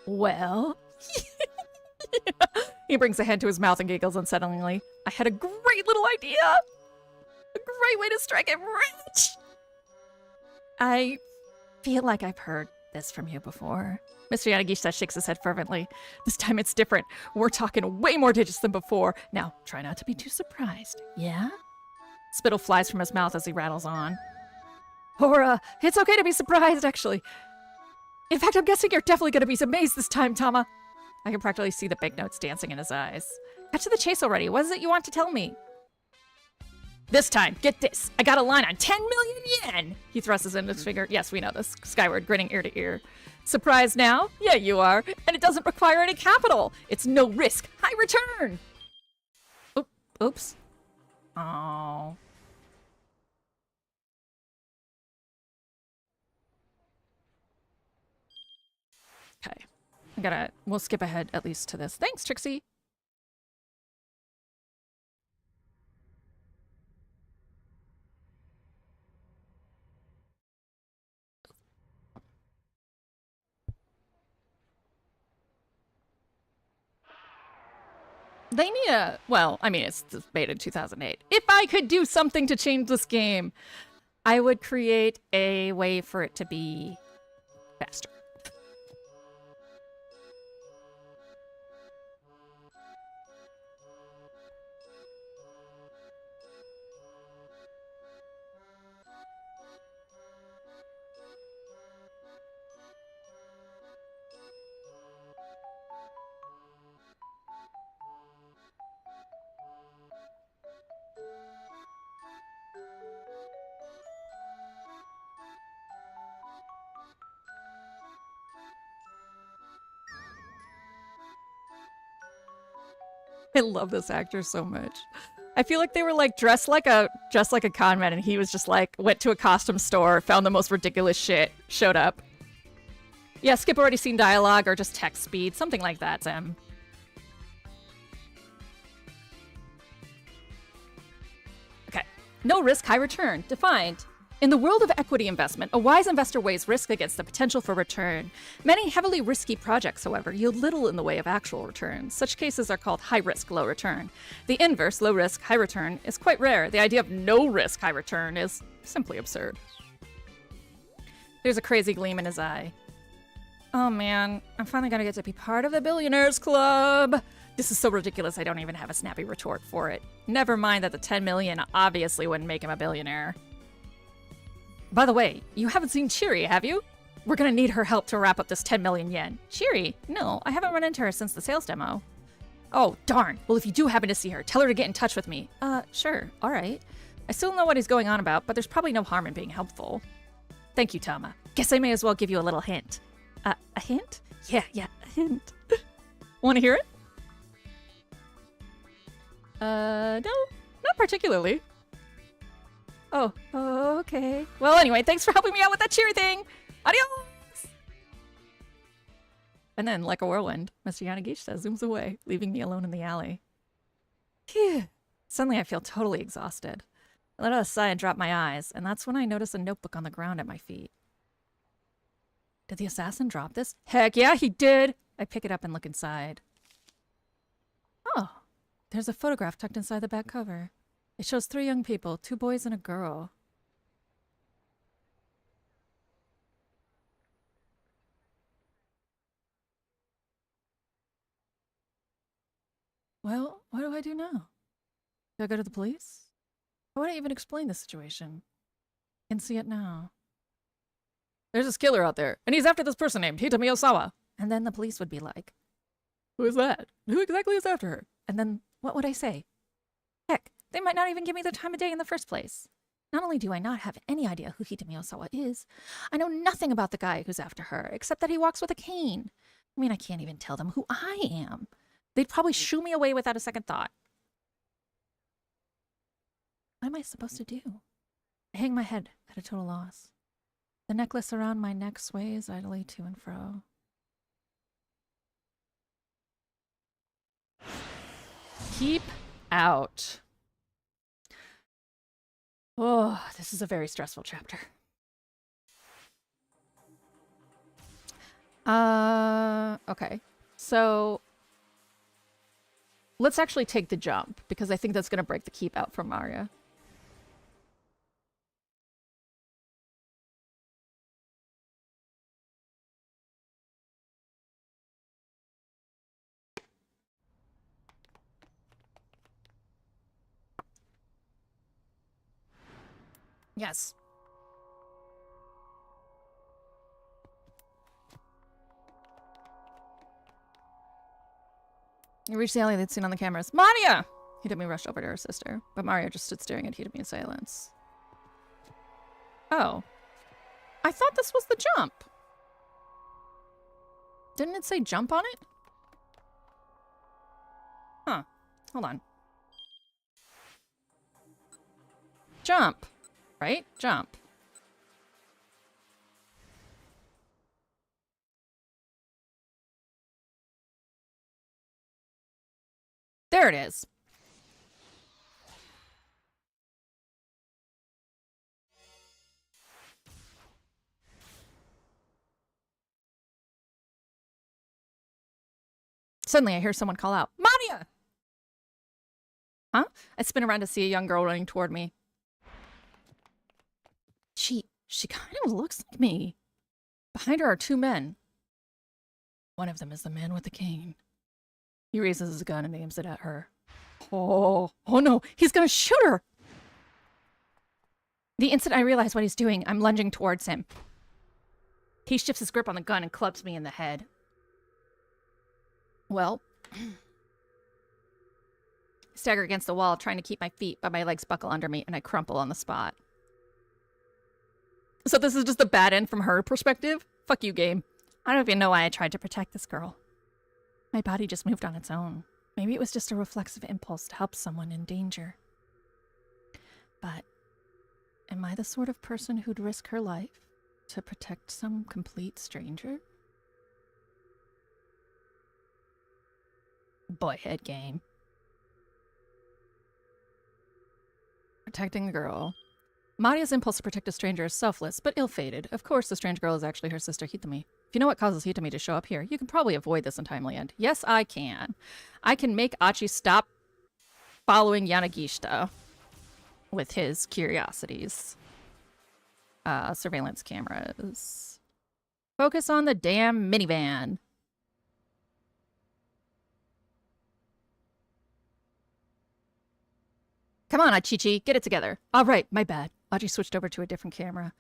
Well... He brings a hand to his mouth and giggles unsettlingly. I had a great little idea! A great way to strike it rich! I feel like I've heard this from you before. Mr. Yanagishita shakes his head fervently. This time it's different. We're talking way more digits than before. Now, try not to be too surprised. Yeah? Spittle flies from his mouth as he rattles on. Or, it's okay to be surprised, actually. In fact, I'm guessing you're definitely going to be amazed this time, Tama. I can practically see the banknotes dancing in his eyes. Cut to the chase already. What is it you want to tell me? This time, get this. I got a line on 10 million yen. He thrusts his index finger. Yes, we know this. Skyward, grinning ear to ear. Surprised now? Yeah, you are. And it doesn't require any capital. It's no risk, high return. Oops. Oh. Okay. We'll skip ahead at least to this. Thanks, Trixie. They need a... Well, I mean, it's made in 2008. If I could do something to change this game, I would create a way for it to be faster. I love this actor so much. I feel like they were like dressed like a con man, and he was just like went to a costume store, found the most ridiculous shit, showed up. Yeah, skip already seen dialogue or just text speed, something like that, Sam. Okay. No risk, high return. Defined. In the world of equity investment, a wise investor weighs risk against the potential for return. Many heavily risky projects, however, yield little in the way of actual returns. Such cases are called high risk, low return. The inverse, low risk, high return, is quite rare. The idea of no risk, high return is simply absurd. There's a crazy gleam in his eye. Oh man, I'm finally gonna get to be part of the Billionaires Club. This is so ridiculous I don't even have a snappy retort for it. Never mind that the 10 million obviously wouldn't make him a billionaire. By the way, you haven't seen Chiri, have you? We're gonna need her help to wrap up this 10 million yen. Chiri? No, I haven't run into her since the sales demo. Oh, darn. Well, if you do happen to see her, tell her to get in touch with me. Sure. All right. I still don't know what he's going on about, but there's probably no harm in being helpful. Thank you, Tama. Guess I may as well give you a little hint. A hint? Yeah, a hint. Want to hear it? No, not particularly. Oh, okay. Well, anyway, thanks for helping me out with that cheery thing. Adios! And then, like a whirlwind, Mr. Yanagishi zooms away, leaving me alone in the alley. Phew. Suddenly, I feel totally exhausted. I let out a sigh and drop my eyes, and that's when I notice a notebook on the ground at my feet. Did the assassin drop this? Heck yeah, he did! I pick it up and look inside. Oh, there's a photograph tucked inside the back cover. It shows 3 young people, 2 boys and a girl. Well, what do I do now? Do I go to the police? How would I even explain the situation? I can see it now. There's this killer out there, and he's after this person named Hitami Osawa. And then the police would be like, who is that? Who exactly is after her? And then what would I say? Heck, they might not even give me the time of day in the first place. Not only do I not have any idea who Hitami Osawa is, I know nothing about the guy who's after her, except that he walks with a cane. I mean, I can't even tell them who I am. They'd probably shoo me away without a second thought. What am I supposed to do? I hang my head at a total loss. The necklace around my neck sways idly to and fro. Keep out. Oh, this is a very stressful chapter. Okay. So let's actually take the jump, because I think that's going to break the keep out from Maria. Yes. You reached the alley they'd seen on the cameras. Maria! Hitami rushed over to her sister, but Maria just stood staring at Hitami in silence. Oh. I thought this was the jump. Didn't it say jump on it? Huh. Hold on. Jump. Right? Jump. There it is. Suddenly I hear someone call out, Maria! Huh? I spin around to see a young girl running toward me. She kind of looks like me. Behind her are 2 men. One of them is the man with the cane. He raises his gun and aims it at her. Oh no, he's gonna shoot her! The instant I realize what he's doing, I'm lunging towards him. He shifts his grip on the gun and clubs me in the head. Well, I stagger against the wall, trying to keep my feet, but my legs buckle under me, and I crumple on the spot. So this is just a bad end from her perspective? Fuck you, game. I don't even know why I tried to protect this girl. My body just moved on its own. Maybe it was just a reflexive impulse to help someone in danger. But am I the sort of person who'd risk her life to protect some complete stranger? Boyhead game. Protecting the girl. Maria's impulse to protect a stranger is selfless, but ill-fated. Of course, the strange girl is actually her sister Hitami. If you know what causes Hitami to show up here, you can probably avoid this untimely end. Yes, I can. I can make Achi stop following Yanagishita with his curiosities. Surveillance cameras. Focus on the damn minivan. Come on, Achichi, get it together. All right, my bad. Achi switched over to a different camera.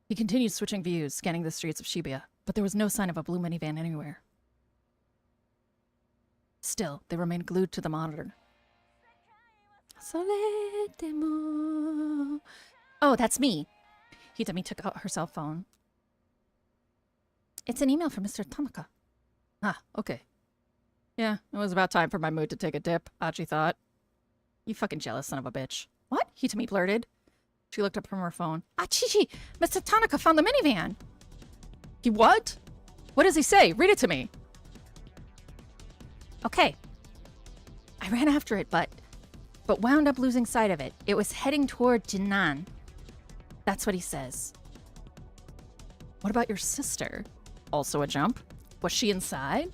He continued switching views, scanning the streets of Shibuya, but there was no sign of a blue minivan anywhere. Still, they remained glued to the monitor. Oh, that's me. Hitami took out her cell phone. It's an email from Mr. Tanaka. Ah, okay. Yeah, it was about time for my mood to take a dip, Achi thought. You fucking jealous son of a bitch. What? Hitami blurted. She looked up from her phone. Achichi! Mr. Tanaka found the minivan! He what? What does he say? Read it to me. Okay. I ran after it, but wound up losing sight of it. It was heading toward Jinan. That's what he says. What about your sister? Also a jump? Was she inside?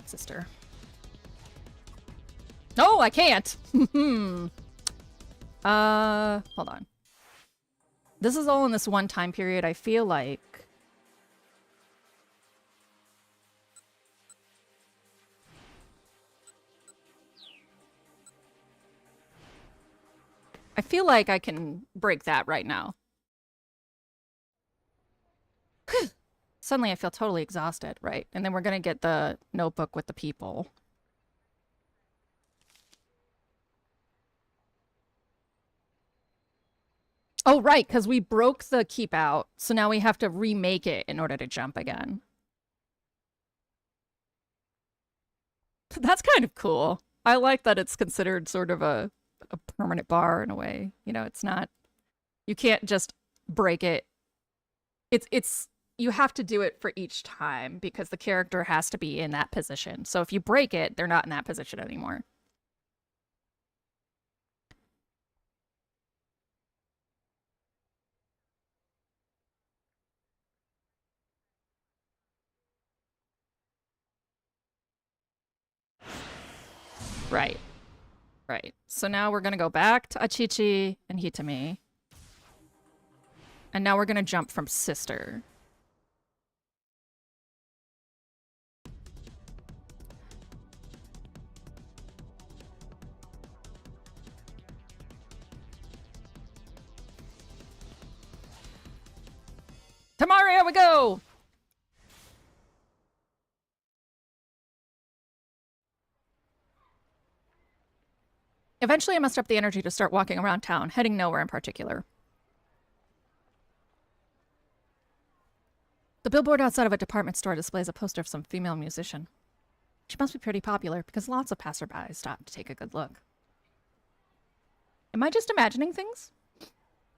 Sister. No, I can't. Hold on. This is all in this one time period. I feel like I can break that right now. Suddenly I feel totally exhausted, right? And then we're gonna get the notebook with the people. Oh, right, because we broke the keep out, so now we have to remake it in order to jump again. That's kind of cool. I like that it's considered sort of a permanent bar in a way. You know, it's not... You can't just break it. It's you have to do it for each time because the character has to be in that position. So if you break it, they're not in that position anymore. Right. Right. So now we're going to go back to Achichi and Hitami. And now we're going to jump from sister. To Mario we go! Eventually I mustered up the energy to start walking around town, heading nowhere in particular. The billboard outside of a department store displays a poster of some female musician. She must be pretty popular because lots of passersby stop to take a good look. Am I just imagining things?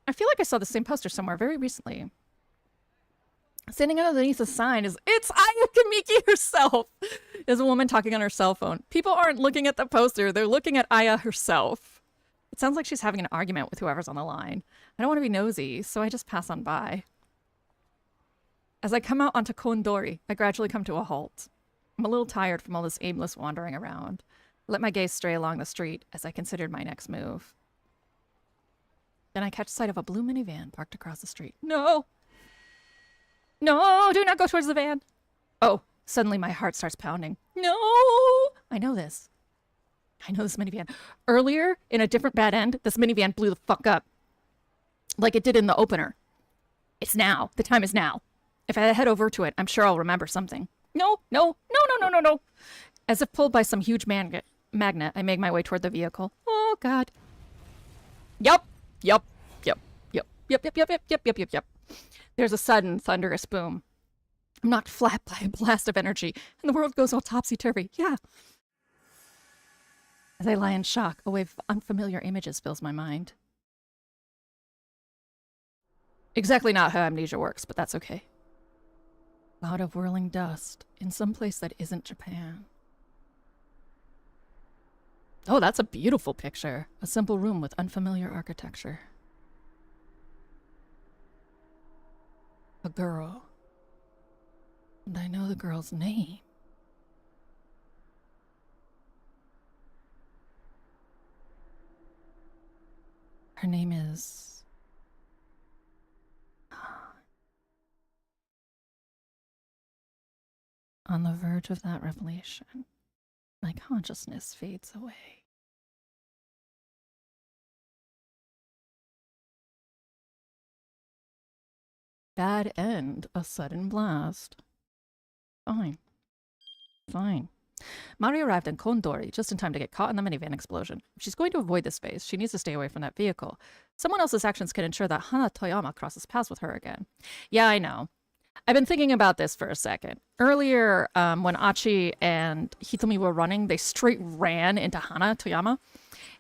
I feel like I saw the same poster somewhere very recently. Standing underneath a sign is, it's Aya Kamiki herself! There's a woman talking on her cell phone. People aren't looking at the poster, they're looking at Aya herself. It sounds like she's having an argument with whoever's on the line. I don't want to be nosy, so I just pass on by. As I come out onto Kondori, I gradually come to a halt. I'm a little tired from all this aimless wandering around. I let my gaze stray along the street as I considered my next move. Then I catch sight of a blue minivan parked across the street. No! No, do not go towards the van. Oh, suddenly my heart starts pounding. No! I know this. I know this minivan. Earlier, in a different bad end, this minivan blew the fuck up. Like it did in the opener. It's now. The time is now. If I head over to it, I'm sure I'll remember something. No, no, no, no, no, no, no. As if pulled by some huge magnet, I make my way toward the vehicle. Oh, God. Yup. Yup. Yup. Yup. Yup. Yup. Yup. Yup. Yup. Yup. Yup. Yup. There's a sudden, thunderous boom. I'm knocked flat by a blast of energy, and the world goes all topsy-turvy. Yeah. As I lie in shock, a wave of unfamiliar images fills my mind. Exactly not how amnesia works, but that's okay. Cloud of whirling dust in some place that isn't Japan. Oh, that's a beautiful picture. A simple room with unfamiliar architecture. A girl. And I know the girl's name. Her name is... On the verge of that revelation, my consciousness fades away. Bad end, a sudden blast. Fine. Fine. Mari arrived in Kondori just in time to get caught in the minivan explosion. If she's going to avoid this phase, she needs to stay away from that vehicle. Someone else's actions can ensure that Hana Toyama crosses paths with her again. Yeah, I know. I've been thinking about this for a second. Earlier, when Achi and Hitomi were running, they straight ran into Hana Toyama,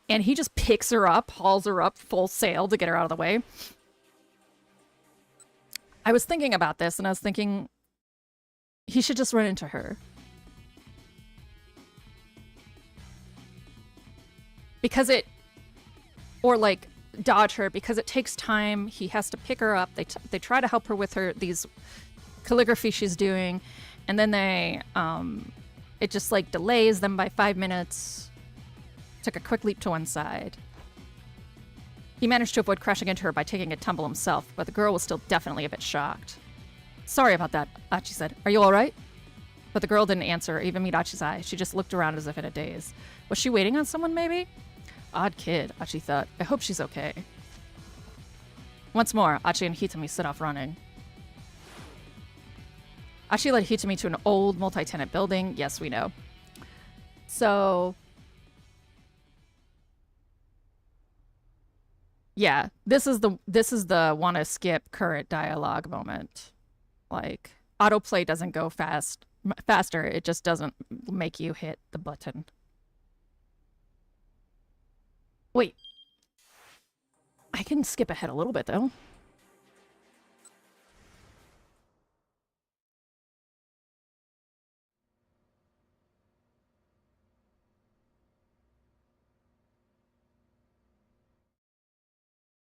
and he just picks her up, hauls her up full sail to get her out of the way. I was thinking about this, and I was thinking he should just run into her. Because it... Or, like, dodge her, because it takes time. He has to pick her up. They try to help her with these calligraphy she's doing, and then it just, like, delays them by 5 minutes. Took a quick leap to one side. He managed to avoid crashing into her by taking a tumble himself, but the girl was still definitely a bit shocked. Sorry about that, Achi said. Are you alright? But the girl didn't answer or even meet Achi's eye. She just looked around as if in a daze. Was she waiting on someone, maybe? Odd kid, Achi thought. I hope she's okay. Once more, Achi and Hitomi set off running. Achi led Hitomi to an old multi-tenant building. Yes, we know. So... yeah, this is the wanna skip current dialogue moment. Like, autoplay doesn't go faster, it just doesn't make you hit the button. Wait. I can skip ahead a little bit, though.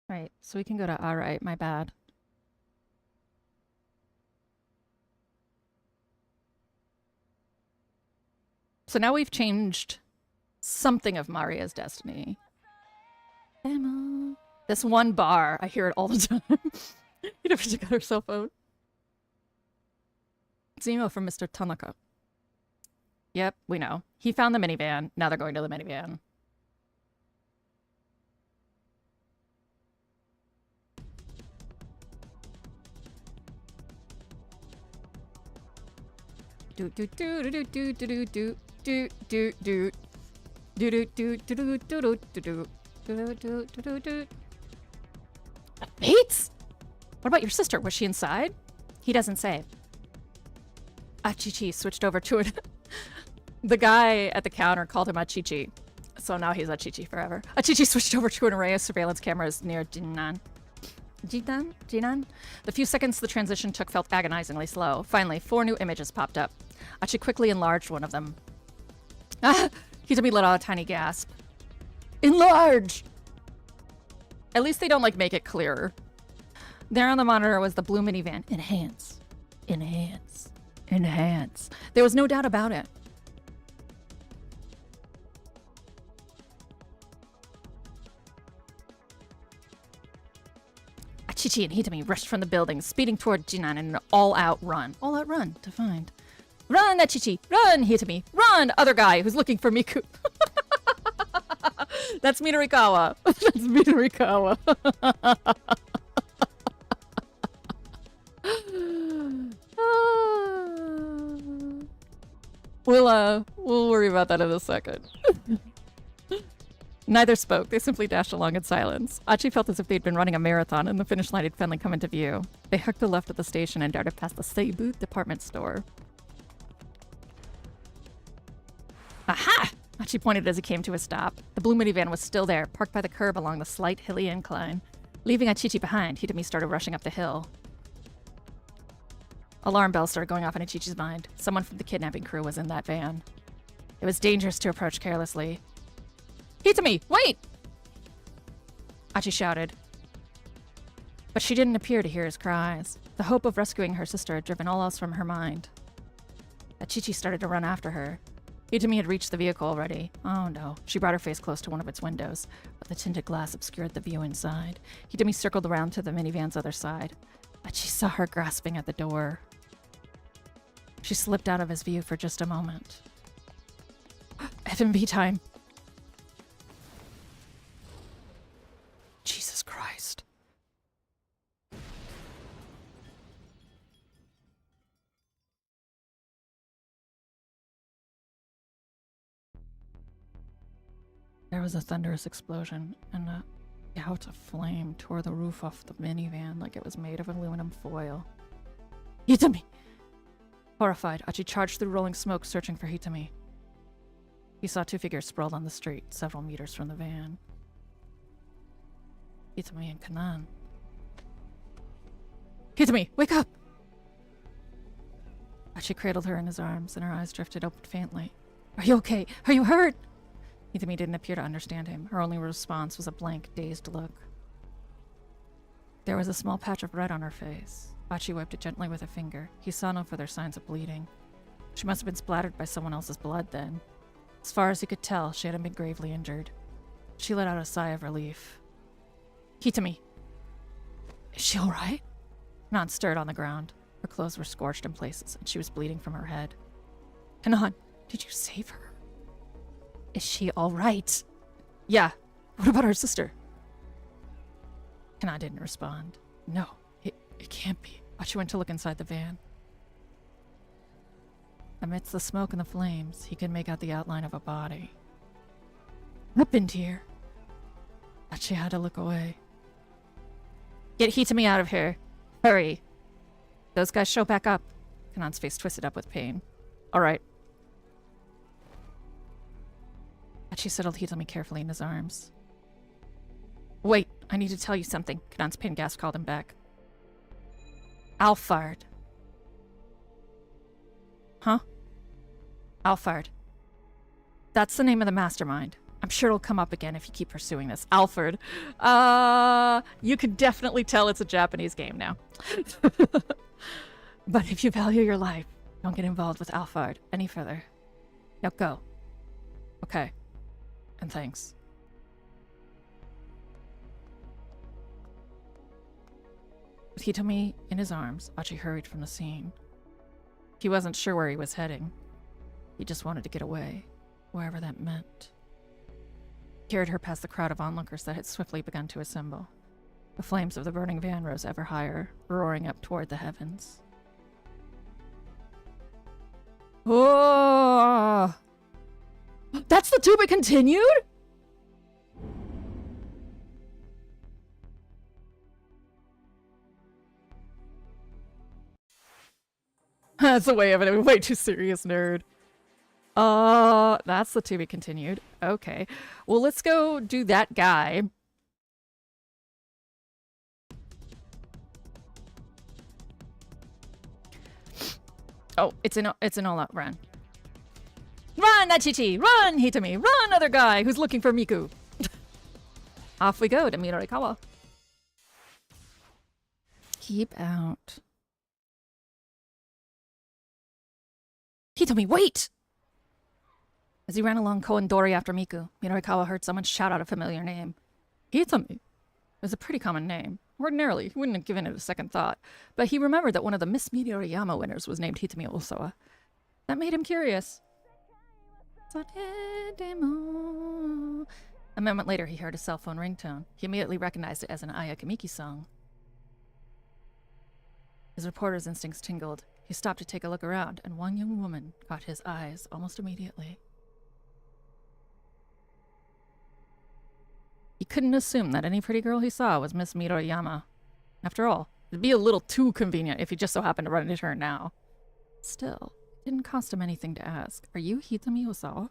Right, so we can go to alright, my bad. So now we've changed something of Maria's destiny. Emma. This one bar, I hear it all the time. You never took out her cell phone. It's an email from Mr. Tanaka. Yep, we know. He found the minivan. Now they're going to the minivan. Do do do do do do do do do do do do do do do do do do do. Bates? What about your sister? Was she inside? He doesn't say. Achichi switched over to it. The guy at the counter called him Achichi, so now he's Achichi forever. Achichi switched over to an array of surveillance cameras near Jinan. Jinan? The few seconds the transition took felt agonizingly slow. Finally, 4 new images popped up. Achi quickly enlarged one of them. Ah! Hitomi let out a tiny gasp. Enlarge! At least they don't, like, make it clearer. There on the monitor was the blue minivan. Enhance. Enhance. Enhance. There was no doubt about it. Achichi and Hitomi rushed from the building, speeding toward Jinan in an all-out run. All-out run to find. Run, Achichi! Run, Hitomi! Run, other guy who's looking for Miku! That's midorikawa. That's midorikawa. We'll worry about that in a second. Neither spoke. They simply dashed along in silence. Achi felt as if they'd been running a marathon and the finish line had finally come into view. They hooked a left at the station and darted past the Shibuya department store. Aha! Achi pointed as he came to a stop. The blue minivan was still there, parked by the curb along the slight hilly incline. Leaving Achichi behind, Hitami started rushing up the hill. Alarm bells started going off in Achichi's mind. Someone from the kidnapping crew was in that van. It was dangerous to approach carelessly. Hitami, wait! Achi shouted. But she didn't appear to hear his cries. The hope of rescuing her sister had driven all else from her mind. Achichi started to run after her. Hitami had reached the vehicle already. Oh no. She brought her face close to one of its windows, but the tinted glass obscured the view inside. Hitami circled around to the minivan's other side. Achi saw her grasping at the door. She slipped out of his view for just a moment. FMV time. Jesus Christ. There was a thunderous explosion, and a gout of flame tore the roof off the minivan like it was made of aluminum foil. Hitami! Horrified, Achi charged through rolling smoke, searching for Hitami. He saw two figures sprawled on the street, several meters from the van. Hitami and Kanan. Hitami, wake up! Achi cradled her in his arms, and her eyes drifted open faintly. Are you okay? Are you hurt? Hitami didn't appear to understand him. Her only response was a blank, dazed look. There was a small patch of red on her face. Achi wiped it gently with a finger. He saw no further signs of bleeding. She must have been splattered by someone else's blood then. As far as he could tell, she hadn't been gravely injured. She let out a sigh of relief. Hitami. Is she alright? Kanan stirred on the ground. Her clothes were scorched in places, and she was bleeding from her head. Kanan, did you save her? Is she alright? Yeah. What about our sister? Kanan didn't respond. No, it can't be. Achi went to look inside the van. Amidst the smoke and the flames, he could make out the outline of a body. What happened here? Achi had to look away. Get Hitami out of here. Hurry. Those guys show back up. Kanan's face twisted up with pain. Alright. Achi settled Hitami carefully in his arms. Wait, I need to tell you something. Kanan's pain gasp called him back. Alphard. Huh? Alphard. That's the name of the mastermind. I'm sure it'll come up again if you keep pursuing this. Alphard. You can definitely tell it's a Japanese game now. But if you value your life, don't get involved with Alphard any further. Now go. Okay. And thanks. With Hitami in his arms, Achi hurried from the scene. He wasn't sure where he was heading. He just wanted to get away, wherever that meant. He carried her past the crowd of onlookers that had swiftly begun to assemble. The flames of the burning van rose ever higher, roaring up toward the heavens. Oh! That's the tube it continued? That's a way of it. Way too serious, nerd. That's the to be continued. Okay. Well, let's go do that guy. Oh, it's an all-out run. Run, Achichi! Run, Hitami! Run, other guy who's looking for Miku! Off we go to midorikawa. Keep out. Hitami, wait! As he ran along Koendori after Miku, Midorikawa heard someone shout out a familiar name. Hitami. It was a pretty common name. Ordinarily, he wouldn't have given it a second thought, but he remembered that one of the Miss Midoriyama winners was named Hitami Osawa. That made him curious. A moment later, he heard a cell phone ringtone. He immediately recognized it as an Aya Kamiki song. His reporter's instincts tingled. He stopped to take a look around, and one young woman caught his eyes almost immediately. He couldn't assume that any pretty girl he saw was Miss Midoriyama. After all, it'd be a little too convenient if he just so happened to run into her now. Still, it didn't cost him anything to ask, "Are you Hitami Osawa?"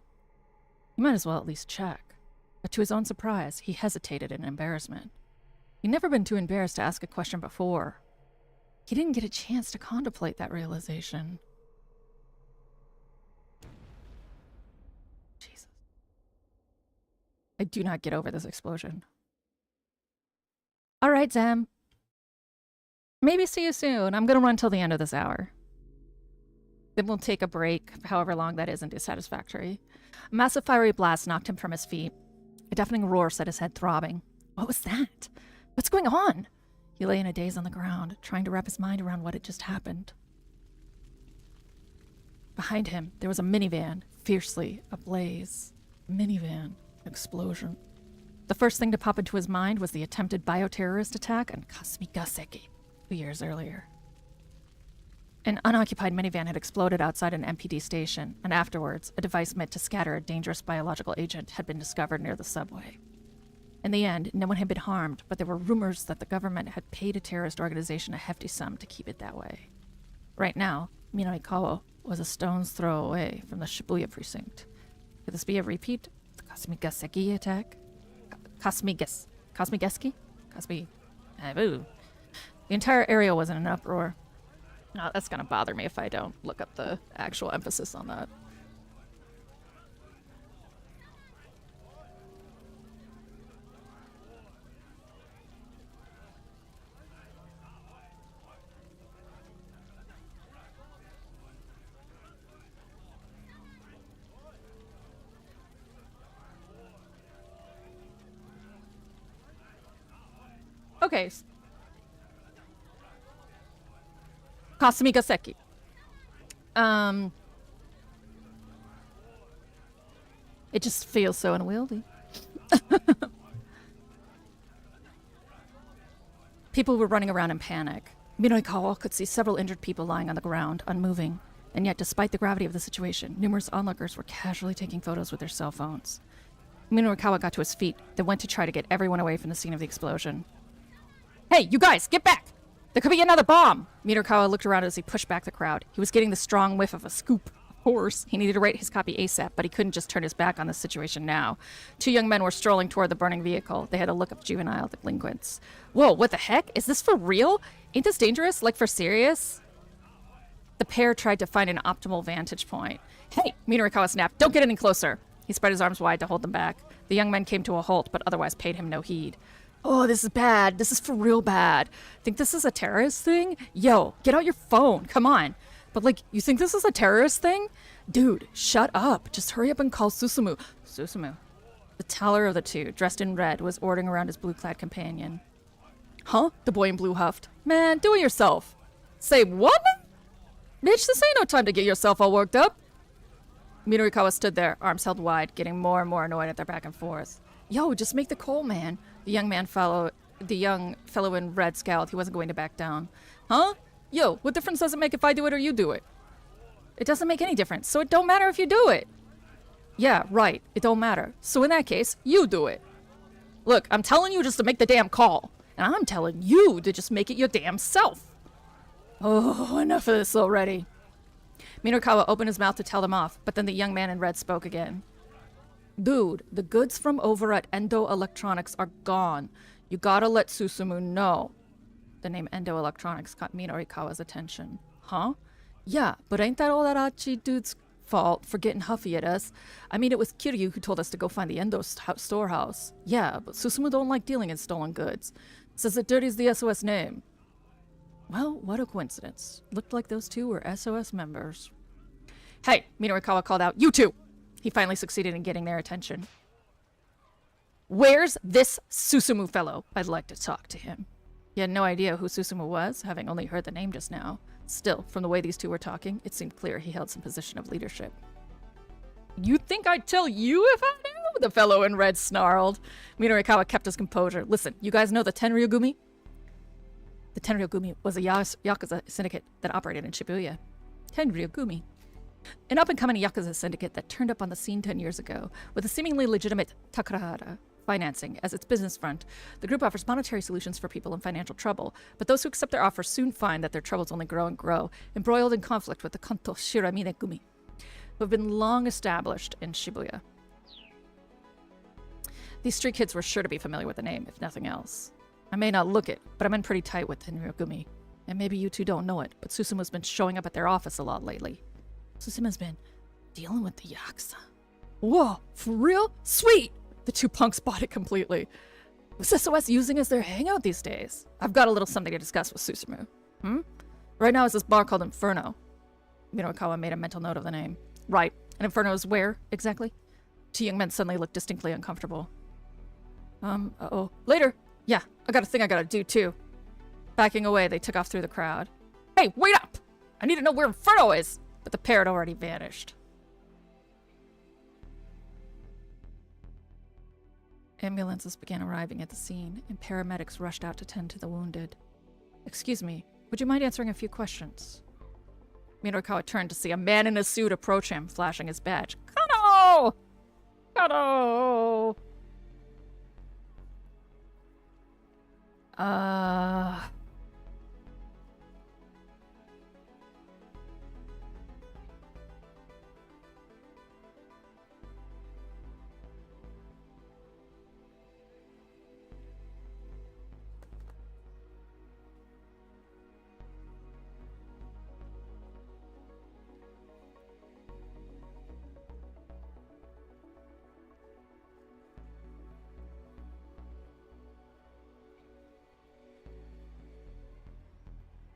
He might as well at least check. But to his own surprise, he hesitated in embarrassment. He'd never been too embarrassed to ask a question before. He didn't get a chance to contemplate that realization. Jesus. I do not get over this explosion. All right, Zem. Maybe see you soon. I'm going to run till the end of this hour. Then we'll take a break, however long that isn't satisfactory. A massive fiery blast knocked him from his feet. A deafening roar set his head throbbing. What was that? What's going on? He lay in a daze on the ground, trying to wrap his mind around what had just happened. Behind him, there was a minivan, fiercely ablaze. Minivan. Explosion. The first thing to pop into his mind was the attempted bioterrorist attack on Kasumigaseki 2 years earlier. An unoccupied minivan had exploded outside an MPD station, and afterwards, a device meant to scatter a dangerous biological agent had been discovered near the subway. In the end, no one had been harmed, but there were rumors that the government had paid a terrorist organization a hefty sum to keep it that way. Right now, midorikawa was a stone's throw away from the Shibuya precinct. Could this be a repeat of the Kasumigaseki attack? Kasumigaseki? The entire area was in an uproar. No, that's gonna bother me if I don't look up the actual emphasis on that. Okay. Kasumigaseki. It just feels so unwieldy. People were running around in panic. Midorikawa could see several injured people lying on the ground, unmoving. And yet, despite the gravity of the situation, numerous onlookers were casually taking photos with their cell phones. Midorikawa got to his feet, then went to try to get everyone away from the scene of the explosion. Hey, you guys, get back! There could be another bomb! Midorikawa looked around as he pushed back the crowd. He was getting the strong whiff of a scoop. Of course, he needed to write his copy ASAP, but he couldn't just turn his back on the situation now. 2 young men were strolling toward the burning vehicle. They had a look of juvenile delinquents. Whoa, what the heck? Is this for real? Ain't this dangerous? Like for serious? The pair tried to find an optimal vantage point. Hey, Midorikawa snapped. Don't get any closer. He spread his arms wide to hold them back. The young men came to a halt, but otherwise paid him no heed. Oh, this is bad. This is for real bad. Think this is a terrorist thing? Yo, get out your phone. Come on. But like, you think this is a terrorist thing? Dude, shut up. Just hurry up and call Susumu. Susumu. The taller of the two, dressed in red, was ordering around his blue-clad companion. Huh? The boy in blue huffed. Man, do it yourself. Say what? Bitch, this ain't no time to get yourself all worked up. Midorikawa stood there, arms held wide, getting more and more annoyed at their back and forth. Yo, just make the call, man. The young fellow in red scowled. He wasn't going to back down. Huh? Yo, what difference does it make if I do it or you do it? It doesn't make any difference, so it don't matter if you do it. Yeah, right. It don't matter. So in that case, you do it. Look, I'm telling you just to make the damn call. And I'm telling you to just make it your damn self. Oh, enough of this already. Midorikawa opened his mouth to tell them off, but then the young man in red spoke again. Dude, the goods from over at Endo Electronics are gone. You gotta let Susumu know. The name Endo Electronics caught Midorikawa's attention. Huh? Yeah, but ain't that all that Achi dude's fault for getting huffy at us? I mean, it was Kiryu who told us to go find the Endo storehouse. Yeah, but Susumu don't like dealing in stolen goods. Says it dirties the SOS name. Well, what a coincidence. Looked like those two were SOS members. Hey, Midorikawa called out, you two! He finally succeeded in getting their attention. Where's this Susumu fellow? I'd like to talk to him. He had no idea who Susumu was, having only heard the name just now. Still, from the way these two were talking, it seemed clear he held some position of leadership. You think I'd tell you if I knew? The fellow in red snarled. Midorikawa kept his composure. Listen, you guys know the Tenryugumi? The Tenryogumi was a Yakuza syndicate that operated in Shibuya. Tenryogumi. An up-and-coming Yakuza syndicate that turned up on the scene 10 years ago with a seemingly legitimate Takarahara financing as its business front. The group offers monetary solutions for people in financial trouble, but those who accept their offer soon find that their troubles only grow and grow, embroiled in conflict with the Kanto Shiramine Gumi, who have been long established in Shibuya. These street kids were sure to be familiar with the name, if nothing else. I may not look it, but I'm in pretty tight with Tenryogumi. And maybe you two don't know it, but Susumu's been showing up at their office a lot lately. Susuma's been dealing with the Yakuza. Whoa, for real? Sweet! The two punks bought it completely. What's SOS using as their hangout these days? I've got a little something to discuss with Susumu. Right now is this bar called Inferno. Midorikawa made a mental note of the name. Right. And Inferno is where, exactly? Two young men suddenly looked distinctly uncomfortable. Uh-oh. Later! Yeah, I got a thing I gotta do, too. Backing away, they took off through the crowd. Hey, wait up! I need to know where Inferno is! But the pair had already vanished. Ambulances began arriving at the scene, and paramedics rushed out to tend to the wounded. Excuse me, would you mind answering a few questions? Midorikawa turned to see a man in a suit approach him, flashing his badge. Kano! Kano!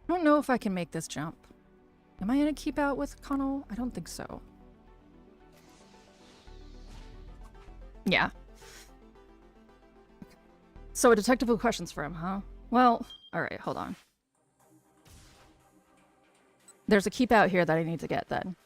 I don't know if I can make this jump. Am I gonna keep out with Kano? I don't think so. Yeah. So a detective with questions for him, huh? Well, alright, hold on. There's a keep out here that I need to get then.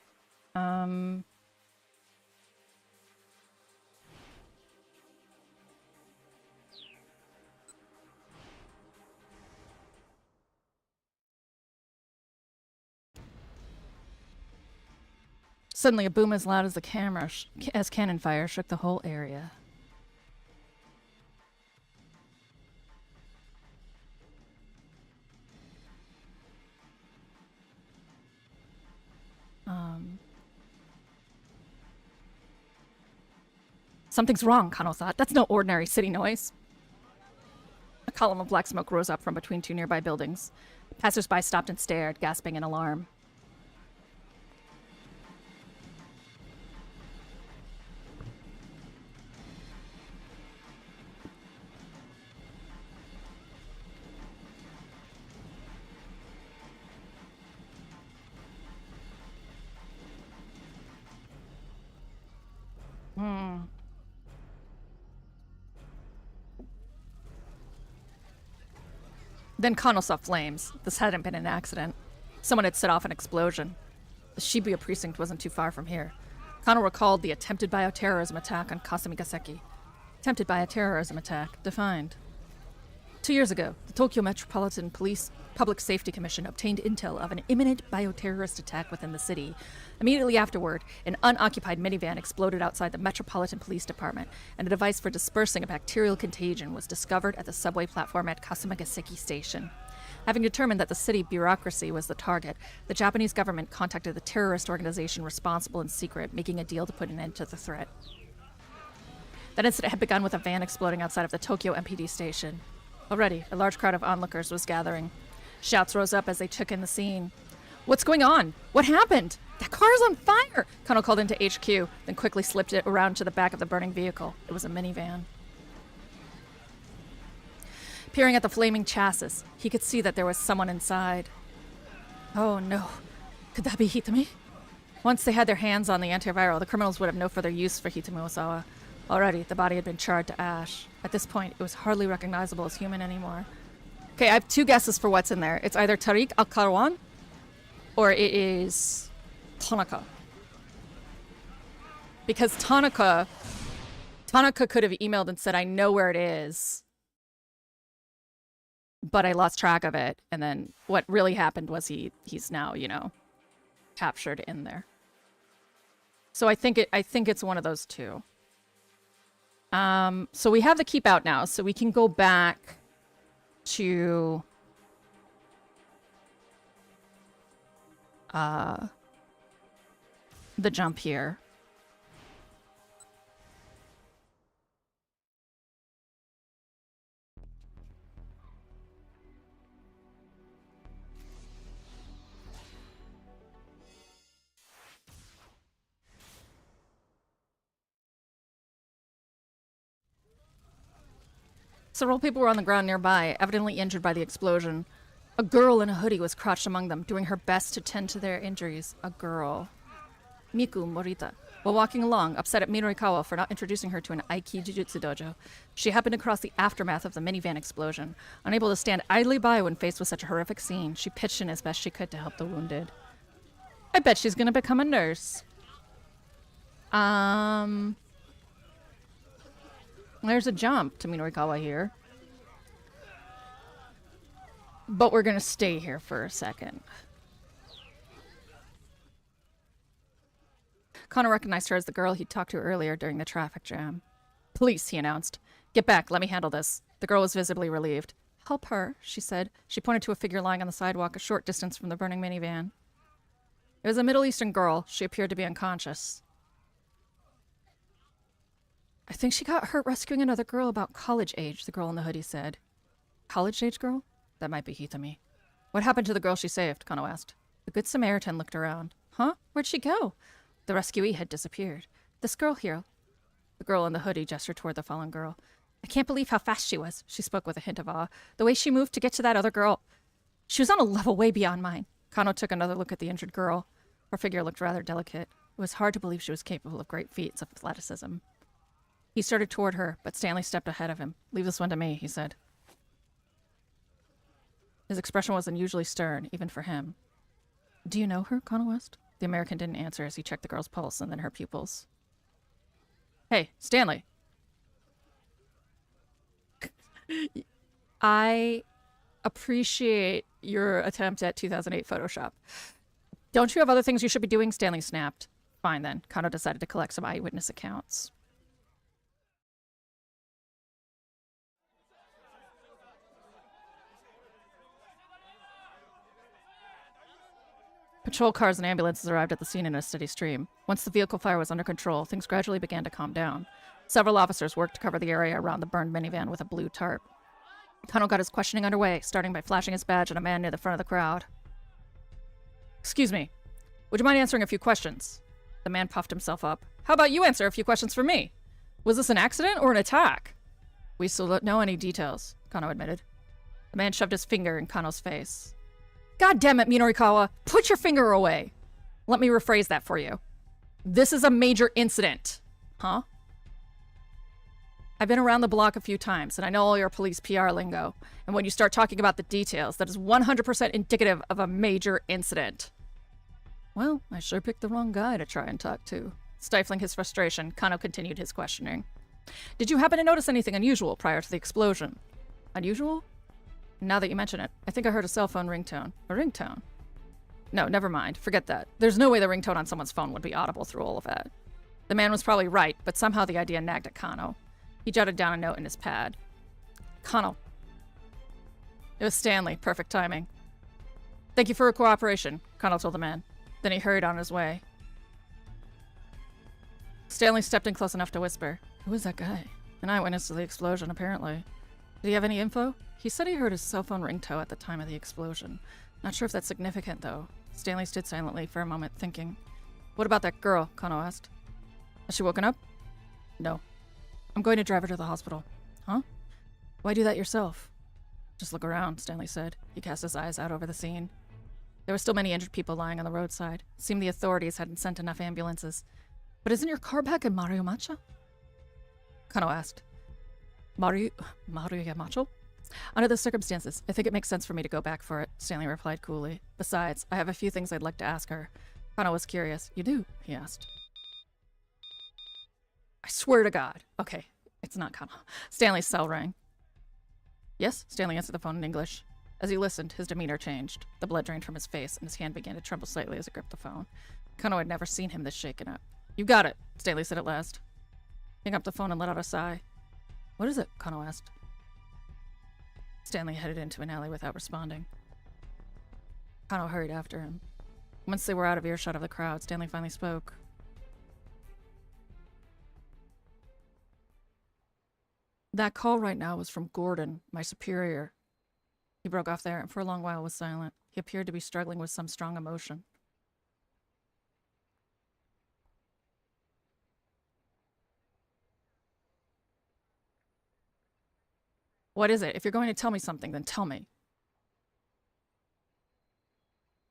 Suddenly, a boom as loud as the camera, as cannon fire, shook the whole area. Something's wrong, Kano thought. That's no ordinary city noise. A column of black smoke rose up from between two nearby buildings. Passers-by stopped and stared, gasping in alarm. Then Kano saw flames. This hadn't been an accident. Someone had set off an explosion. The Shibuya precinct wasn't too far from here. Kano recalled the attempted bioterrorism attack on Kasamigaseki. Attempted bioterrorism attack, defined. 2 years ago, the Tokyo Metropolitan Police Public Safety Commission obtained intel of an imminent bioterrorist attack within the city. Immediately afterward, an unoccupied minivan exploded outside the Metropolitan Police Department, and a device for dispersing a bacterial contagion was discovered at the subway platform at Kasamigaseki Station. Having determined that the city bureaucracy was the target, the Japanese government contacted the terrorist organization responsible in secret, making a deal to put an end to the threat. That incident had begun with a van exploding outside of the Tokyo MPD station. Already, a large crowd of onlookers was gathering. Shouts rose up as they took in the scene. What's going on? What happened? That car is on fire! Kano called into HQ, then quickly slipped it around to the back of the burning vehicle. It was a minivan. Peering at the flaming chassis, he could see that there was someone inside. Oh no. Could that be Hitami? Once they had their hands on the antiviral, the criminals would have no further use for Hitami Osawa. Already, the body had been charred to ash. At this point, it was hardly recognizable as human anymore. Okay, I have two guesses for what's in there. It's either Tariq Al-Karwan, or it is Tanaka. Because Tanaka could have emailed and said, I know where it is. but I lost track of it. And then what really happened was he's now, you know, captured in there. So I think it's one of those two. So we have the keep out now, so we can go back to the jump here. Several people were on the ground nearby, evidently injured by the explosion. A girl in a hoodie was crouched among them, doing her best to tend to their injuries. A girl. Miku Morita. While walking along, upset at Midorikawa for not introducing her to an Aiki Jujutsu dojo, she happened across the aftermath of the minivan explosion. Unable to stand idly by when faced with such a horrific scene, she pitched in as best she could to help the wounded. I bet she's gonna become a nurse. There's a jump to Midorikawa here. But we're gonna stay here for a second. Connor recognized her as the girl he'd talked to earlier during the traffic jam. Police, he announced. Get back, let me handle this. The girl was visibly relieved. Help her, she said. She pointed to a figure lying on the sidewalk a short distance from the burning minivan. It was a Middle Eastern girl. She appeared to be unconscious. I think she got hurt rescuing another girl about college age, the girl in the hoodie said. College age girl? That might be Hithami. What happened to the girl she saved? Kano asked. The Good Samaritan looked around. Huh? Where'd she go? The rescuee had disappeared. This girl here. The girl in the hoodie gestured toward the fallen girl. I can't believe how fast she was, she spoke with a hint of awe. The way she moved to get to that other girl. She was on a level way beyond mine. Kano took another look at the injured girl. Her figure looked rather delicate. It was hard to believe she was capable of great feats of athleticism. He started toward her, but Stanley stepped ahead of him. Leave this one to me, he said. His expression was unusually stern, even for him. Do you know her? Kano asked. The American didn't answer as he checked the girl's pulse and then her pupils. Hey, Stanley. I appreciate your attempt at 2008 Photoshop. Don't you have other things you should be doing? Stanley snapped. Fine then. Kano decided to collect some eyewitness accounts. Patrol cars and ambulances arrived at the scene in a steady stream. Once the vehicle fire was under control, things gradually began to calm down. Several officers worked to cover the area around the burned minivan with a blue tarp. Kano got his questioning underway, starting by flashing his badge at a man near the front of the crowd. Excuse me. Would you mind answering a few questions? The man puffed himself up. How about you answer a few questions for me? Was this an accident or an attack? We still don't know any details, Kano admitted. The man shoved his finger in Kano's face. God damn it, Midorikawa! Put your finger away! Let me rephrase that for you. This is a major incident. Huh? I've been around the block a few times, and I know all your police PR lingo. And when you start talking about the details, that is 100% indicative of a major incident. Well, I sure picked the wrong guy to try and talk to. Stifling his frustration, Kano continued his questioning. Did you happen to notice anything unusual prior to the explosion? Unusual? Now that you mention it, I think I heard a cell phone ringtone. A ringtone? No, never mind. Forget that. There's no way the ringtone on someone's phone would be audible through all of that. The man was probably right, but somehow the idea nagged at Kano. He jotted down a note in his pad. Kano. It was Stanley. Perfect timing. Thank you for your cooperation, Kano told the man. Then he hurried on his way. Stanley stepped in close enough to whisper. Who was that guy? An eyewitness to the explosion, apparently. Did he have any info? He said he heard his cell phone ringtone at the time of the explosion. Not sure if that's significant, though. Stanley stood silently for a moment, thinking. What about that girl? Kano asked. Has she woken up? No. I'm going to drive her to the hospital. Huh? Why do that yourself? Just look around, Stanley said. He cast his eyes out over the scene. There were still many injured people lying on the roadside. It seemed the authorities hadn't sent enough ambulances. But isn't your car back in Maruyamacha? Kano asked. Maruyamacha? Under the circumstances, I think it makes sense for me to go back for it, Stanley replied coolly. Besides, I have a few things I'd like to ask her. Kano was curious. You do? He asked. I swear to God. Okay, it's not Kano. Stanley's cell rang. Yes? Stanley answered the phone in English. As he listened, his demeanor changed. The blood drained from his face, and his hand began to tremble slightly as he gripped the phone. Kano had never seen him this shaken up. You got it, Stanley said at last. He hung up the phone and let out a sigh. What is it? Kano asked. Stanley headed into an alley without responding. Kano hurried after him. Once they were out of earshot of the crowd, Stanley finally spoke. That call right now was from Gordon, my superior. He broke off there and for a long while was silent. He appeared to be struggling with some strong emotion. What is it? If you're going to tell me something, then tell me.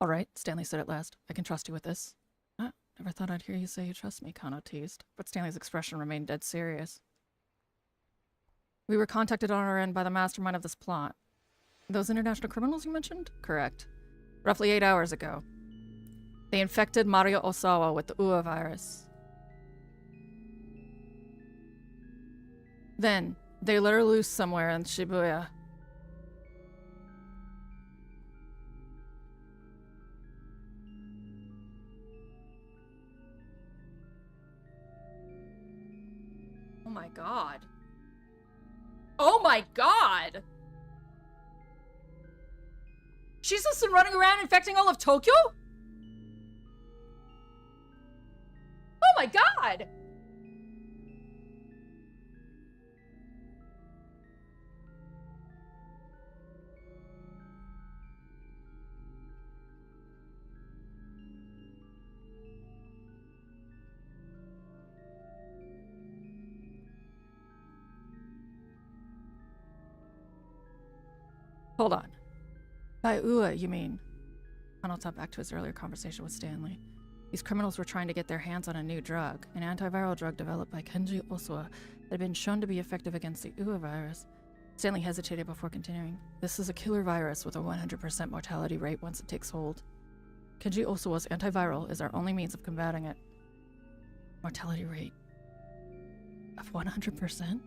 All right, Stanley said at last. I can trust you with this. Never thought I'd hear you say you trust me, Kano teased. But Stanley's expression remained dead serious. We were contacted on our end by the mastermind of this plot. Those international criminals you mentioned? Correct. Roughly 8 hours ago. They infected Mario Osawa with the UA virus. Then, they let her loose somewhere in Shibuya. Oh my god. Oh my god! She's just been running around infecting all of Tokyo? Oh my god! Hold on. By UA, you mean? Kano thought back to his earlier conversation with Stanley. These criminals were trying to get their hands on a new drug, an antiviral drug developed by Kenji Osawa that had been shown to be effective against the UA virus. Stanley hesitated before continuing. This is a killer virus with a 100% mortality rate once it takes hold. Kenji Osawa's antiviral is our only means of combating it. Mortality rate of 100%?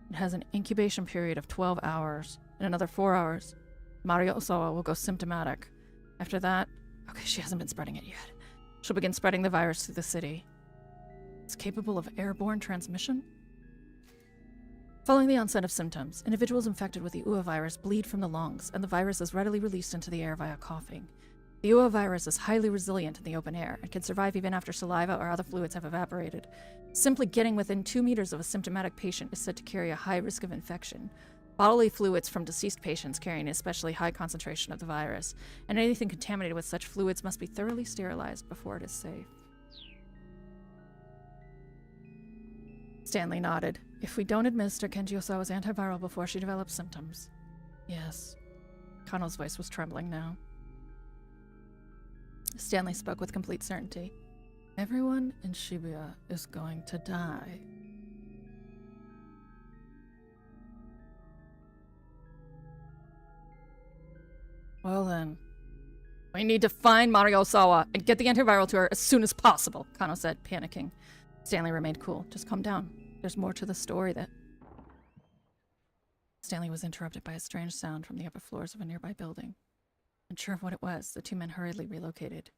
It has an incubation period of 12 hours. In another 4 hours, Mario Osawa will go symptomatic. After that, okay, she hasn't been spreading it yet. She'll begin spreading the virus through the city. It's capable of airborne transmission? Following the onset of symptoms, individuals infected with the UA virus bleed from the lungs, and the virus is readily released into the air via coughing. The UA virus is highly resilient in the open air and can survive even after saliva or other fluids have evaporated. Simply getting within 2 meters of a symptomatic patient is said to carry a high risk of infection. Bodily fluids from deceased patients carry an especially high concentration of the virus, and anything contaminated with such fluids must be thoroughly sterilized before it is safe. Stanley nodded. If we don't administer Kenji Osawa's antiviral before she develops symptoms. Yes. Kano's voice was trembling now. Stanley spoke with complete certainty. Everyone in Shibuya is going to die. Well then, we need to find Mario Osawa and get the antiviral to her as soon as possible, Kano said, panicking. Stanley remained cool. Just calm down. There's more to the story that... Stanley was interrupted by a strange sound from the upper floors of a nearby building. Unsure of what it was, the two men hurriedly relocated.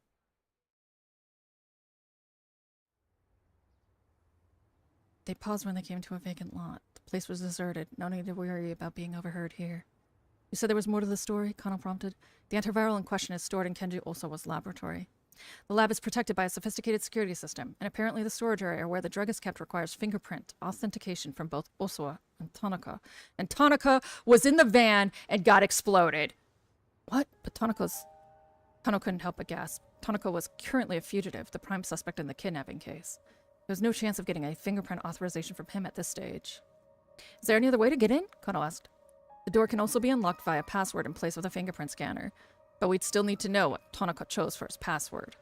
They paused when they came to a vacant lot. The place was deserted, no need to worry about being overheard here. You said there was more to the story? Kano prompted. The antiviral in question is stored in Kenji Osawa's laboratory. The lab is protected by a sophisticated security system, and apparently the storage area where the drug is kept requires fingerprint authentication from both Osawa and Tanaka. And Tanaka was in the van and got exploded. What? But Kano couldn't help but gasp. Tanaka was currently a fugitive, the prime suspect in the kidnapping case. There was no chance of getting a fingerprint authorization from him at this stage. Is there any other way to get in? Kano asked. The door can also be unlocked via password in place of a fingerprint scanner, but we'd still need to know what Tanaka chose for his password.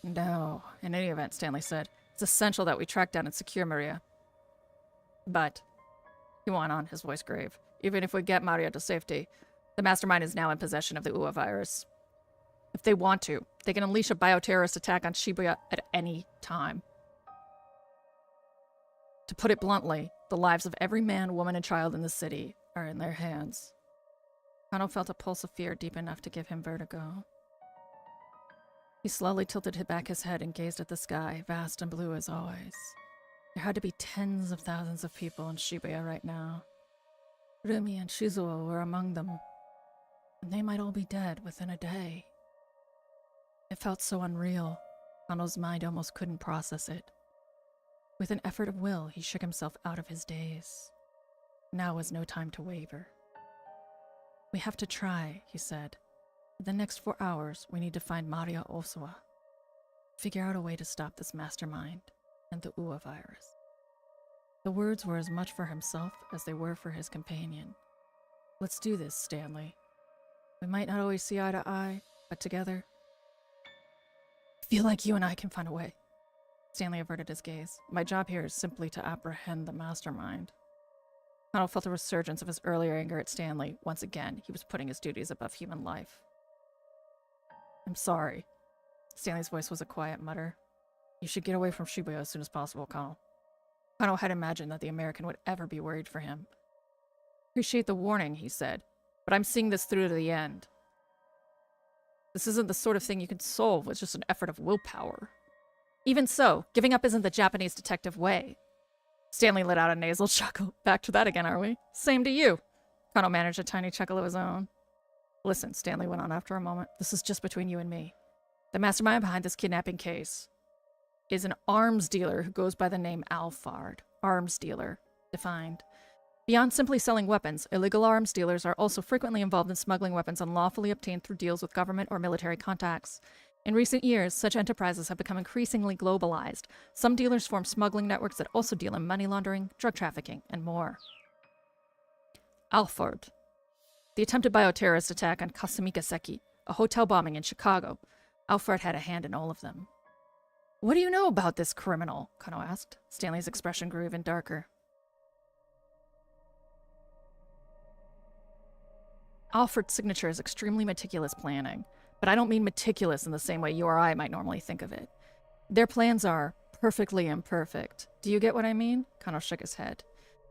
No, in any event, Stanley said, it's essential that we track down and secure Maria. But, he went on, his voice grave, even if we get Maria to safety, the mastermind is now in possession of the UA virus. If they want to, they can unleash a bioterrorist attack on Shibuya at any time. To put it bluntly, The lives of every man, woman, and child in the city are in their hands. Kano felt a pulse of fear deep enough to give him vertigo. He slowly tilted back his head and gazed at the sky, vast and blue as always. There had to be tens of thousands of people in Shibuya right now. Rumi and Shizuo were among them, and they might all be dead within a day. It felt so unreal. Kano's mind almost couldn't process it. With an effort of will, he shook himself out of his daze. Now was no time to waver. We have to try, he said. For the next 4 hours, we need to find Maria Osawa. Figure out a way to stop this mastermind and the Uwa virus. The words were as much for himself as they were for his companion. Let's do this, Stanley. We might not always see eye to eye, but together... I feel like you and I can find a way. Stanley averted his gaze. My job here is simply to apprehend the mastermind. Kano felt a resurgence of his earlier anger at Stanley. Once again, he was putting his duties above human life. I'm sorry. Stanley's voice was a quiet mutter. You should get away from Shibuya as soon as possible, Kano. Kano had imagined that the American would ever be worried for him. Appreciate the warning, he said, but I'm seeing this through to the end. This isn't the sort of thing you can solve with just an effort of willpower. Even so, giving up isn't the Japanese detective way. Stanley let out a nasal chuckle. Back to that again, are we? Same to you. Kano managed a tiny chuckle of his own. Listen, Stanley went on after a moment. This is just between you and me. The mastermind behind this kidnapping case is an arms dealer who goes by the name Alphard. Arms dealer. Defined. Beyond simply selling weapons, illegal arms dealers are also frequently involved in smuggling weapons unlawfully obtained through deals with government or military contacts. In recent years, such enterprises have become increasingly globalized. Some dealers form smuggling networks that also deal in money laundering, drug trafficking, and more. Alphard. The attempted bioterrorist attack on Kasumikaseki, a hotel bombing in Chicago. Alphard had a hand in all of them. What do you know about this criminal? Kano asked. Stanley's expression grew even darker. Alfred's signature is extremely meticulous planning, but I don't mean meticulous in the same way you or I might normally think of it. Their plans are perfectly imperfect. Do you get what I mean? Kano shook his head.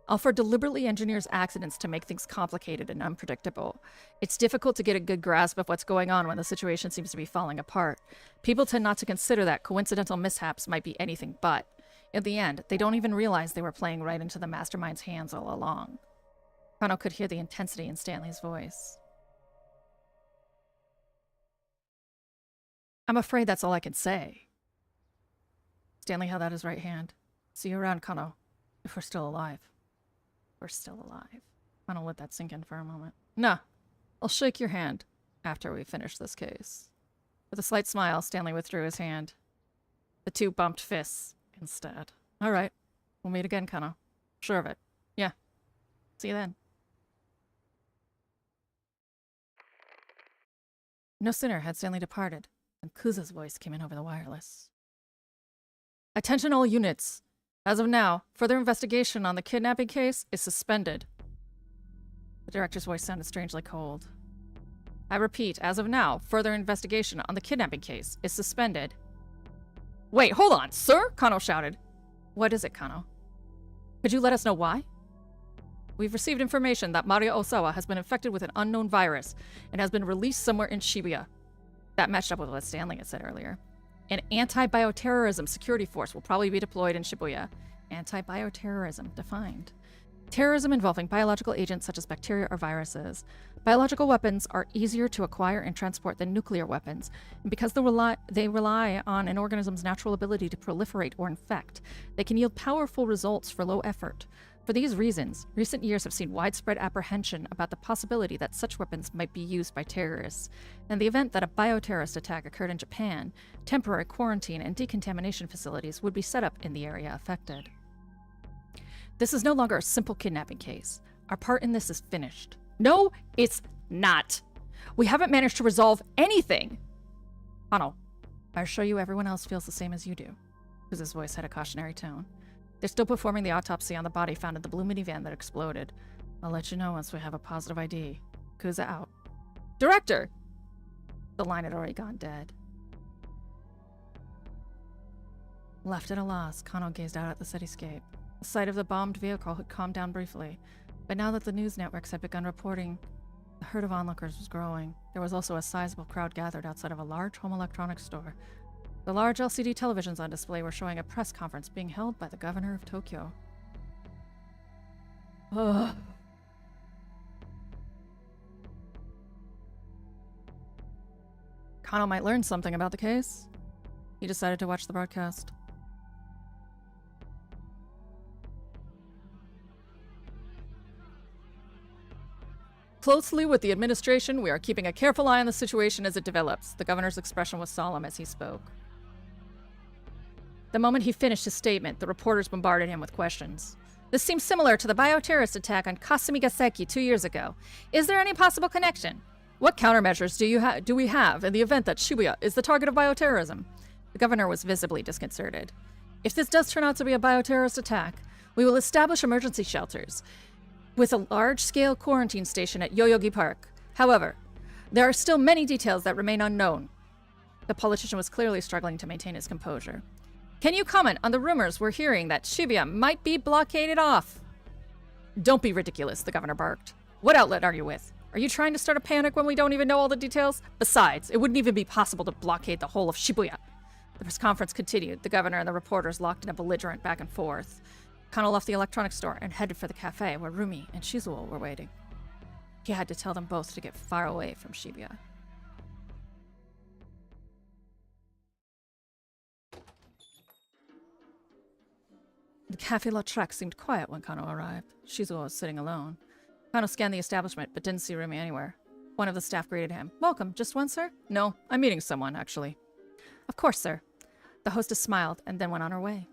Alfred deliberately engineers accidents to make things complicated and unpredictable. It's difficult to get a good grasp of what's going on when the situation seems to be falling apart. People tend not to consider that coincidental mishaps might be anything but. In the end, they don't even realize they were playing right into the mastermind's hands all along. Kano could hear the intensity in Stanley's voice. I'm afraid that's all I can say. Stanley held out his right hand. See you around, Kano. If we're still alive. We're still alive. Kano let that sink in for a moment. Nah, I'll shake your hand after we finish this case. With a slight smile, Stanley withdrew his hand. The two bumped fists instead. All right, we'll meet again, Kano. Sure of it. Yeah. See you then. No sooner had Stanley departed than Kuza's voice came in over the wireless. Attention all units. As of now, further investigation on the kidnapping case is suspended. The director's voice sounded strangely cold. I repeat, as of now, further investigation on the kidnapping case is suspended. Wait, hold on, sir? Kano shouted. What is it, Kano? Could you let us know why? We've received information that Maria Osawa has been infected with an unknown virus and has been released somewhere in Shibuya. That matched up with what Stanley had said earlier. An anti-bioterrorism security force will probably be deployed in Shibuya. Anti-bioterrorism, defined. Terrorism involving biological agents such as bacteria or viruses. Biological weapons are easier to acquire and transport than nuclear weapons, and because they rely on an organism's natural ability to proliferate or infect, they can yield powerful results for low effort. For these reasons, recent years have seen widespread apprehension about the possibility that such weapons might be used by terrorists. In the event that a bioterrorist attack occurred in Japan, temporary quarantine and decontamination facilities would be set up in the area affected. This is no longer a simple kidnapping case. Our part in this is finished. No, it's not. We haven't managed to resolve anything. Kano, I assure you everyone else feels the same as you do. Kuza's voice had a cautionary tone. They're still performing the autopsy on the body found in the blue minivan that exploded. I'll let you know once we have a positive ID. Kuza out. Director! The line had already gone dead. Left at a loss, Kano gazed out at the cityscape. The sight of the bombed vehicle had calmed down briefly, but now that the news networks had begun reporting, the herd of onlookers was growing. There was also a sizable crowd gathered outside of a large home electronics store. The large LCD televisions on display were showing a press conference being held by the governor of Tokyo. Ugh. Kano might learn something about the case. He decided to watch the broadcast. Closely with the administration, we are keeping a careful eye on the situation as it develops. The governor's expression was solemn as he spoke. The moment he finished his statement, the reporters bombarded him with questions. This seems similar to the bioterrorist attack on Kasumi-gaseki 2 years ago. Is there any possible connection? What countermeasures do we have in the event that Shibuya is the target of bioterrorism? The governor was visibly disconcerted. If this does turn out to be a bioterrorist attack, we will establish emergency shelters with a large-scale quarantine station at Yoyogi Park. However, there are still many details that remain unknown. The politician was clearly struggling to maintain his composure. Can you comment on the rumors we're hearing that Shibuya might be blockaded off? Don't be ridiculous, the governor barked. What outlet are you with? Are you trying to start a panic when we don't even know all the details? Besides, it wouldn't even be possible to blockade the whole of Shibuya. The press conference continued. The governor and the reporters locked in a belligerent back and forth. Kano left the electronics store and headed for the cafe where Rumi and Shizuo were waiting. He had to tell them both to get far away from Shibuya. The Cafe Lautrec seemed quiet when Kano arrived. Shizuo was sitting alone. Kano scanned the establishment, but didn't see Rumi anywhere. One of the staff greeted him. Welcome, just one, sir? No, I'm meeting someone, actually. Of course, sir. The hostess smiled and then went on her way.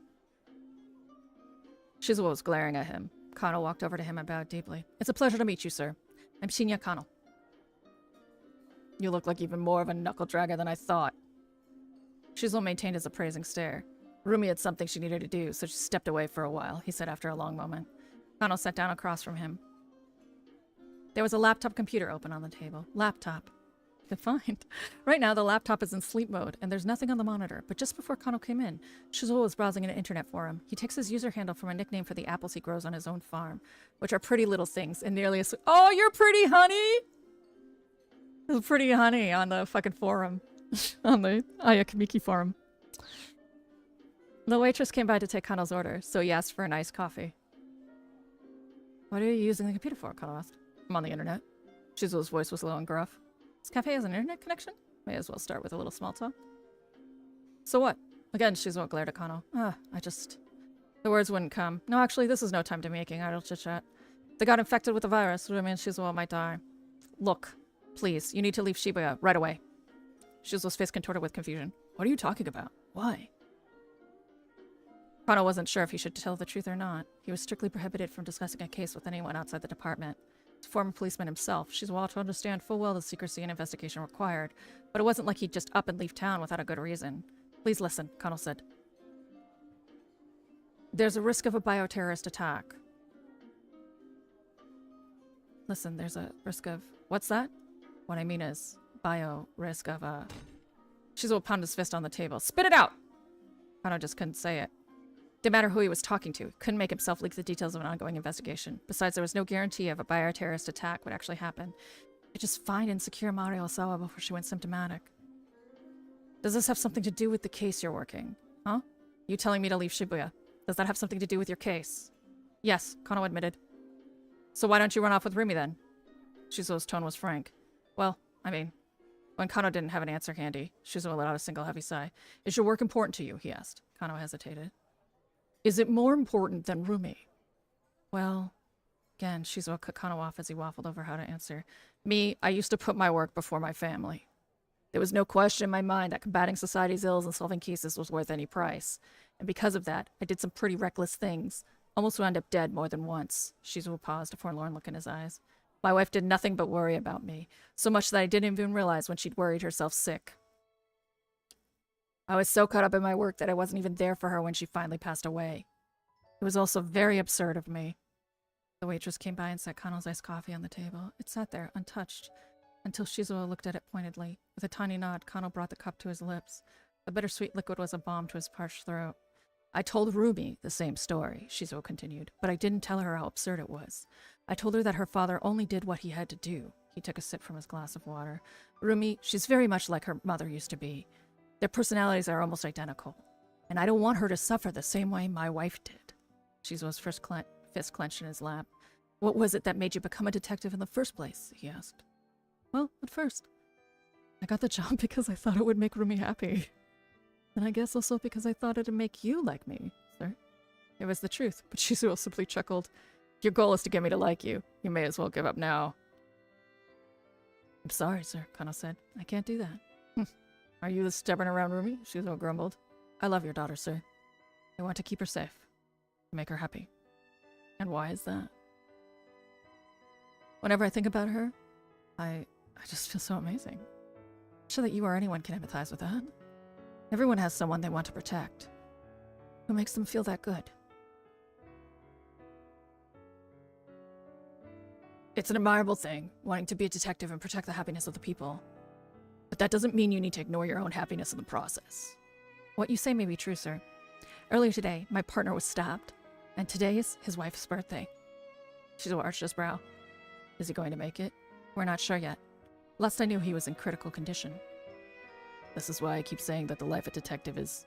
Shizuo was glaring at him. Kano walked over to him and bowed deeply. It's a pleasure to meet you, sir. I'm Shinya Kano. You look like even more of a knuckle-dragger than I thought. Shizuo maintained his appraising stare. Rumi had something she needed to do, so she stepped away for a while, he said after a long moment. Kano sat down across from him. There was a laptop computer open on the table. Laptop. Defined. Right now, the laptop is in sleep mode, and there's nothing on the monitor. But just before Kano came in, Shizuo was browsing an internet forum. He takes his user handle from a nickname for the apples he grows on his own farm, which are pretty little things, and nearly as— Oh, you're pretty, honey! There's pretty honey on the fucking forum. On the Ayakamiki forum. The waitress came by to take Kano's order, so he asked for an iced coffee. What are you using the computer for? Kano asked. I'm on the internet. Shizuo's voice was low and gruff. This cafe has an internet connection? May as well start with a little small talk. So what? Again, Shizuo glared at Kano. The words wouldn't come. No, actually, this is no time to be making idle chit-chat. If they got infected with the virus, it would mean Shizuo might die. Look, please, you need to leave Shibuya right away. Shizuo's face contorted with confusion. What are you talking about? Why? Kano wasn't sure if he should tell the truth or not. He was strictly prohibited from discussing a case with anyone outside the department. As a former policeman himself, Shizuo ought to understand full well the secrecy and investigation required, but it wasn't like he'd just up and leave town without a good reason. Please listen, Kano said. There's a risk of a bioterrorist attack. Listen, there's a risk of— What's that? What I mean is, risk of a— Shizuo pounded his fist on the table. Spit it out! Kano just couldn't say it. Didn't matter who he was talking to. Couldn't make himself leak the details of an ongoing investigation. Besides, there was no guarantee of a bioterrorist attack would actually happen. I just find and secure Mari Osawa before she went symptomatic. Does this have something to do with the case you're working? Huh? You telling me to leave Shibuya. Does that have something to do with your case? Yes, Kano admitted. So why don't you run off with Rumi then? Shizuo's tone was frank. Well, I mean, when Kano didn't have an answer handy, Shizuo let out a single heavy sigh. Is your work important to you? He asked. Kano hesitated. Is it more important than Rumi? Well, again, Shizuo cut Kano off as he waffled over how to answer. Me, I used to put my work before my family. There was no question in my mind that combating society's ills and solving cases was worth any price. And because of that, I did some pretty reckless things. Almost wound up dead more than once. Shizuo paused, a forlorn look in his eyes. My wife did nothing but worry about me, so much that I didn't even realize when she'd worried herself sick. I was so caught up in my work that I wasn't even there for her when she finally passed away. It was also very absurd of me. The waitress came by and set Kano's iced coffee on the table. It sat there, untouched, until Shizuo looked at it pointedly. With a tiny nod, Kano brought the cup to his lips. The bittersweet liquid was a balm to his parched throat. I told Ruby the same story, Shizuo continued, but I didn't tell her how absurd it was. I told her that her father only did what he had to do. He took a sip from his glass of water. Rumi, she's very much like her mother used to be. Their personalities are almost identical. And I don't want her to suffer the same way my wife did. Shizuo's fist clenched in his lap. What was it that made you become a detective in the first place? He asked. Well, at first, I got the job because I thought it would make Rumi happy. And I guess also because I thought it'd make you like me, sir. It was the truth, but Shizuo simply chuckled. Your goal is to get me to like you. You may as well give up now. I'm sorry, sir, Kano said. I can't do that. Are you the stubborn around Rumi? Shizuo grumbled. I love your daughter, sir. I want to keep her safe. Make her happy. And why is that? Whenever I think about her, I just feel so amazing. I'm sure that you or anyone can empathize with that. Everyone has someone they want to protect. Who makes them feel that good? It's an admirable thing, wanting to be a detective and protect the happiness of the people. But that doesn't mean you need to ignore your own happiness in the process. What you say may be true, sir. Earlier today, my partner was stabbed, and today is his wife's birthday. Shizuo arched his brow. Is he going to make it? We're not sure yet. Last I knew, he was in critical condition. This is why I keep saying that the life of detective is...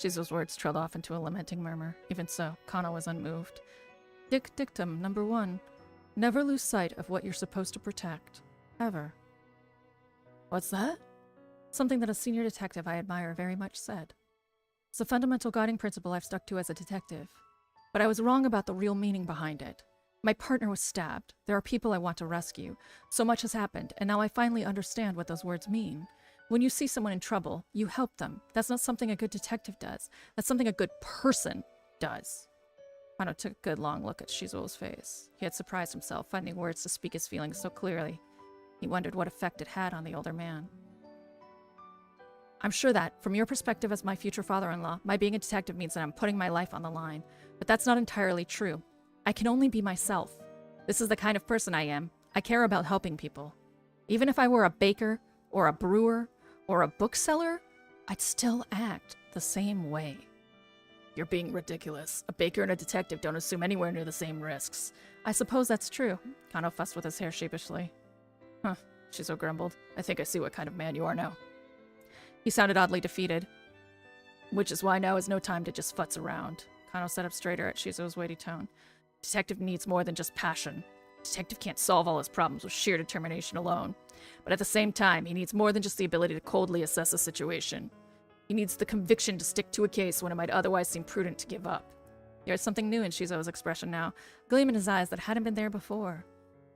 Shizuo's words trailed off into a lamenting murmur. Even so, Kano was unmoved. Dictum number 1. Never lose sight of what you're supposed to protect. Ever. What's that? Something that a senior detective I admire very much said. It's a fundamental guiding principle I've stuck to as a detective. But I was wrong about the real meaning behind it. My partner was stabbed. There are people I want to rescue. So much has happened, and now I finally understand what those words mean. When you see someone in trouble, you help them. That's not something a good detective does. That's something a good person does. Kano took a good long look at Shizuo's face. He had surprised himself, finding words to speak his feelings so clearly. He wondered what effect it had on the older man. I'm sure that, from your perspective as my future father-in-law, my being a detective means that I'm putting my life on the line. But that's not entirely true. I can only be myself. This is the kind of person I am. I care about helping people. Even if I were a baker, or a brewer, or a bookseller, I'd still act the same way. You're being ridiculous. A baker and a detective don't assume anywhere near the same risks. I suppose that's true. Kano fussed with his hair sheepishly. Huh, Shizuo grumbled. I think I see what kind of man you are now. He sounded oddly defeated. Which is why now is no time to just futz around. Kano sat up straighter at Shizuo's weighty tone. Detective needs more than just passion. Detective can't solve all his problems with sheer determination alone. But at the same time, he needs more than just the ability to coldly assess a situation. He needs the conviction to stick to a case when it might otherwise seem prudent to give up. There was something new in Shizuo's expression now, a gleam in his eyes that hadn't been there before.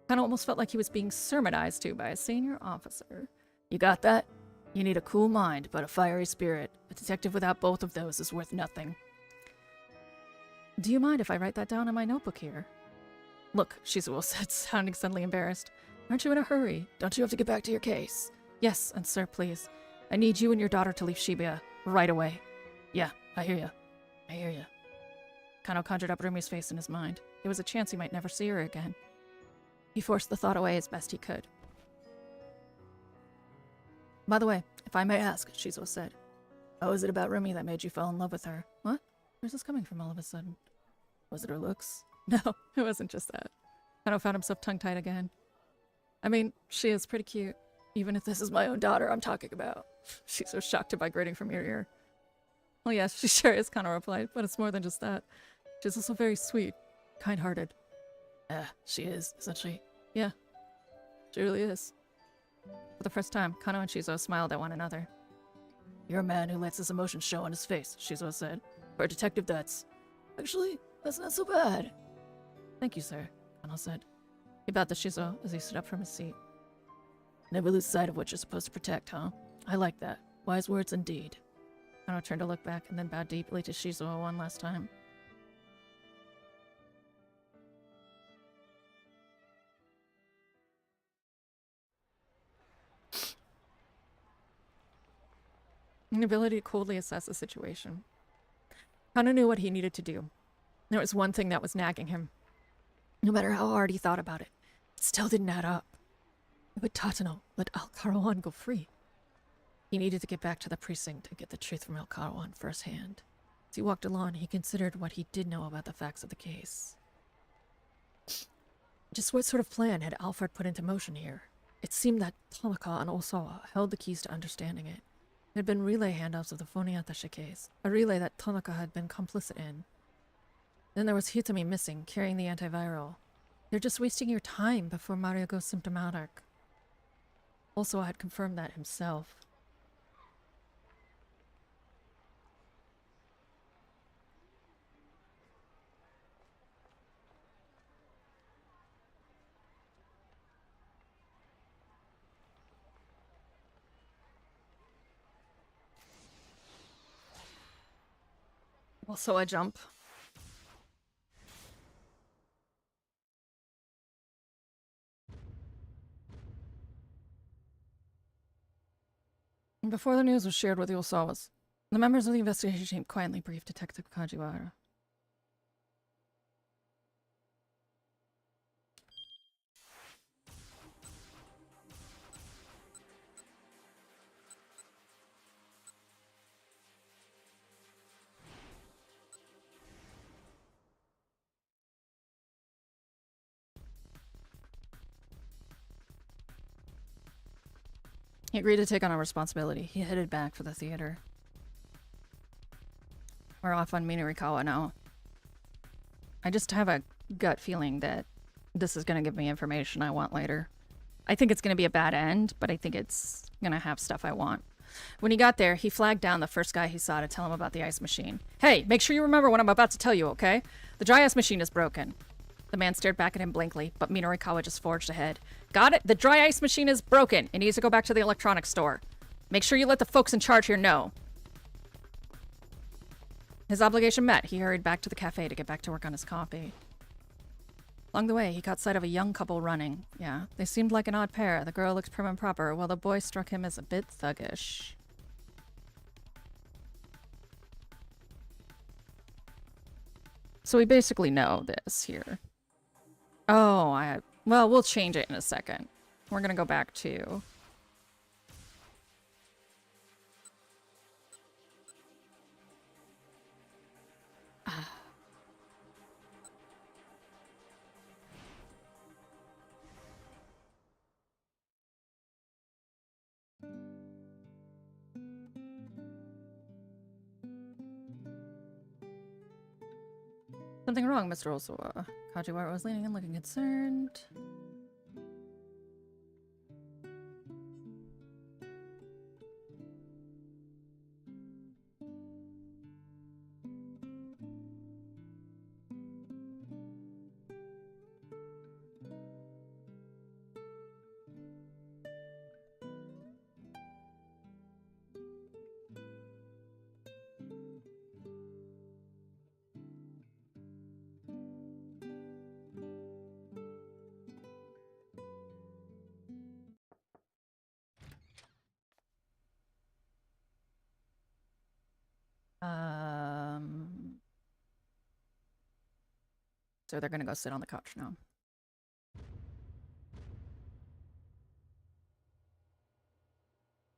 Kano almost felt like he was being sermonized to by a senior officer. You got that? You need a cool mind, but a fiery spirit. A detective without both of those is worth nothing. Do you mind if I write that down in my notebook here? Look, Shizuo said, sounding suddenly embarrassed. Aren't you in a hurry? Don't you have to get back to your case? Yes, and sir, please. I need you and your daughter to leave Shibuya right away. Yeah, I hear ya. I hear ya. Kano conjured up Rumi's face in his mind. There was a chance he might never see her again. He forced the thought away as best he could. By the way, if I may ask, Shizuo said, how is it about Rumi that made you fall in love with her? What? Where's this coming from all of a sudden? Was it her looks? No, it wasn't just that. Kano found himself tongue-tied again. I mean, she is pretty cute. Even if this is my own daughter I'm talking about. She's so shocked to vibrating from ear to ear. Well, yes, she sure is, Kano replied, but it's more than just that. She's also very sweet, kind-hearted. She is, isn't she? Yeah, she really is. For the first time, Kano and Shizuo smiled at one another. You're a man who lets his emotions show on his face, Shizuo said. For a detective, that's... Actually, that's not so bad. Thank you, sir, Kano said. He bowed to Shizuo as he stood up from his seat. Never lose sight of what you're supposed to protect, huh? I like that. Wise words indeed. Kano turned to look back and then bowed deeply to Shizuo one last time. An ability to coldly assess a situation. Kano knew what he needed to do. There was one thing that was nagging him. No matter how hard he thought about it, it still didn't add up. Would Tatano let Al-Karawan go free? He needed to get back to the precinct and get the truth from Al-Karawan firsthand. he walked along, he considered what he did know about the facts of the case. Just what sort of plan had Alfred put into motion here? It seemed that Tanaka and Osawa held the keys to understanding it. There had been relay handoffs of the phony-attaché case, a relay that Tanaka had been complicit in. Then there was Hitomi missing, carrying the antiviral. They're just wasting your time before Mario goes symptomatic. Osawa had confirmed that himself. Well, so I jump. Before the news was shared with the Osawas, the members of the investigation team quietly briefed Detective Kajiwara. He agreed to take on a responsibility. He headed back for the theater. We're off on midorikawa now. I just have a gut feeling that this is going to give me information I want later. I think it's going to be a bad end, but I think it's going to have stuff I want. When he got there, he flagged down the first guy he saw to tell him about the ice machine. Hey, make sure you remember what I'm about to tell you, okay? The dry ice machine is broken. The man stared back at him blankly, but midorikawa just forged ahead. Got it? The dry ice machine is broken. It needs to go back to the electronics store. Make sure you let the folks in charge here know. His obligation met, he hurried back to the cafe to get back to work on his coffee. Along the way, he caught sight of a young couple running. Yeah, they seemed like an odd pair. The girl looked prim and proper, while the boy struck him as a bit thuggish. So we basically know this here. Oh, well, we'll change it in a second. We're gonna go back to... Something wrong, Mr. Osawa. Kajiwara was leaning and looking concerned. So they're gonna go sit on the couch now.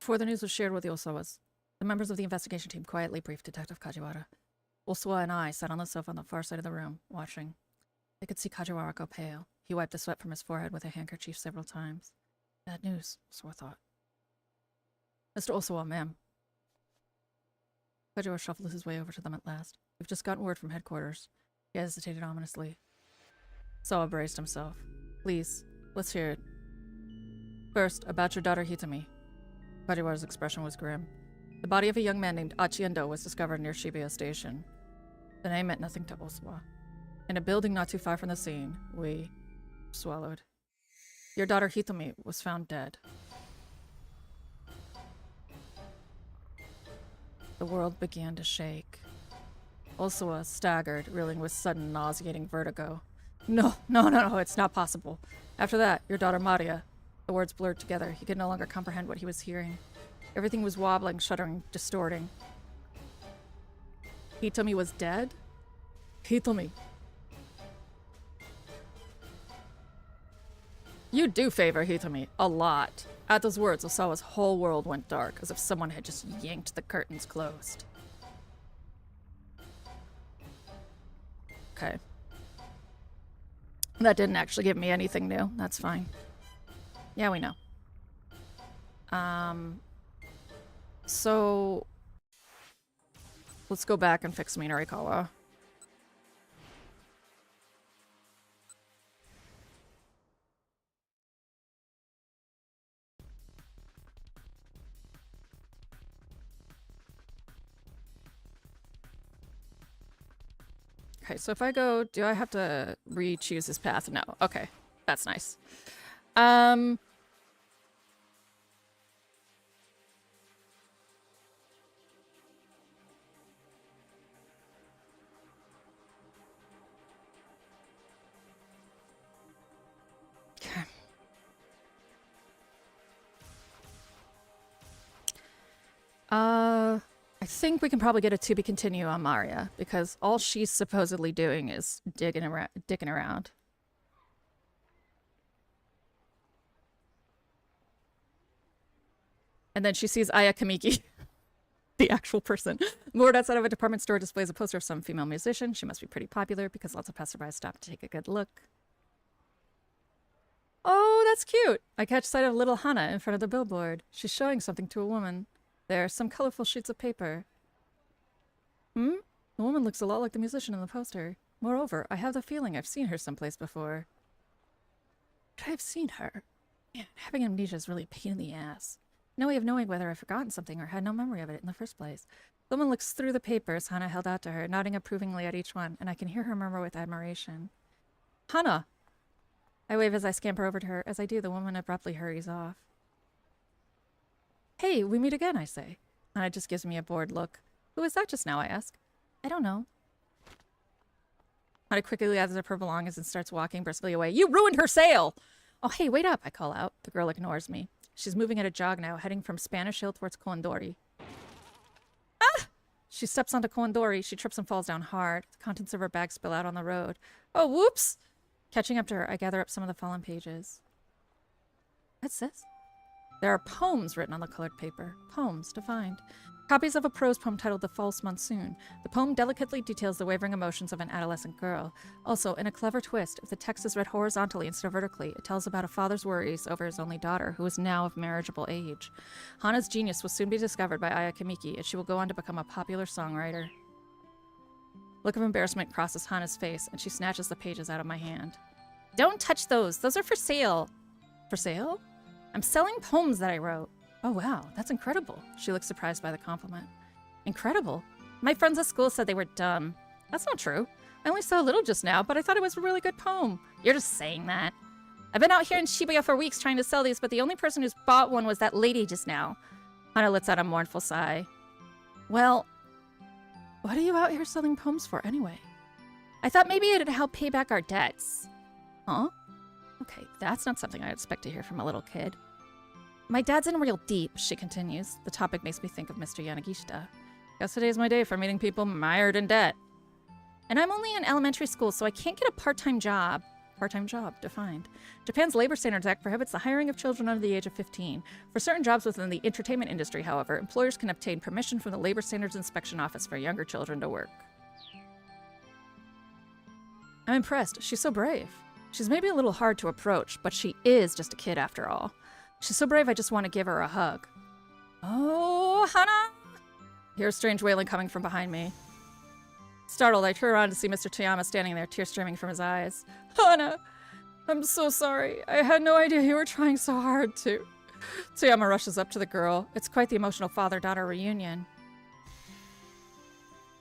Before the news was shared with the Osawas, the members of the investigation team quietly briefed Detective Kajiwara. Osawa and I sat on the sofa on the far side of the room, watching. They could see Kajiwara go pale. He wiped the sweat from his forehead with a handkerchief several times. Bad news, Osawa thought. Mr. Osawa, ma'am. Kajiwara shuffled his way over to them at last. We've just gotten word from headquarters. He hesitated ominously. Osawa braced himself. Please, let's hear it. First, about your daughter Hitomi. Kajiwara's expression was grim. The body of a young man named Achiendo was discovered near Shibuya Station. The name meant nothing to Osawa. In a building not too far from the scene, we swallowed. Your daughter Hitomi was found dead. The world began to shake. Osawa staggered, reeling with sudden nauseating vertigo. No, it's not possible. After that, your daughter Maria. The words blurred together. He could no longer comprehend what he was hearing. Everything was wobbling, shuddering, distorting. Hitomi was dead? Hitomi. You do favor Hitomi. A lot. At those words, Osawa's whole world went dark, as if someone had just yanked the curtains closed. Okay. That didn't actually give me anything new. That's fine. Yeah, we know. So let's go back and fix midorikawa. Okay, so if I go, do I have to re-choose this path? No. Okay, that's nice. Okay. I think we can probably get a to be continue on Maria, because all she's supposedly doing is dicking around. And then she sees Aya Kamiki, the actual person. Moored outside of a department store displays a poster of some female musician. She must be pretty popular because lots of passersby stop to take a good look. Oh, that's cute. I catch sight of little Hana in front of the billboard. She's showing something to a woman. There are some colorful sheets of paper. The woman looks a lot like the musician in the poster. Moreover, I have the feeling I've seen her someplace before. But I've seen her. Man, having amnesia is really a pain in the ass. No way of knowing whether I've forgotten something or had no memory of it in the first place. The woman looks through the papers Hana held out to her, nodding approvingly at each one, and I can hear her murmur with admiration. Hana! I wave as I scamper over to her. As I do, the woman abruptly hurries off. Hey, we meet again, I say. Hana just gives me a bored look. Who was that just now, I ask. I don't know. Hana quickly gathers up her belongings and starts walking briskly away. You ruined her sale! Oh, hey, wait up, I call out. The girl ignores me. She's moving at a jog now, heading from Spanish Hill towards Kondori. Ah! She steps onto Kondori. She trips and falls down hard. The contents of her bag spill out on the road. Oh, whoops! Catching up to her, I gather up some of the fallen pages. What's this? There are poems written on the colored paper. Poems to find. Copies of a prose poem titled The False Monsoon. The poem delicately details the wavering emotions of an adolescent girl. Also, in a clever twist, if the text is read horizontally instead of vertically, it tells about a father's worries over his only daughter, who is now of marriageable age. Hana's genius will soon be discovered by Aya Kamiki, and she will go on to become a popular songwriter. Look of embarrassment crosses Hana's face, and she snatches the pages out of my hand. Don't touch those! Those are for sale! For sale? I'm selling poems that I wrote. Oh wow, that's incredible. She looks surprised by the compliment. Incredible? My friends at school said they were dumb. That's not true. I only saw a little just now, but I thought it was a really good poem. You're just saying that. I've been out here in Shibuya for weeks trying to sell these, but the only person who's bought one was that lady just now. Hana lets out a mournful sigh. Well, what are you out here selling poems for anyway? I thought maybe it'd help pay back our debts. Huh? Okay, that's not something I'd expect to hear from a little kid. My dad's in real deep, she continues. The topic makes me think of Mr. Yanagishita. Guess today's my day for meeting people mired in debt. And I'm only in elementary school, so I can't get a part-time job. Part-time job, defined. Japan's Labor Standards Act prohibits the hiring of children under the age of 15. For certain jobs within the entertainment industry, however, employers can obtain permission from the Labor Standards Inspection Office for younger children to work. I'm impressed. She's so brave. She's maybe a little hard to approach, but she is just a kid after all. She's so brave I just want to give her a hug. Oh, Hana! Hear a strange wailing coming from behind me. Startled, I turn around to see Mr. Toyama standing there, tears streaming from his eyes. Hana! I'm so sorry. I had no idea you were trying so hard to. Toyama rushes up to the girl. It's quite the emotional father-daughter reunion.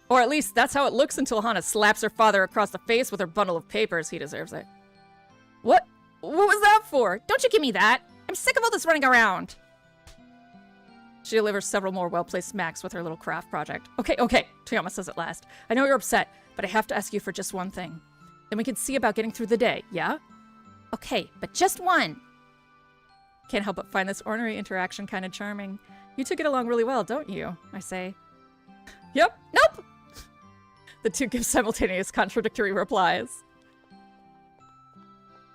Or at least that's how it looks until Hana slaps her father across the face with her bundle of papers. He deserves it. What was that for? Don't you give me that! I'm sick of all this running around! She delivers several more well-placed smacks with her little craft project. Okay, Toyama says at last. I know you're upset, but I have to ask you for just one thing. Then we can see about getting through the day, yeah? Okay, but just one! Can't help but find this ornery interaction kind of charming. You two get along really well, don't you? I say. Yep, nope! The two give simultaneous contradictory replies.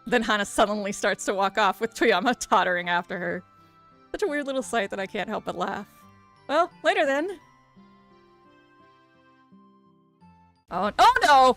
Then Hana suddenly starts to walk off with Toyama tottering after her. Such a weird little sight that I can't help but laugh. Well, later then. Oh no!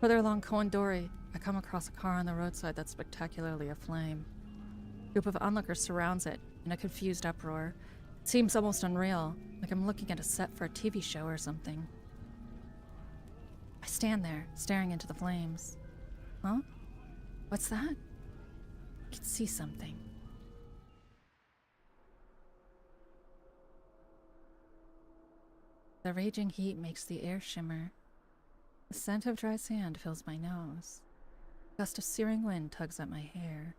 Further along Kowandori, I come across a car on the roadside that's spectacularly aflame. A group of onlookers surrounds it in a confused uproar. It seems almost unreal, like I'm looking at a set for a TV show or something. I stand there, staring into the flames. Huh? What's that? I can see something. The raging heat makes the air shimmer. The scent of dry sand fills my nose. A gust of searing wind tugs at my hair.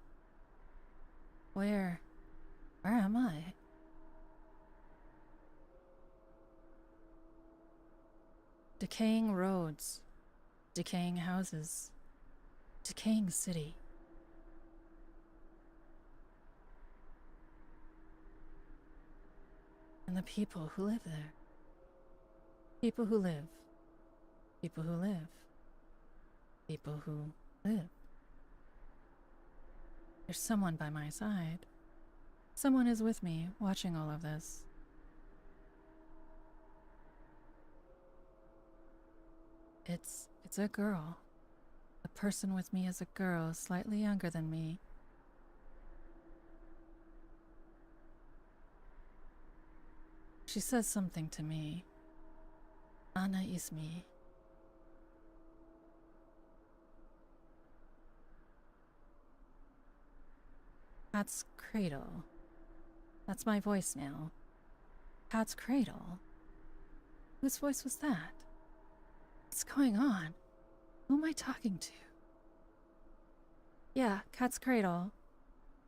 Where am I? Decaying roads, decaying houses, decaying city. And the people who live there. People who live. People who live. People who live. There's someone by my side. Someone is with me, watching all of this. It's a girl. The person with me is a girl, slightly younger than me. She says something to me. Anna is me. Cat's Cradle. That's my voice now. Cat's Cradle? Whose voice was that? What's going on? Who am I talking to? Yeah, Cat's Cradle.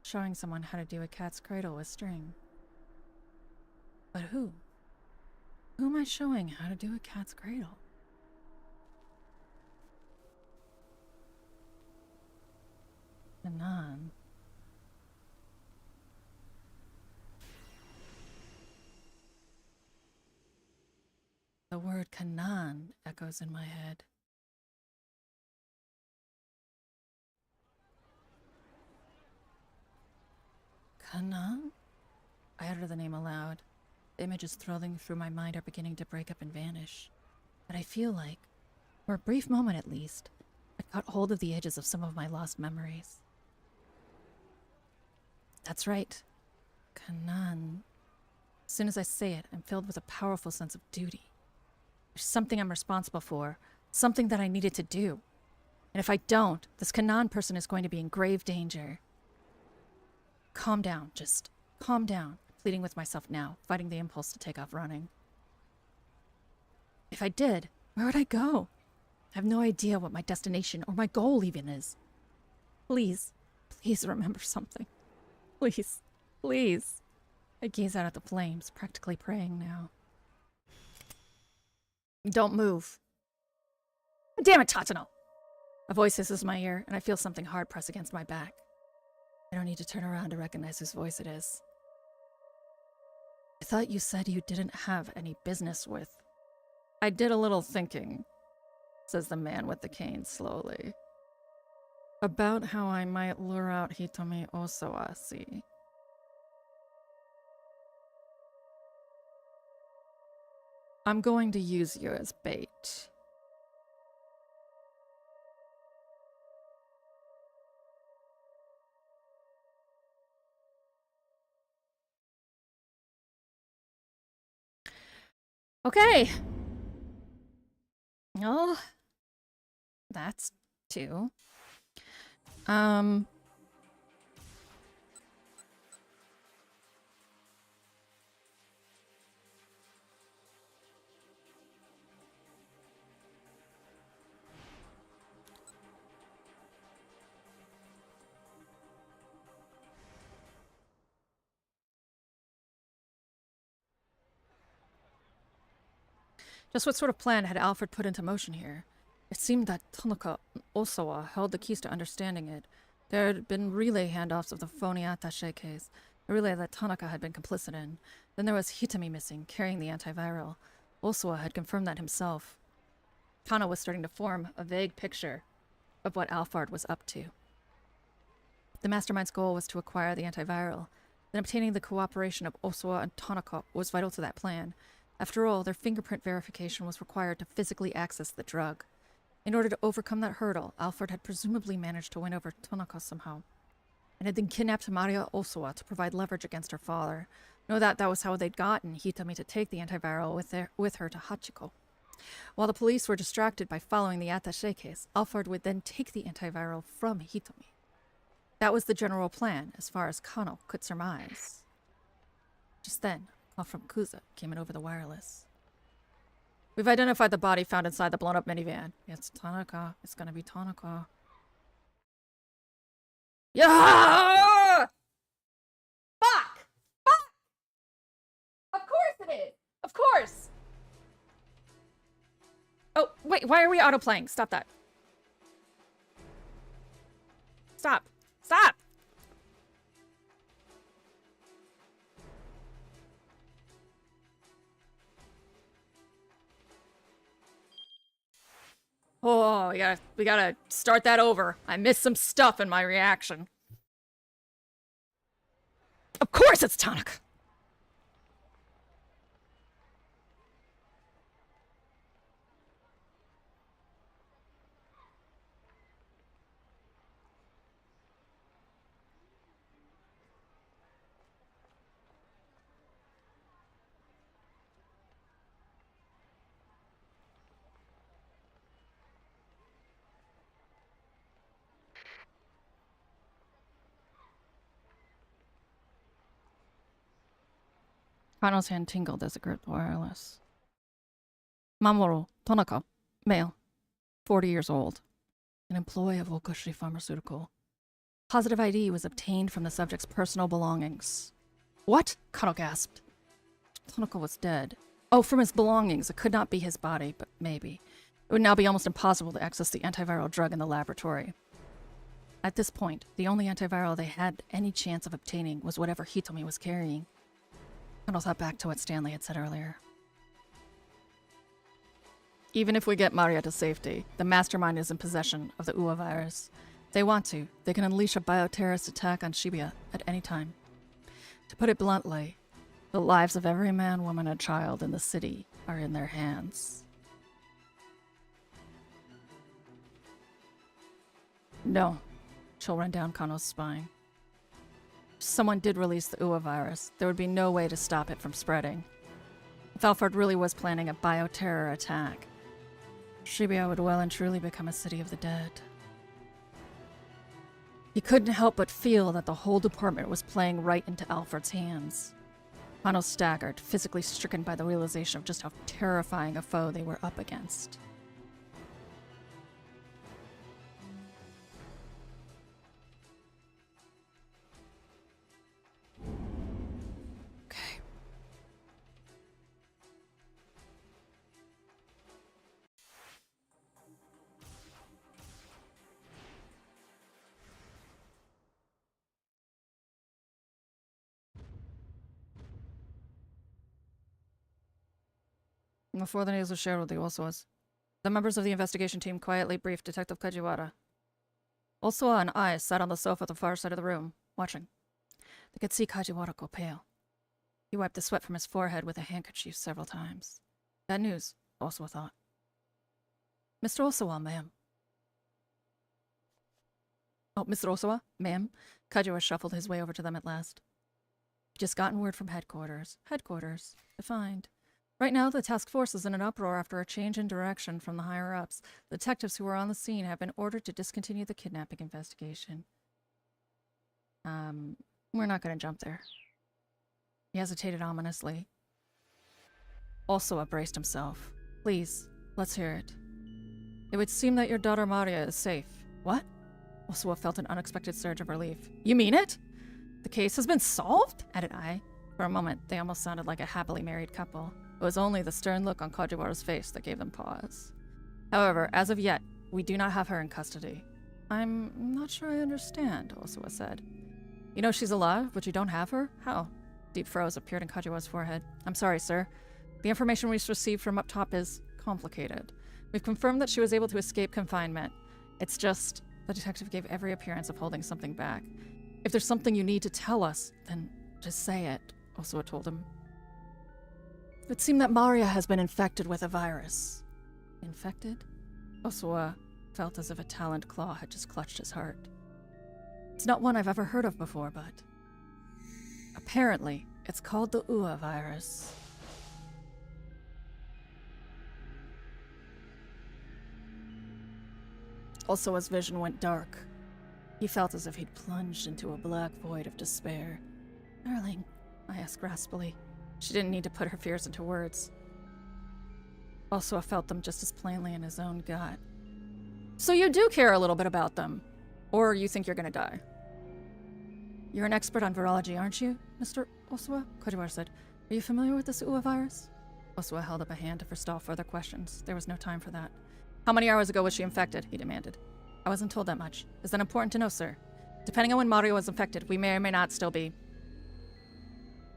Showing someone how to do a cat's cradle with string. But who? Who am I showing how to do a cat's cradle? Anan. The word Kanan echoes in my head. Kanan? I utter the name aloud. The images thrilling through my mind are beginning to break up and vanish. But I feel like, for a brief moment at least, I caught hold of the edges of some of my lost memories. That's right. Kanan. As soon as I say it, I'm filled with a powerful sense of duty. There's something I'm responsible for, something that I needed to do. And if I don't, this Kanan person is going to be in grave danger. Calm down, just calm down. Pleading with myself now, fighting the impulse to take off running. If I did, where would I go? I have no idea what my destination or my goal even is. Please, please remember something. Please, please. I gaze out at the flames, practically praying now. Don't move. Damn it, Tatano! A voice hisses in my ear, and I feel something hard press against my back. I don't need to turn around to recognize whose voice it is. I thought you said you didn't have any business with. I did a little thinking, says the man with the cane slowly. About how I might lure out Hitomi Osawasi. I'm going to use you as bait. Okay. Oh, that's two. Just what sort of plan had Alfred put into motion here? It seemed that Tanaka Osawa held the keys to understanding it. There had been relay handoffs of the phony attaché case, a relay that Tanaka had been complicit in. Then there was Hitami missing, carrying the antiviral. Osawa had confirmed that himself. Kana was starting to form a vague picture of what Alfred was up to. The mastermind's goal was to acquire the antiviral. Then obtaining the cooperation of Osawa and Tanaka was vital to that plan. After all, their fingerprint verification was required to physically access the drug. In order to overcome that hurdle, Alfred had presumably managed to win over Tanaka somehow, and had then kidnapped Maria Osawa to provide leverage against her father. Know that was how they'd gotten Hitomi to take the antiviral with her to Hachiko. While the police were distracted by following the attaché case, Alfred would then take the antiviral from Hitomi. That was the general plan, as far as Kano could surmise. Just then, a call from Kuza came in over the wireless. We've identified the body found inside the blown-up minivan. It's Tanaka. It's gonna be Tanaka. Yeah! Fuck! Fuck! Of course it is! Of course! Oh, wait, why are we autoplaying? Stop that. Stop. Stop! Oh, we gotta start that over. I missed some stuff in my reaction. Of course it's Tanaka! Kano's hand tingled as it gripped wireless. Mamoru Tanaka, male, 40 years old, an employee of Okushi Pharmaceutical. Positive ID was obtained from the subject's personal belongings. What? Kano gasped. Tanaka was dead. Oh, from his belongings. It could not be his body, but maybe. It would now be almost impossible to access the antiviral drug in the laboratory. At this point, the only antiviral they had any chance of obtaining was whatever Hitomi was carrying. Kano thought back to what Stanley had said earlier. Even if we get Maria to safety, the mastermind is in possession of the UA virus. If they want to, they can unleash a bioterrorist attack on Shibuya at any time. To put it bluntly, the lives of every man, woman, and child in the city are in their hands. No. Chill ran down Kano's spine. If someone did release the UA virus, there would be no way to stop it from spreading. If Alfred really was planning a bioterror attack, Shibuya would well and truly become a city of the dead. He couldn't help but feel that the whole department was playing right into Alfred's hands. Kano staggered, physically stricken by the realization of just how terrifying a foe they were up against. Okay. Before the news was shared with the Osawas, the members of the investigation team quietly briefed Detective Kajiwara. Osawa and I sat on the sofa at the far side of the room, watching. They could see Kajiwara go pale. He wiped the sweat from his forehead with a handkerchief several times. Bad news, Osawa thought. Mr. Osawa, ma'am. Oh, Mr. Osawa, ma'am. Kajiwara shuffled his way over to them at last. Just gotten word from headquarters. Headquarters. Defined. Right now, the task force is in an uproar after a change in direction from the higher-ups. The detectives who were on the scene have been ordered to discontinue the kidnapping investigation. We're not going to jump there. He hesitated ominously. Osawa braced himself. Please, let's hear it. It would seem that your daughter Maria is safe. What? Osawa felt an unexpected surge of relief. You mean it? The case has been solved? Added I. For a moment, they almost sounded like a happily married couple. It was only the stern look on Kajiwara's face that gave them pause. However, as of yet, we do not have her in custody. I'm not sure I understand, Osawa said. You know she's alive, but you don't have her? How? Deep froze appeared in Kajiwara's forehead. I'm sorry, sir. The information we received from up top is complicated. We've confirmed that she was able to escape confinement. It's just, the detective gave every appearance of holding something back. If there's something you need to tell us, then just say it, Osawa told him. It would seem that Maria has been infected with a virus. Infected? Osawa felt as if a taloned claw had just clutched his heart. It's not one I've ever heard of before, but apparently it's called the UA virus. Osawa's vision went dark. He felt as if he'd plunged into a black void of despair. Darling, I asked raspily. She didn't need to put her fears into words. Osawa felt them just as plainly in his own gut. So you do care a little bit about them? Or you think you're gonna die? You're an expert on virology, aren't you, Mr. Osawa? Kajiwara said. Are you familiar with this UA virus? Osawa held up a hand to forestall further questions. There was no time for that. How many hours ago was she infected? He demanded. I wasn't told that much. Is that important to know, sir? Depending on when Mario was infected, we may or may not still be.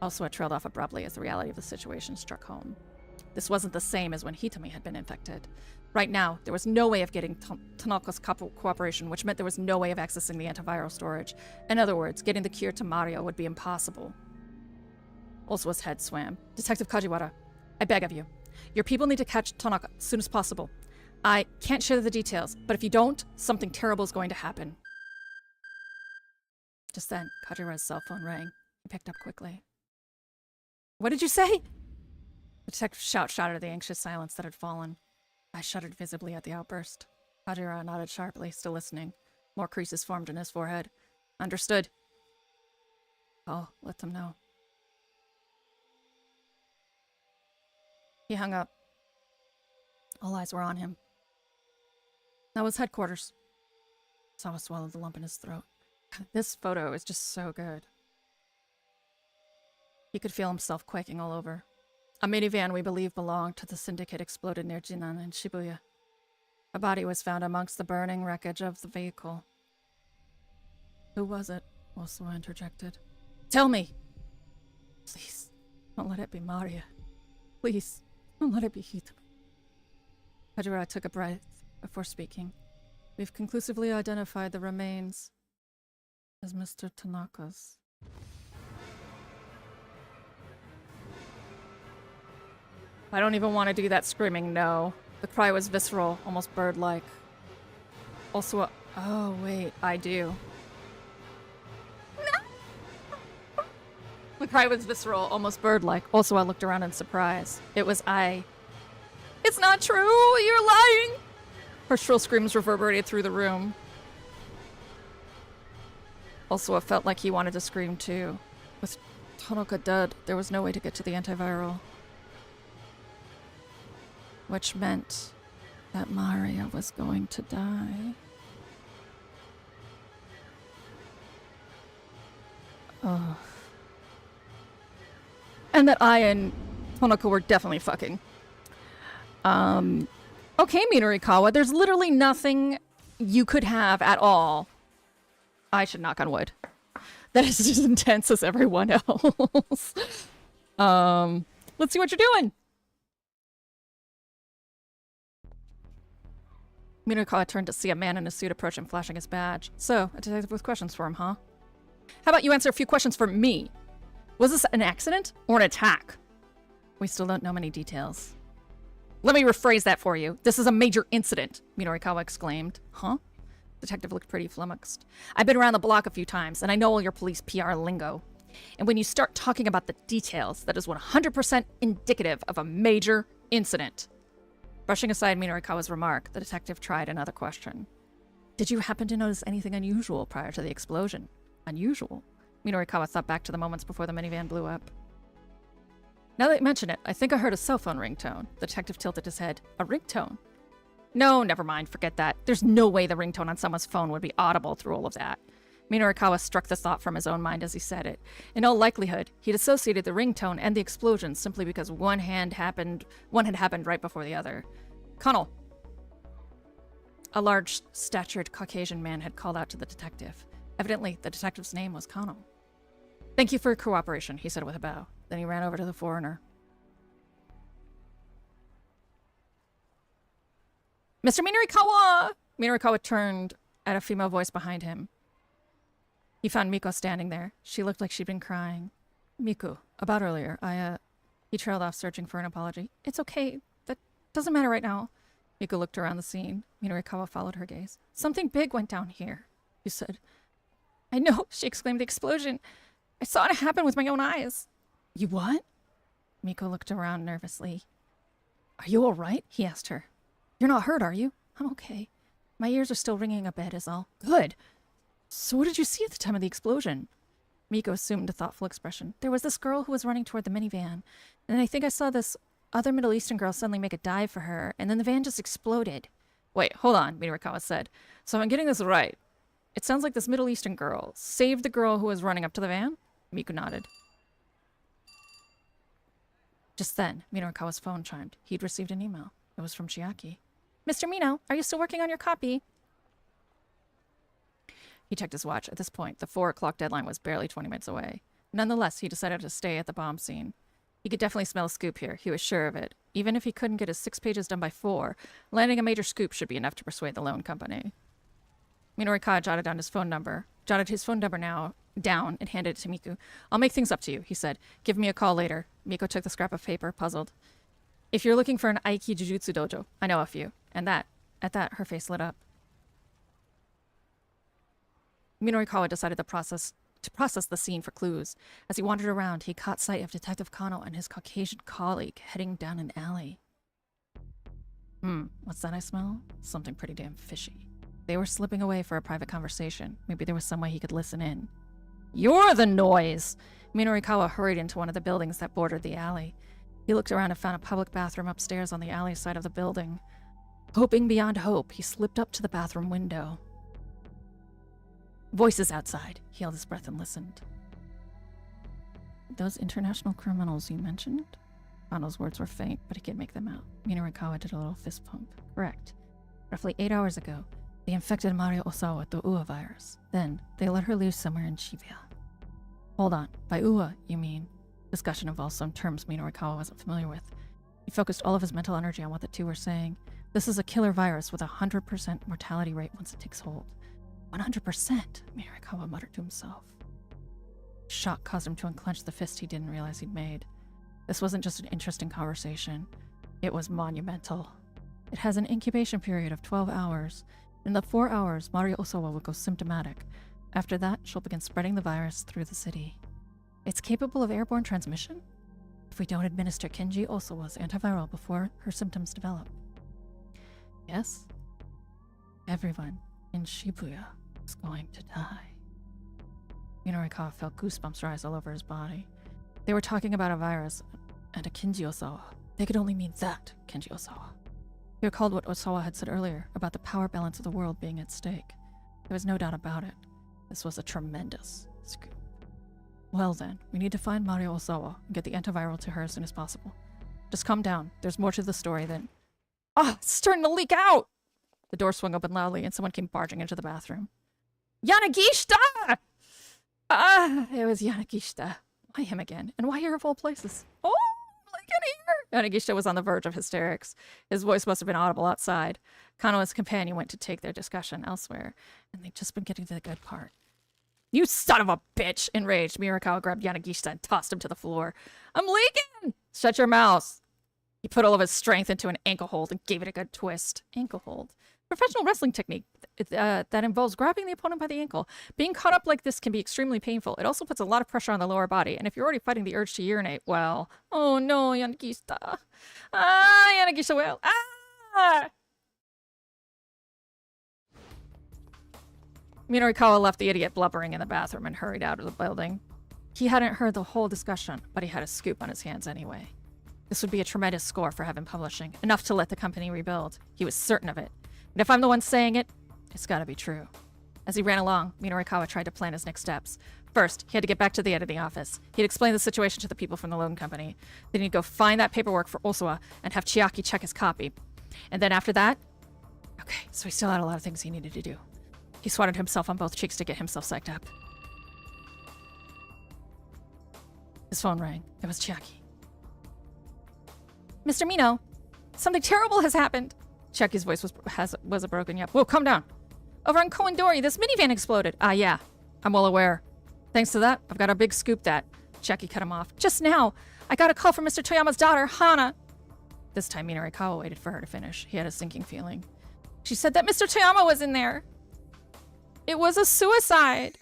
Osawa trailed off abruptly as the reality of the situation struck home. This wasn't the same as when Hitomi had been infected. Right now, there was no way of getting Tanaka's cooperation, which meant there was no way of accessing the antiviral storage. In other words, getting the cure to Mario would be impossible. Osawa's head swam. Detective Kajiwara, I beg of you. Your people need to catch Tanaka as soon as possible. I can't share the details, but if you don't, something terrible is going to happen. Just then, Kajiwara's cell phone rang. He picked up quickly. What did you say? The detective's shout shattered the anxious silence that had fallen. I shuddered visibly at the outburst. Kajiwara nodded sharply, still listening. More creases formed in his forehead. Understood. I'll let them know. He hung up. All eyes were on him. That was headquarters. Sawa swallowed the lump in his throat. This photo is just so good. He could feel himself quaking all over. A minivan we believe belonged to the syndicate exploded near Jinan in Shibuya. A body was found amongst the burning wreckage of the vehicle. Who was it? Osawa interjected. Tell me! Please, don't let it be Maria. Please, don't let it be Hitomi. Kajiwara took a breath before speaking. We've conclusively identified the remains as Mr. Tanaka's. I don't even want to do that screaming no. The cry was visceral, almost bird-like. Also, oh wait, I do. The cry was visceral, almost bird-like. Also, I looked around in surprise. It was I. It's not true! You're lying! Her shrill screams reverberated through the room. Also, it felt like he wanted to scream too. With Tanaka dead, there was no way to get to the antiviral. Which meant that Maria was going to die. Oh. And that I and Tanaka were definitely fucking. Okay, midorikawa, there's literally nothing you could have at all. I should knock on wood. That is as intense as everyone else. Let's see what you're doing. Midorikawa turned to see a man in a suit approach him, flashing his badge. So, a detective with questions for him, huh? How about you answer a few questions for me? Was this an accident or an attack? We still don't know many details. Let me rephrase that for you. This is a major incident, Midorikawa exclaimed. Huh? Detective looked pretty flummoxed. I've been around the block a few times, and I know all your police PR lingo. And when you start talking about the details, that is 100% indicative of a major incident. Brushing aside Midorikawa's remark, the detective tried another question. Did you happen to notice anything unusual prior to the explosion? Unusual? Midorikawa thought back to the moments before the minivan blew up. Now that you mention it, I think I heard a cell phone ringtone. The detective tilted his head. A ringtone? No, never mind, forget that. There's no way the ringtone on someone's phone would be audible through all of that. Midorikawa struck the thought from his own mind as he said it. In all likelihood, he'd associated the ringtone and the explosion simply because one had happened right before the other. Connell. A large-statured Caucasian man had called out to the detective. Evidently, the detective's name was Connell. Thank you for your cooperation, he said with a bow. Then he ran over to the foreigner. Mr. Midorikawa! Midorikawa turned at a female voice behind him. He found Miko standing there. She looked like she'd been crying. Miku, about earlier, He trailed off, searching for an apology. It's okay. That doesn't matter right now. Miko looked around the scene. Midorikawa followed her gaze. Something big went down here, she said. I know, she exclaimed, the explosion. I saw it happen with my own eyes. You what? Miko looked around nervously. Are you all right? He asked her. You're not hurt, are you? I'm okay. My ears are still ringing a bit is all. Good. So what did you see at the time of the explosion? Miko assumed a thoughtful expression. There was this girl who was running toward the minivan, and I think I saw this other Middle Eastern girl suddenly make a dive for her, and then the van just exploded. Wait, hold on, Midorikawa said. So I'm getting this right. It sounds like this Middle Eastern girl saved the girl who was running up to the van? Miko nodded. Just then, Midorikawa's phone chimed. He'd received an email. It was from Chiaki. Mr. Mino, are you still working on your copy? He checked his watch. At this point, the 4 o'clock deadline was barely 20 minutes away. Nonetheless, he decided to stay at the bomb scene. He could definitely smell a scoop here. He was sure of it. Even if he couldn't get his 6 pages done by 4, landing a major scoop should be enough to persuade the loan company. Midorikawa jotted his phone number down and handed it to Miku. I'll make things up to you, he said. Give me a call later. Miko took the scrap of paper, puzzled. If you're looking for an Aiki Jujutsu dojo, I know a few. And at that, her face lit up. Midorikawa decided to process the scene for clues. As he wandered around, he caught sight of Detective Kano and his Caucasian colleague heading down an alley. What's that I smell? Something pretty damn fishy. They were slipping away for a private conversation. Maybe there was some way he could listen in. You're the noise! Midorikawa hurried into one of the buildings that bordered the alley. He looked around and found a public bathroom upstairs on the alley side of the building. Hoping beyond hope, he slipped up to the bathroom window. Voices outside. He held his breath and listened. Those international criminals you mentioned? Kano's words were faint, but he could make them out. Midorikawa did a little fist pump. Correct. Roughly 8 hours ago, they infected Mario Osawa with the UA virus. Then, they let her loose somewhere in Shibuya. Hold on. By UA, you mean? Discussion involved some terms Midorikawa wasn't familiar with. He focused all of his mental energy on what the two were saying. This is a killer virus with a 100% mortality rate once it takes hold. 100%, Midorikawa muttered to himself. Shock caused him to unclench the fist he didn't realize he'd made. This wasn't just an interesting conversation. It was monumental. It has an incubation period of 12 hours. In the 4 hours, Mario Osawa will go symptomatic. After that, she'll begin spreading the virus through the city. It's capable of airborne transmission? If we don't administer Kenji Osawa's antiviral before her symptoms develop. Yes? Everyone in Shibuya is going to die. Midorikawa felt goosebumps rise all over his body. They were talking about a virus and a Kenji Osawa. They could only mean that Kenji Osawa. He recalled what Osawa had said earlier about the power balance of the world being at stake. There was no doubt about it. This was a tremendous scoop. Well then, we need to find Mario Osawa and get the antiviral to her as soon as possible. Just calm down. There's more to the story than... Ah, it's starting to leak out! The door swung open loudly and someone came barging into the bathroom. Yanagishita! It was Yanagishita. Why him again? And why here of all places? Oh, like in here! Yanagishita was on the verge of hysterics. His voice must have been audible outside. Kano and his companion went to take their discussion elsewhere, and they'd just been getting to the good part. You son of a bitch! Enraged, Midorikawa grabbed Yanagishita and tossed him to the floor. I'm leaking! Shut your mouth! He put all of his strength into an ankle hold and gave it a good twist. Ankle hold. Professional wrestling technique that involves grabbing the opponent by the ankle. Being caught up like this can be extremely painful. It also puts a lot of pressure on the lower body, and if you're already fighting the urge to urinate, well... Oh no, Yanagishita. Yanagishita, well... Midorikawa left the idiot blubbering in the bathroom and hurried out of the building. He hadn't heard the whole discussion, but he had a scoop on his hands anyway. This would be a tremendous score for Heaven Publishing, enough to let the company rebuild. He was certain of it. And if I'm the one saying it, it's gotta be true. As he ran along, Midorikawa tried to plan his next steps. First, he had to get back to the editing office. He'd explain the situation to the people from the loan company. Then he'd go find that paperwork for Osawa and have Chiaki check his copy. And then after that... Okay, so he still had a lot of things he needed to do. He swatted himself on both cheeks to get himself psyched up. His phone rang. It was Chiaki. Mr. Mino, something terrible has happened. Chiaki's voice was a broken yap. Whoa, calm down. Over on Kowendori, this minivan exploded. Ah, yeah. I'm well aware. Thanks to that, I've got a big scoop that... Chiaki cut him off. Just now, I got a call from Mr. Toyama's daughter, Hana. This time Midorikawa waited for her to finish. He had a sinking feeling. She said that Mr. Toyama was in there. It was a suicide.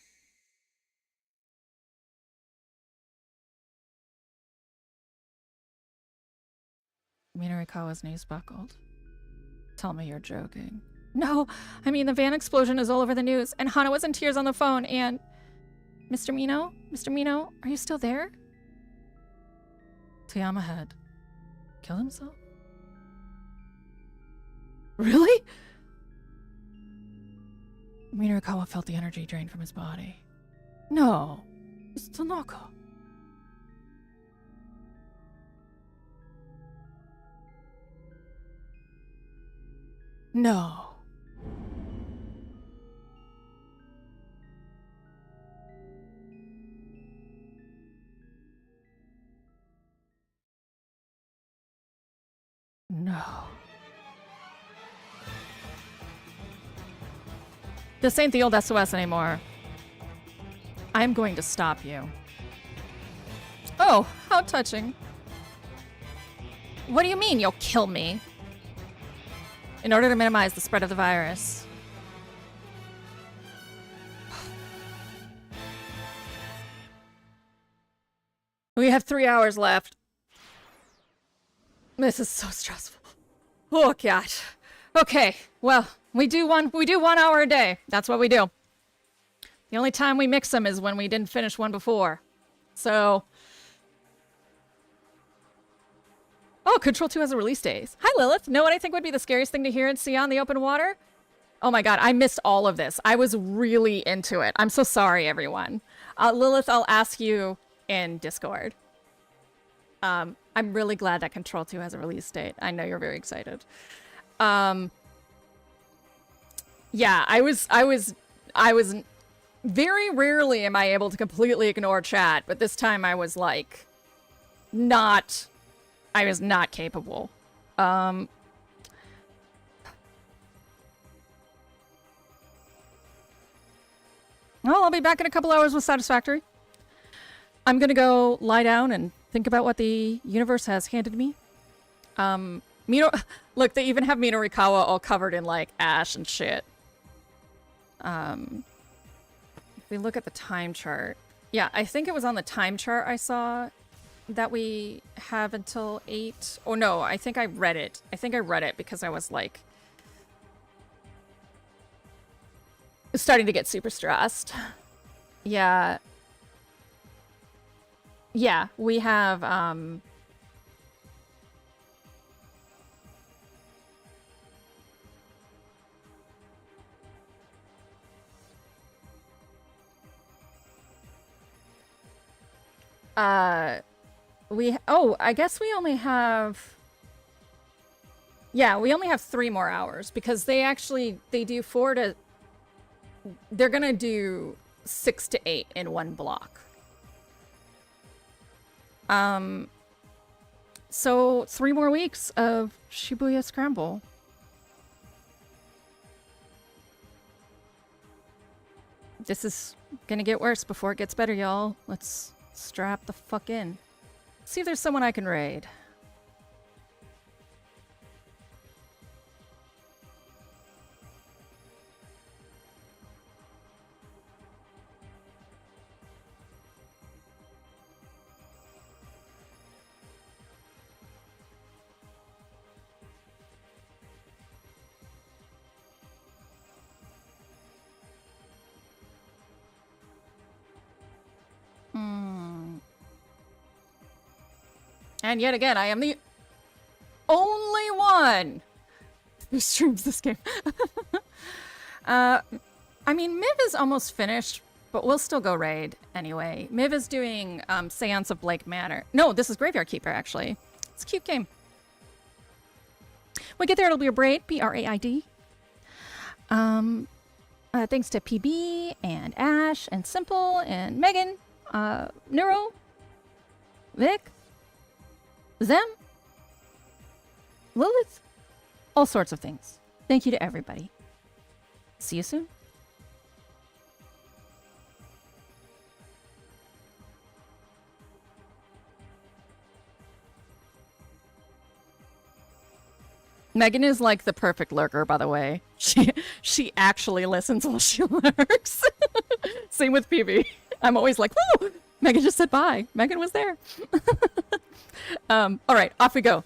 Midorikawa's knees buckled. Tell me you're joking. No, I mean the van explosion is all over the news, and Hana was in tears on the phone, and... Mr. Mino? Mr. Mino, are you still there? Toyama had killed himself? Really? Midorikawa felt the energy drain from his body. No, it's Tanaka. No. No. This ain't the old SOS anymore. I'm going to stop you. Oh, how touching. What do you mean you'll kill me? In order to minimize the spread of the virus. We have 3 hours left. This is so stressful. Oh god. Okay, well, we do 1 hour a day. That's what we do. The only time we mix them is when we didn't finish one before. So... Oh, Control 2 has a release date. Hi, Lilith. Know what I think would be the scariest thing to hear and see on the open water? Oh my god, I missed all of this. I was really into it. I'm so sorry, everyone. Lilith, I'll ask you in Discord. I'm really glad that Control 2 has a release date. I know you're very excited. Yeah, I was very rarely am I able to completely ignore chat, but this time I was like I was not capable. Well, I'll be back in a couple hours with Satisfactory. I'm gonna go lie down and think about what the universe has handed me. Look, they even have Midorikawa all covered in, like, ash and shit. If we look at the time chart... Yeah, I think it was on the time chart I saw that we have until 8... Oh, no, I think I read it. I think I read it because I was, like... starting to get super stressed. Yeah. Yeah, we have, I guess we only have... Yeah, we only have 3 more hours because they do 4 to... They're gonna do 6 to 8 in one block. So 3 more weeks of Shibuya Scramble. This is gonna get worse before it gets better, y'all. Let's strap the fuck in. See if there's someone I can raid. And yet again, I am the only one who streams this game. I mean, Miv is almost finished, but we'll still go raid anyway. Miv is doing Seance of Blake Manor. No, this is Graveyard Keeper, actually. It's a cute game. When we get there, it'll be a braid. B-R-A-I-D. Thanks to PB and Ash and Simple and Megan, Neuro, Vic, Zem, Lilith, all sorts of things. Thank you to everybody. See you soon. Megan is like the perfect lurker, by the way. She actually listens while she lurks. Same with PB. I'm always like, whoa, Megan just said bye. Megan was there. All right, off we go.